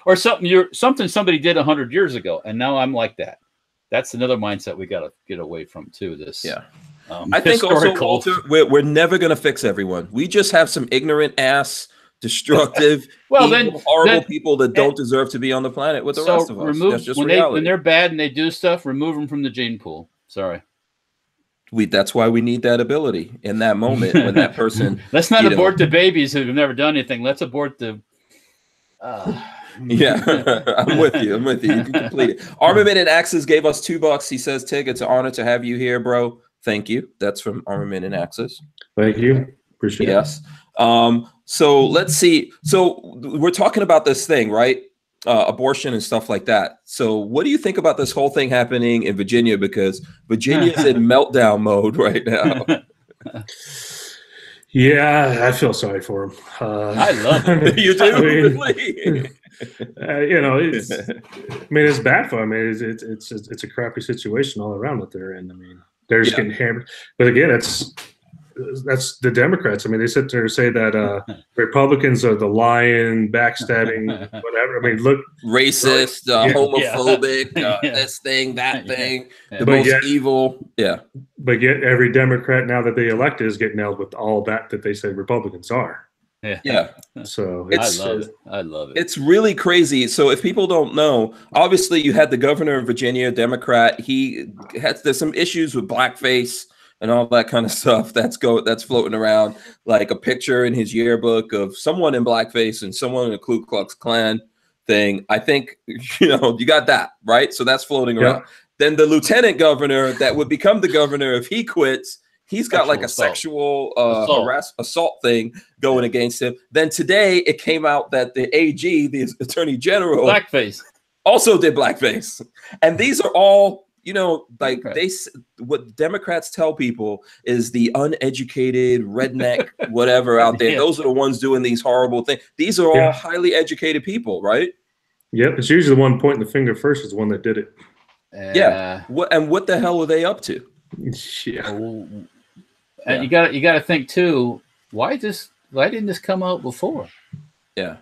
S3: somebody did 100 years ago, and now I'm like that. That's another mindset we got to get away from too. This,
S1: I think also, Walter, we're never going to fix everyone. We just have some ignorant ass, destructive, horrible people that don't deserve to be on the planet with the rest of us. That's just reality.
S3: When they're bad and they do stuff, remove them from the gene pool. Sorry.
S1: That's why we need that ability in that moment when that person.
S3: Let's not abort the babies who've never done anything. Let's abort the.
S1: Yeah, I'm with you. You can complete it. Armament and Axes gave us $2. He says, Tig, it's an honor to have you here, bro. Thank you. That's from Armament and Axes.
S2: Thank you. Appreciate it.
S1: Yes. So let's see. So we're talking about this thing, right? Abortion and stuff like that. So what do you think about this whole thing happening in Virginia? Because Virginia is in meltdown mode right now.
S2: Yeah, I feel sorry for him.
S3: I love it.
S1: You do?
S2: You know, it's bad for him. I mean, it's a crappy situation all around that they're in. I mean, they're just getting hammered. But again, that's the Democrats. I mean, they sit there and say that Republicans are the lying, backstabbing, whatever. I mean, look,
S1: racist, homophobic, this thing, that thing, the most evil. Yeah.
S2: But yet every Democrat now that they elected is getting nailed with all that they say Republicans are.
S1: Yeah.
S2: So
S3: I love it.
S1: It's really crazy. So if people don't know, obviously you had the governor of Virginia, Democrat. There's some issues with blackface and all that kind of stuff that's floating around, like a picture in his yearbook of someone in blackface and someone in a Ku Klux Klan thing. I think, you know, you got that, right? So that's floating around. Then the lieutenant governor that would become the governor if he quits, he's got like a sexual assault thing going against him. Then today it came out that the AG, the attorney general,
S3: blackface,
S1: also did blackface. And these are all, you know, like what Democrats tell people is the uneducated redneck, whatever out there. Those are the ones doing these horrible things. These are all highly educated people, right?
S2: Yep. It's usually the one pointing the finger first is the one that did it.
S1: What the hell are they up to?
S3: And you got to think too, why didn't this come out before?
S1: Yeah.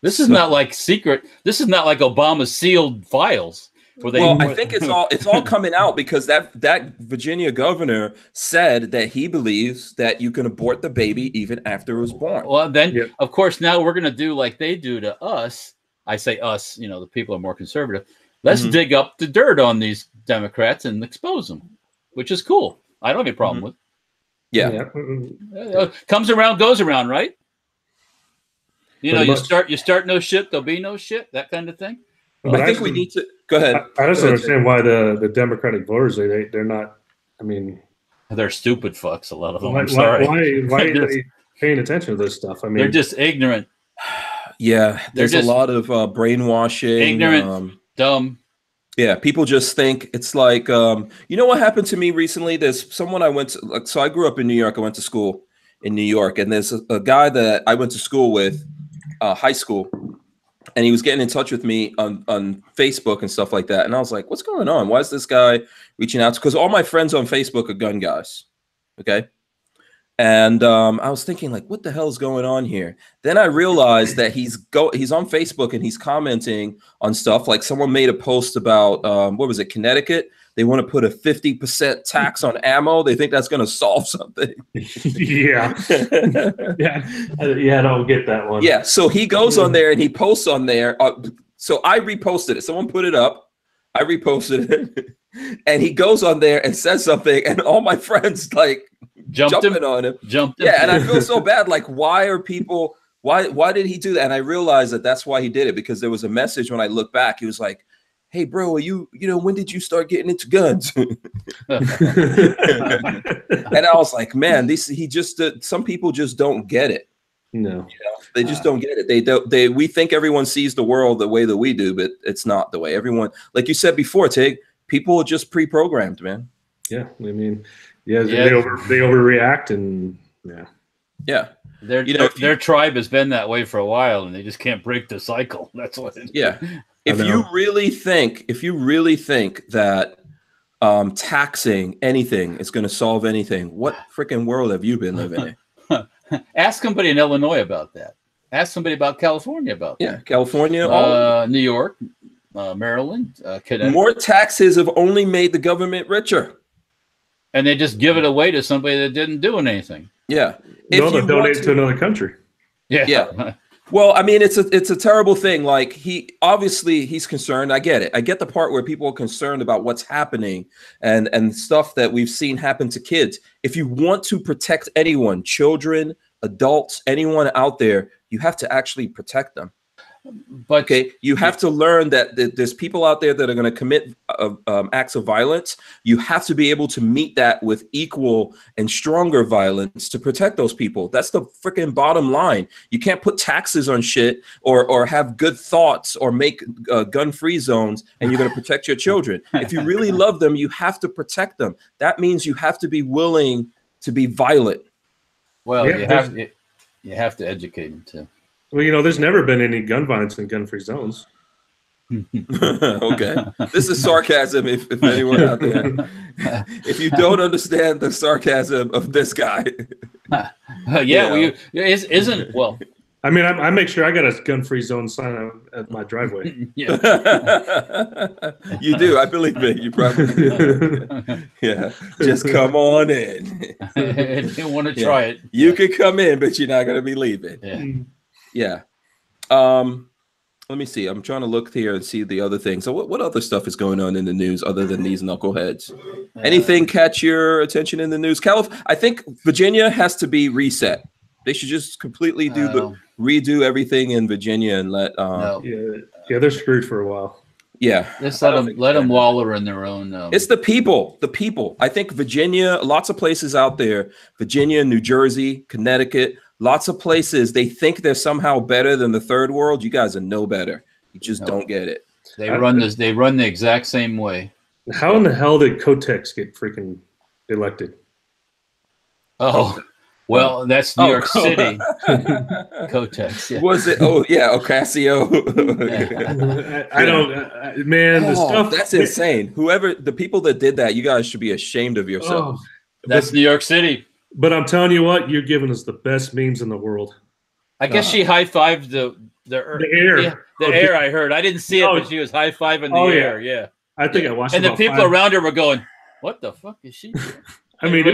S3: This is not like secret. This is not like Obama's sealed files.
S1: I think it's all coming out because that Virginia governor said that he believes that you can abort the baby even after it was born.
S3: Well, then of course now we're going to do like they do to us. I say us, you know, the people are more conservative. Let's dig up the dirt on these Democrats and expose them, which is cool. I don't have any problem with. Comes around, goes around, right? You know, you start no shit, there'll be no shit, that kind of thing.
S1: I think we need to go ahead.
S2: I just don't understand why the Democratic voters they're not. I mean,
S3: they're stupid fucks. A lot of them.
S2: I'm sorry. Why are they paying attention to this stuff? I mean,
S3: they're just ignorant.
S1: Yeah, there's a lot of brainwashing.
S3: Ignorant, dumb.
S1: Yeah, people just think it's like, you know what happened to me recently? There's someone I went to, so I grew up in New York. I went to school in New York, and there's a guy that I went to school with, high school, and he was getting in touch with me on Facebook and stuff like that. And I was like, what's going on? Why is this guy reaching out? Because all my friends on Facebook are gun guys. Okay. And I was thinking, like, what the hell is going on here? Then I realized that he's on Facebook and he's commenting on stuff. Like, someone made a post about what was it, Connecticut? They want to put a 50% tax on ammo. They think that's going to solve something.
S2: Yeah. I don't get that one.
S1: Yeah. So he goes on there and he posts on there. So I reposted it. Someone put it up. I reposted it. And he goes on there and says something, and all my friends like jumping on him. Yeah, and I feel so bad. Like, why are people? Why did he do that? And I realized that that's why he did it, because there was a message when I look back. He was like, "Hey, bro, are you know, when did you start getting into guns?" And I was like, "Man, some people just don't get it.
S2: No,
S1: you know, they just don't get it. We think everyone sees the world the way that we do, but it's not the way everyone. Like you said before, Tig, people are just pre-programmed, man.
S2: Yeah, I mean, they overreact, and
S1: yeah.
S3: Their tribe has been that way for a while, and they just can't break the cycle. That's what it is.
S1: Yeah. If you really think that taxing anything is going to solve anything, what freaking world have you been living in?
S3: Ask somebody in Illinois about that. Ask somebody about California about that.
S1: Yeah, California,
S3: New York, Maryland, Connecticut.
S1: More taxes have only made the government richer,
S3: and they just give it away to somebody that didn't do anything.
S1: Yeah,
S2: but donate to another country.
S3: Yeah.
S1: Well, I mean, it's a terrible thing. Like, he's concerned. I get it. I get the part where people are concerned about what's happening and stuff that we've seen happen to kids. If you want to protect anyone, children, adults, anyone out there, you have to actually protect them.
S3: But
S1: okay, you have to learn that there's people out there that are going to commit acts of violence. You have to be able to meet that with equal and stronger violence to protect those people. That's the freaking bottom line. You can't put taxes on shit or have good thoughts or make gun-free zones and you're going to protect your children. If you really love them, you have to protect them. That means you have to be willing to be violent.
S3: Well, you have to educate them too.
S2: Well, you know, there's never been any gun violence in gun-free zones.
S1: Okay, this is sarcasm. If anyone out there, if you don't understand the sarcasm of this guy,
S3: isn't well.
S2: I mean, I make sure I got a gun-free zone sign at my driveway.
S1: Yeah. You do. I believe it. You probably do. Yeah. Just come on in.
S3: If you want to try it,
S1: you can come in, but you're not going to be leaving.
S3: Yeah.
S1: Let me see. I'm trying to look here and see the other things. So what other stuff is going on in the news other than these knuckleheads? Anything catch your attention in the news? I think Virginia has to be reset. They should just completely redo everything in Virginia and let
S2: they're screwed for a while.
S1: Yeah.
S3: Just let them wallow in their own
S1: it's the people. I think Virginia, lots of places out there, Virginia, New Jersey, Connecticut, lots of places, they think they're somehow better than the third world. You guys are no better. You just don't get it.
S3: They run the exact same way.
S2: How in the hell did Kotex get freaking elected?
S3: Oh, well, that's New York City. Kotex. Yeah.
S1: Was it? Oh, yeah, Ocasio.
S2: I don't, man, the stuff.
S1: That's insane. The people that did that, you guys should be ashamed of yourselves.
S3: That's New York City.
S2: But I'm telling you what, you're giving us the best memes in the world.
S3: I guess she high-fived the
S2: air.
S3: Yeah, the air, I heard. I didn't see it, but she was high-fiving the air. Yeah.
S2: I think I watched it.
S3: And the people around her were going, what the fuck is she doing?
S2: I mean, there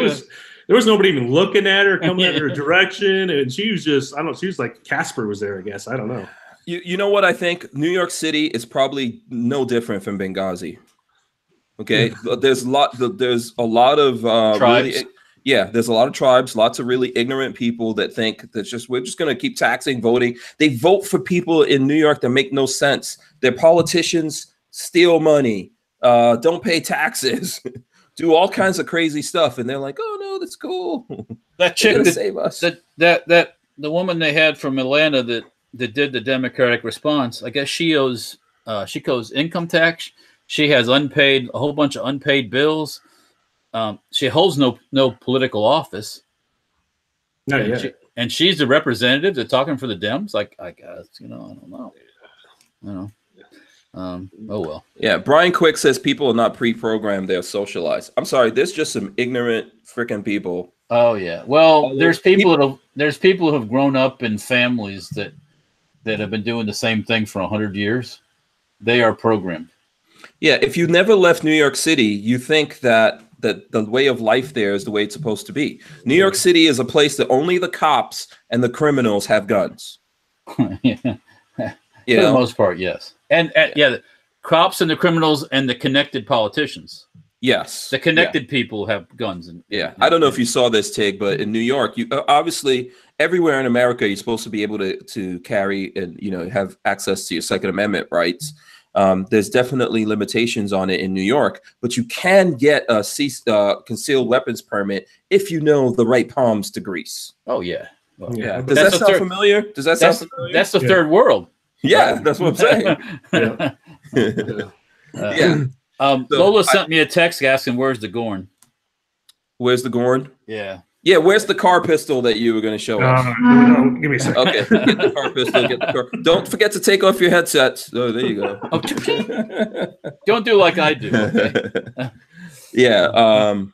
S2: was nobody even looking at her, coming at her direction. And she was just, I don't know, she was like Casper was there, I guess. I don't know.
S1: You know what I think? New York City is probably no different from Benghazi. Okay? There's a lot of
S3: tribes.
S1: There's a lot of tribes, lots of really ignorant people that think that we're just going to keep taxing, voting. They vote for people in New York that make no sense. Their politicians steal money, don't pay taxes, do all kinds of crazy stuff, and they're like, "Oh no, that's cool."
S3: That chick that
S1: save us.
S3: That the woman they had from Atlanta that did the Democratic response. I guess she owes income tax. She has a whole bunch of unpaid bills. She holds no political office.
S2: Not yet.
S3: And she's the representative. They're talking for the Dems. Like, I guess, I don't know. don't know. Oh well.
S1: Yeah, Brian Quick says people are not pre-programmed; they're socialized. I'm sorry, there's just some ignorant freaking people.
S3: Oh yeah. Well, there's people who have grown up in families that have been doing the same thing for 100 years. They are programmed.
S1: Yeah, if you never left New York City, you think that the way of life there is the way it's supposed to be. New York City is a place that only the cops and the criminals have guns.
S3: Yeah. For the most part, yes. And yeah, the cops and the criminals and the connected politicians.
S1: Yes.
S3: The connected people have guns.
S1: I don't know if you saw this, Tig, but in New York, you obviously everywhere in America, you're supposed to be able to carry and, you know, have access to your Second Amendment rights. There's definitely limitations on it in New York, but you can get a concealed weapons permit if you know the right palms to grease.
S3: Oh, yeah. Well,
S1: yeah. Does that sound familiar? Does that sound familiar?
S3: That's the third world.
S1: Yeah, that's what I'm saying. Yeah.
S3: Lola sent me a text asking, "Where's the Gorn?"
S1: Where's the Gorn?
S3: Yeah.
S1: Yeah, where's the car pistol that you were going to show us?
S2: No, give me a second.
S1: Okay, get the car pistol. Get the car. Don't forget to take off your headsets. Oh, there you go.
S3: Don't do like I do. Okay.
S1: Yeah.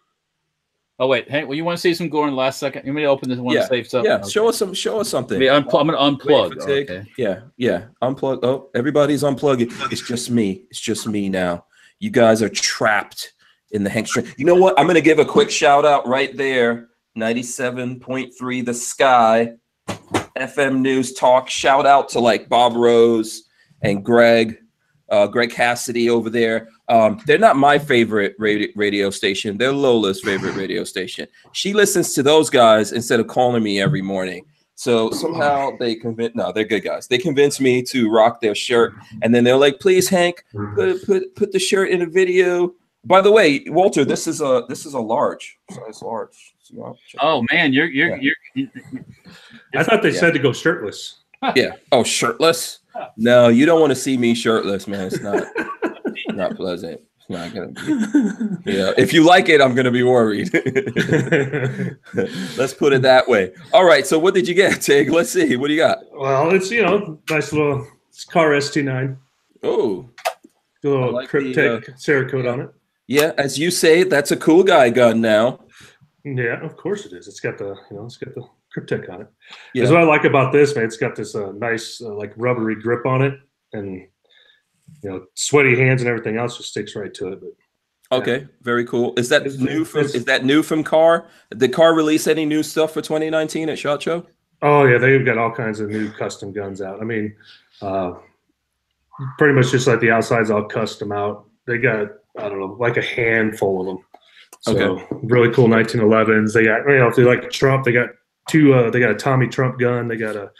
S3: Oh wait, Hank. Well, you want to see some Gorn last second? You want me to open this one to save stuff?
S1: Yeah.
S3: Okay.
S1: Show us something.
S3: I'm going to unplug. Okay.
S1: Yeah. Unplug. Oh, everybody's unplugging. It's just me. It's just me now. You guys are trapped in the Hank string. You know what? I'm going to give a quick shout out right there. 97.3 The Sky, FM News Talk. Shout out to like Bob Rose and Greg Cassidy over there. They're not my favorite radio station. They're Lola's favorite radio station. She listens to those guys instead of calling me every morning. So somehow they're good guys. They convinced me to rock their shirt. And then they're like, please, Hank, put the shirt in a video. By the way, Walter, this is a large, size large.
S3: Oh man, you're
S2: I thought they said to go shirtless.
S1: Yeah. Oh, shirtless? No, you don't want to see me shirtless, man. It's not pleasant. It's not gonna be. Yeah. If you like it, I'm gonna be worried. Let's put it that way. All right. So what did you get, Tig? Let's see. What do you got?
S2: Well, it's nice little car ST9.
S1: Oh,
S2: a little like Cryptec Cerakote on it.
S1: Yeah, as you say, that's a cool guy gun now.
S2: Yeah, of course it is. It's got the Cryptec on it. Yeah. That's what I like about this, man. It's got this nice like rubbery grip on it, and sweaty hands and everything else just sticks right to it. But
S1: okay, very cool. Is that new from Car? Did Car release any new stuff for 2019 at SHOT Show?
S2: Oh yeah, they've got all kinds of new custom guns out. I mean, pretty much just like the outsides all custom out. They got like a handful of them. So really cool 1911s. They got if they like Trump, they got two. They got a Tommy Trump gun. They got a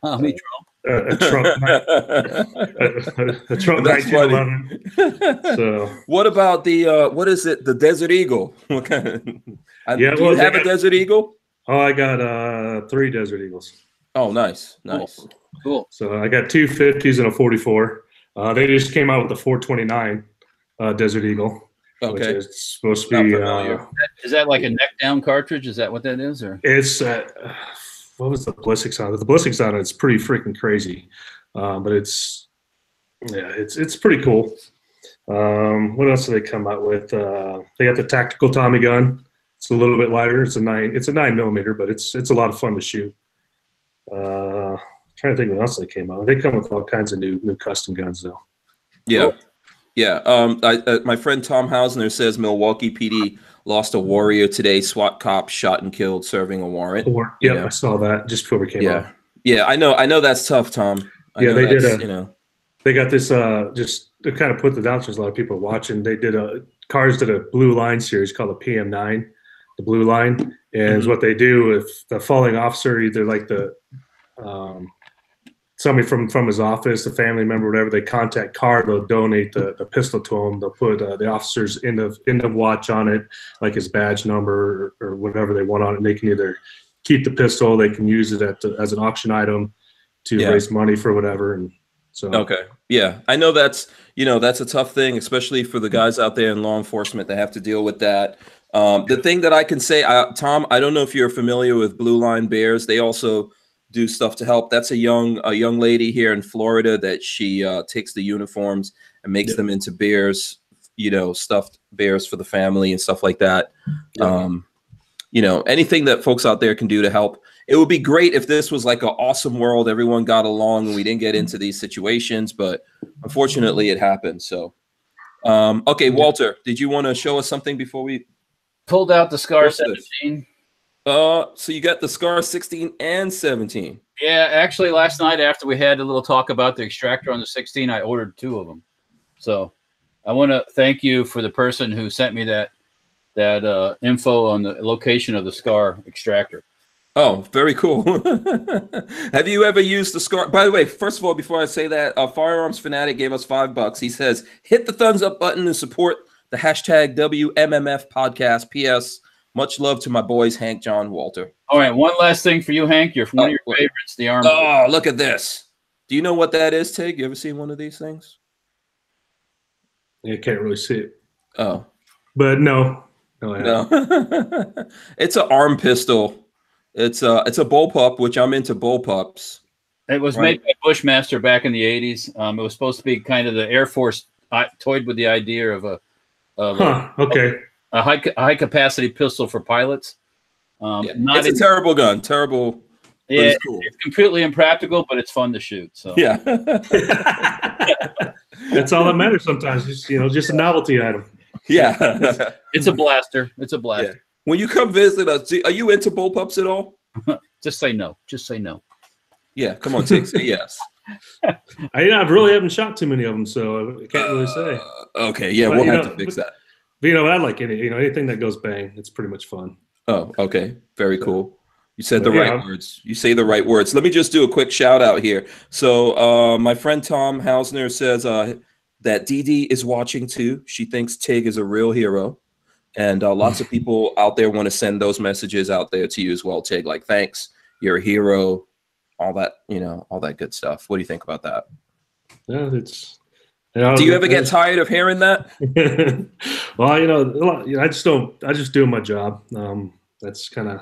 S3: Tommy Trump.
S2: A Trump. a Trump 1911. So
S1: what about the what is it? The Desert Eagle. What kind of, do you have a Desert Eagle?
S2: Oh, I got 3 Desert Eagles.
S1: Oh, nice.
S3: Cool.
S2: So I got 2 50s and a 44. They just came out with the 429 Desert Eagle.
S1: Okay.
S2: Which is supposed to be.
S3: Is that like a neck down cartridge? Is that what that is? Or
S2: it's what was the ballistics on it? The ballistics on it's pretty freaking crazy, but it's pretty cool. What else do they come out with? They got the tactical Tommy gun. It's a little bit lighter. It's a 9mm, but it's a lot of fun to shoot. Trying to think what else they came out. They come with all kinds of new custom guns though.
S1: Yeah. Yeah, my friend Tom Hausner says Milwaukee PD lost a warrior today. SWAT cop shot and killed serving a warrant.
S2: Yeah, I saw that just before we came out.
S1: Yeah, I know that's tough, Tom.
S2: They did they got this just to kind of put the down. There's a lot of people watching. They did Cars did a Blue Line series called the PM9, the Blue Line, and what they do if the falling officer, either like the somebody from his office, a family member, whatever, they contact Car, they'll donate the pistol to him. They'll put the officer's end of watch on it, like his badge number or whatever they want on it. And they can either keep the pistol, they can use it as an auction item to raise money for whatever. And so
S1: I know that's a tough thing, especially for the guys out there in law enforcement that have to deal with that. The thing that I can say, Tom, I don't know if you're familiar with Blue Line Bears. They also do stuff to help. That's a young lady here in Florida that she takes the uniforms and makes them into bears, stuffed bears for the family and stuff like that. Anything that folks out there can do to help. It would be great if this was like an awesome world, everyone got along and we didn't get into these situations, but unfortunately it happened. So okay, Walter, did you want to show us something before we
S3: pulled out the SCAR 17?
S1: So you got the SCAR 16 and 17.
S3: Yeah, actually last night after we had a little talk about the extractor on the 16, I ordered 2 of them. So I want to thank you for the person who sent me that info on the location of the SCAR extractor.
S1: Oh, very cool. Have you ever used the SCAR? By the way, first of all, before I say that, Firearms Fanatic gave us $5. He says, hit the thumbs up button and support the hashtag WMMF podcast. P.S. Much love to my boys, Hank, John, Walter.
S3: All right, one last thing for you, Hank. You're one of your favorites, the Armory.
S1: Oh, look at this. Do you know what that is, Tig? You ever seen one of these things?
S2: You can't really see it.
S1: Oh.
S2: But no.
S1: No. It's an arm pistol. It's a bullpup, which I'm into bullpups.
S3: It was made by Bushmaster back in the 80s. It was supposed to be kind of the Air Force toyed with the idea of a high capacity pistol for pilots.
S1: It's a terrible gun. Terrible.
S3: Yeah, it's cool. It's completely impractical, but it's fun to shoot. So
S1: yeah.
S2: That's all that matters sometimes. Just a novelty item.
S1: Yeah.
S3: It's a blaster. It's a blaster.
S1: Yeah. When you come visit us, are you into bullpups at all?
S3: Just say no. Just say no.
S1: Yeah, come on, Tig, say yes.
S2: I really haven't shot too many of them, so I can't really say.
S1: Okay, yeah, we'll have to fix that.
S2: But I like anything that goes bang. It's pretty much fun.
S1: Oh, okay, very cool. You said the right words. You say the right words. Let me just do a quick shout out here. So my friend Tom Hausner says that Dee Dee is watching too. She thinks Tig is a real hero. And lots of people out there want to send those messages out there to you as well, Tig. Like, thanks, you're a hero, all that, all that good stuff. What do you think about that?
S2: Yeah, it's.
S1: Do you ever get tired of hearing that?
S2: Well, I just do my job. That's kind of,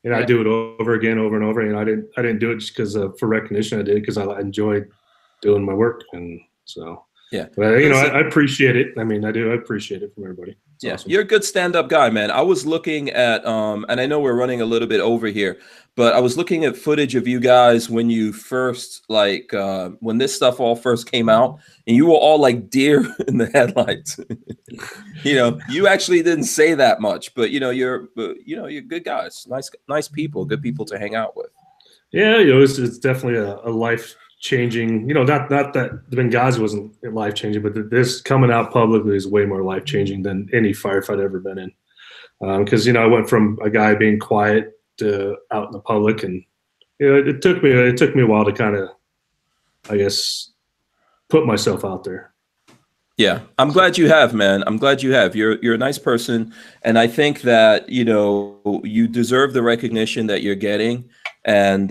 S2: I do it over again, over and over. I didn't do it just because for recognition. I did it because I enjoyed doing my work, and so.
S1: Yeah,
S2: but I appreciate it. I mean, I do. I appreciate it from everybody. It's awesome.
S1: You're a good stand-up guy, man. I was looking at, and I know we're running a little bit over here, but I was looking at footage of you guys when you first, when this stuff all first came out, and you were all like deer in the headlights. You actually didn't say that much, but you're good guys, nice people, good people to hang out with.
S2: Yeah, it's definitely a life. Changing, not that the Benghazi wasn't life changing, but this coming out publicly is way more life changing than any firefight I've ever been in. Because I went from a guy being quiet to out in the public, and it took me a while to kind of, I guess, put myself out there.
S1: Yeah, I'm glad you have, man. I'm glad you have. You're a nice person, and I think that you deserve the recognition that you're getting, and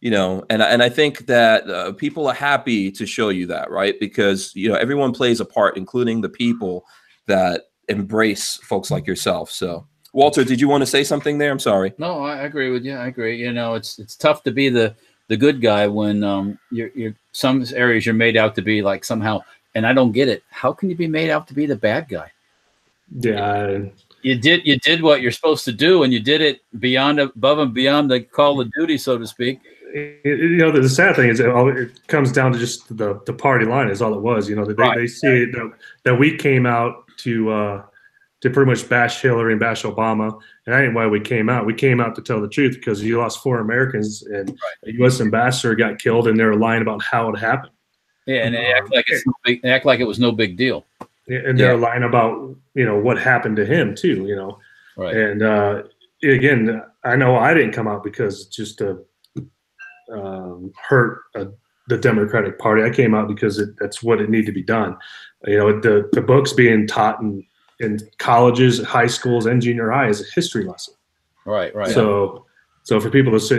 S1: and I think that people are happy to show you that, right? Because, everyone plays a part, including the people that embrace folks like yourself. So, Walter, did you want to say something there? I'm sorry.
S3: No, I agree with you. I agree. It's tough to be the good guy when you're some areas you're made out to be like somehow, and I don't get it. How can you be made out to be the bad guy?
S2: Yeah.
S3: You did what you're supposed to do, and you did it above and beyond the call of duty, so to speak.
S2: The sad thing is it comes down to just the party line is all it was. They see that we came out to pretty much bash Hillary and bash Obama, and that ain't why we came out. We came out to tell the truth because you lost 4 Americans and a U.S. ambassador got killed, and they were lying about how it happened.
S3: Yeah, and they act like it was no big deal.
S2: And they're lying about what happened to him too.
S3: Right.
S2: And again, I know I didn't come out because just to hurt the Democratic Party. I came out because that's what it needed to be done. The books being taught in colleges, high schools, and junior high is a history lesson.
S3: Right.
S2: So for people to say,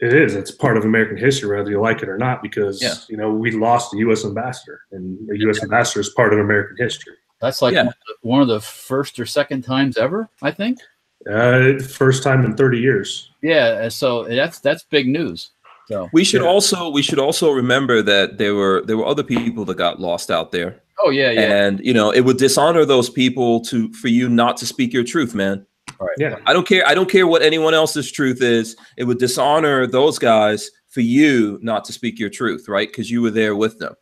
S2: it's part of American history, whether you like it or not, because we lost the U.S. ambassador, and the U.S. ambassador is part of American history.
S3: That's like one of the first or second times ever, I think.
S2: First time in 30 years.
S3: Yeah, so that's big news. So
S1: we should also remember that there were other people that got lost out there.
S3: Oh yeah.
S1: And it would dishonor those people for you not to speak your truth, man.
S3: Right.
S2: Yeah.
S1: I don't care what anyone else's truth is. It would dishonor those guys for you not to speak your truth, right? Because you were there with them.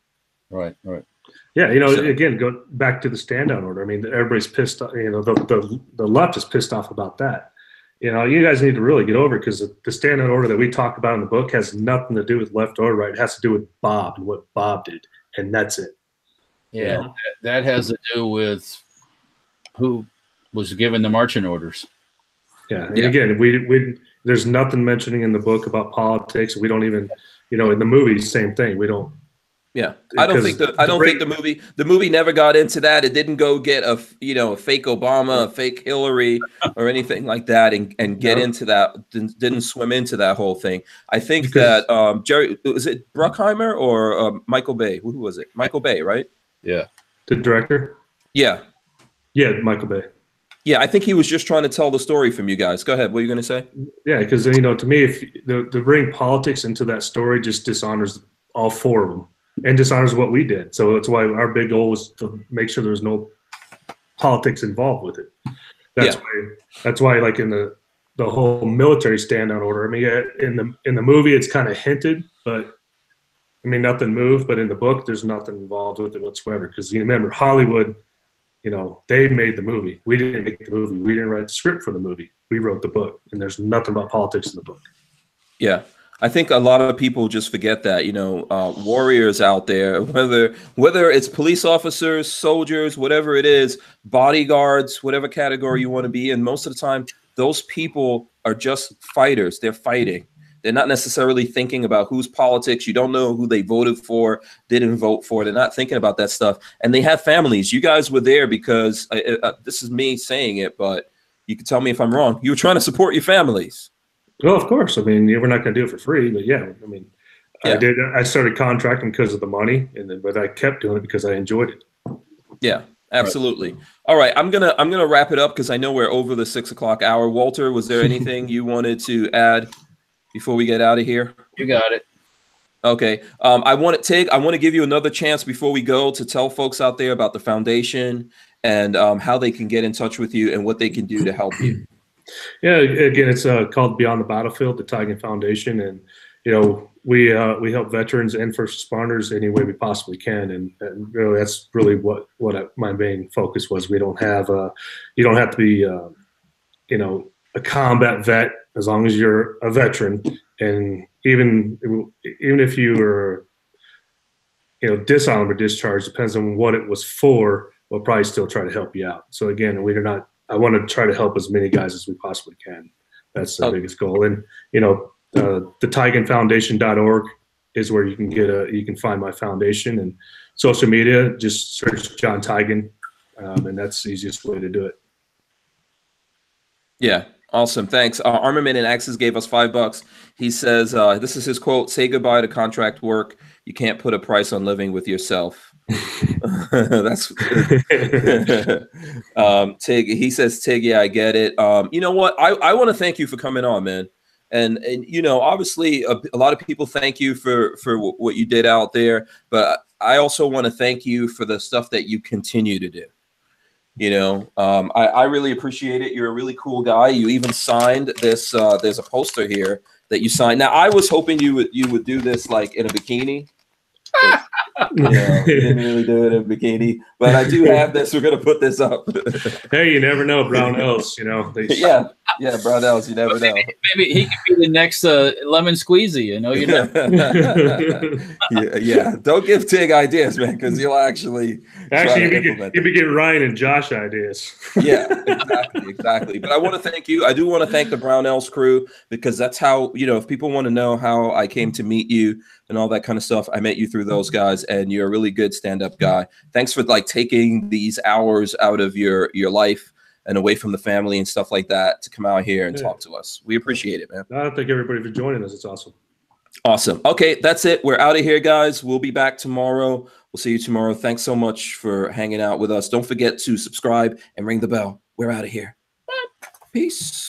S3: Right.
S2: Yeah, again, go back to the stand down order. I mean, everybody's pissed off. The left is pissed off about that. You guys need to really get over it, because the stand down order that we talk about in the book has nothing to do with left or right. It has to do with Bob and what Bob did, and that's it.
S3: Yeah, that has to do with who was given the marching orders.
S2: Yeah, and again, we there's nothing mentioning in the book about politics. We don't even, in the movies, same thing. We don't.
S1: Yeah, I don't think the movie never got into that. It didn't go get a fake Obama, a fake Hillary, or anything like that, and get into that. Didn't swim into that whole thing. I think that Jerry, was it Bruckheimer or Michael Bay? Who was it? Michael Bay, right?
S3: Yeah,
S2: the director.
S1: Yeah,
S2: Michael Bay.
S1: Yeah, I think he was just trying to tell the story from you guys. Go ahead. What are you going to say?
S2: Yeah, because to me, if to bring politics into that story just dishonors all four of them. And dishonors what we did. So that's why our big goal was to make sure there was no politics involved with it. That's why like in the whole military stand down order, I mean, in the movie it's kind of hinted, but I mean nothing moved. But in the book, there's nothing involved with it whatsoever. Because you remember Hollywood, they made the movie. We didn't make the movie. We didn't write the script for the movie. We wrote the book, and there's nothing about politics in the book.
S1: Yeah. I think a lot of people just forget that, warriors out there, whether it's police officers, soldiers, whatever it is, bodyguards, whatever category you want to be in, most of the time, those people are just fighters. They're fighting. They're not necessarily thinking about whose politics. You don't know who they voted for, didn't vote for. They're not thinking about that stuff. And they have families. You guys were there because this is me saying it, but you can tell me if I'm wrong. You were trying to support your families.
S2: Well, of course. I mean, we're not going to do it for free, but I started contracting because of the money, but I kept doing it because I enjoyed it.
S1: Yeah, absolutely. Right. All right, I'm gonna wrap it up because I know we're over the 6 o'clock hour. Walter, was there anything you wanted to add before we get out of here?
S3: You got it.
S1: Okay. I want to give you another chance before we go to tell folks out there about the foundation and how they can get in touch with you and what they can do to help you.
S2: Yeah, again, it's called Beyond the Battlefield, the Tiegen Foundation, and we help veterans and first responders any way we possibly can, and really that's really what my main focus was. We don't have you don't have to be a combat vet as long as you're a veteran, and even if you were dishonorable discharge, depends on what it was for. We'll probably still try to help you out. So again, I want to try to help as many guys as we possibly can. That's the biggest goal. And, the TIEGenFoundation.org is where you can find my foundation, and social media, just search John Tiegen. And that's the easiest way to do it.
S1: Yeah. Awesome. Thanks. Armament and Axes gave us $5. He says, this is his quote: "Say goodbye to contract work. You can't put a price on living with yourself." That's Tig. He says, Tig, yeah, I get it. You know what? I want to thank you for coming on, man. And obviously a lot of people thank you for what you did out there, but I also want to thank you for the stuff that you continue to do. I really appreciate it. You're a really cool guy. You even signed this. There's a poster here that you signed. Now, I was hoping you would do this like in a bikini. You didn't really do it in a bikini, but I do have this. We're gonna put this up.
S2: Hey, you never know, Barnauls.
S1: Yeah, Barnauls. You never know.
S3: Maybe he could be the next lemon squeezy. You know.
S1: Yeah. Don't give Tig ideas, man, because he'll actually
S2: you'll be getting Ryan and Josh ideas.
S1: Yeah, exactly. But I want to thank you. I do want to thank the Barnauls crew, because that's how, if people want to know how I came to meet you and all that kind of stuff, I met you through those guys, and you're a really good stand-up guy. Thanks for taking these hours out of your life and away from the family and stuff like that to come out here and talk to us. We appreciate it, man.
S2: I thank everybody for joining us. It's awesome.
S1: Awesome. Okay, that's it. We're out of here, guys. We'll be back tomorrow. We'll see you tomorrow. Thanks so much for hanging out with us. Don't forget to subscribe and ring the bell. We're out of here. Peace.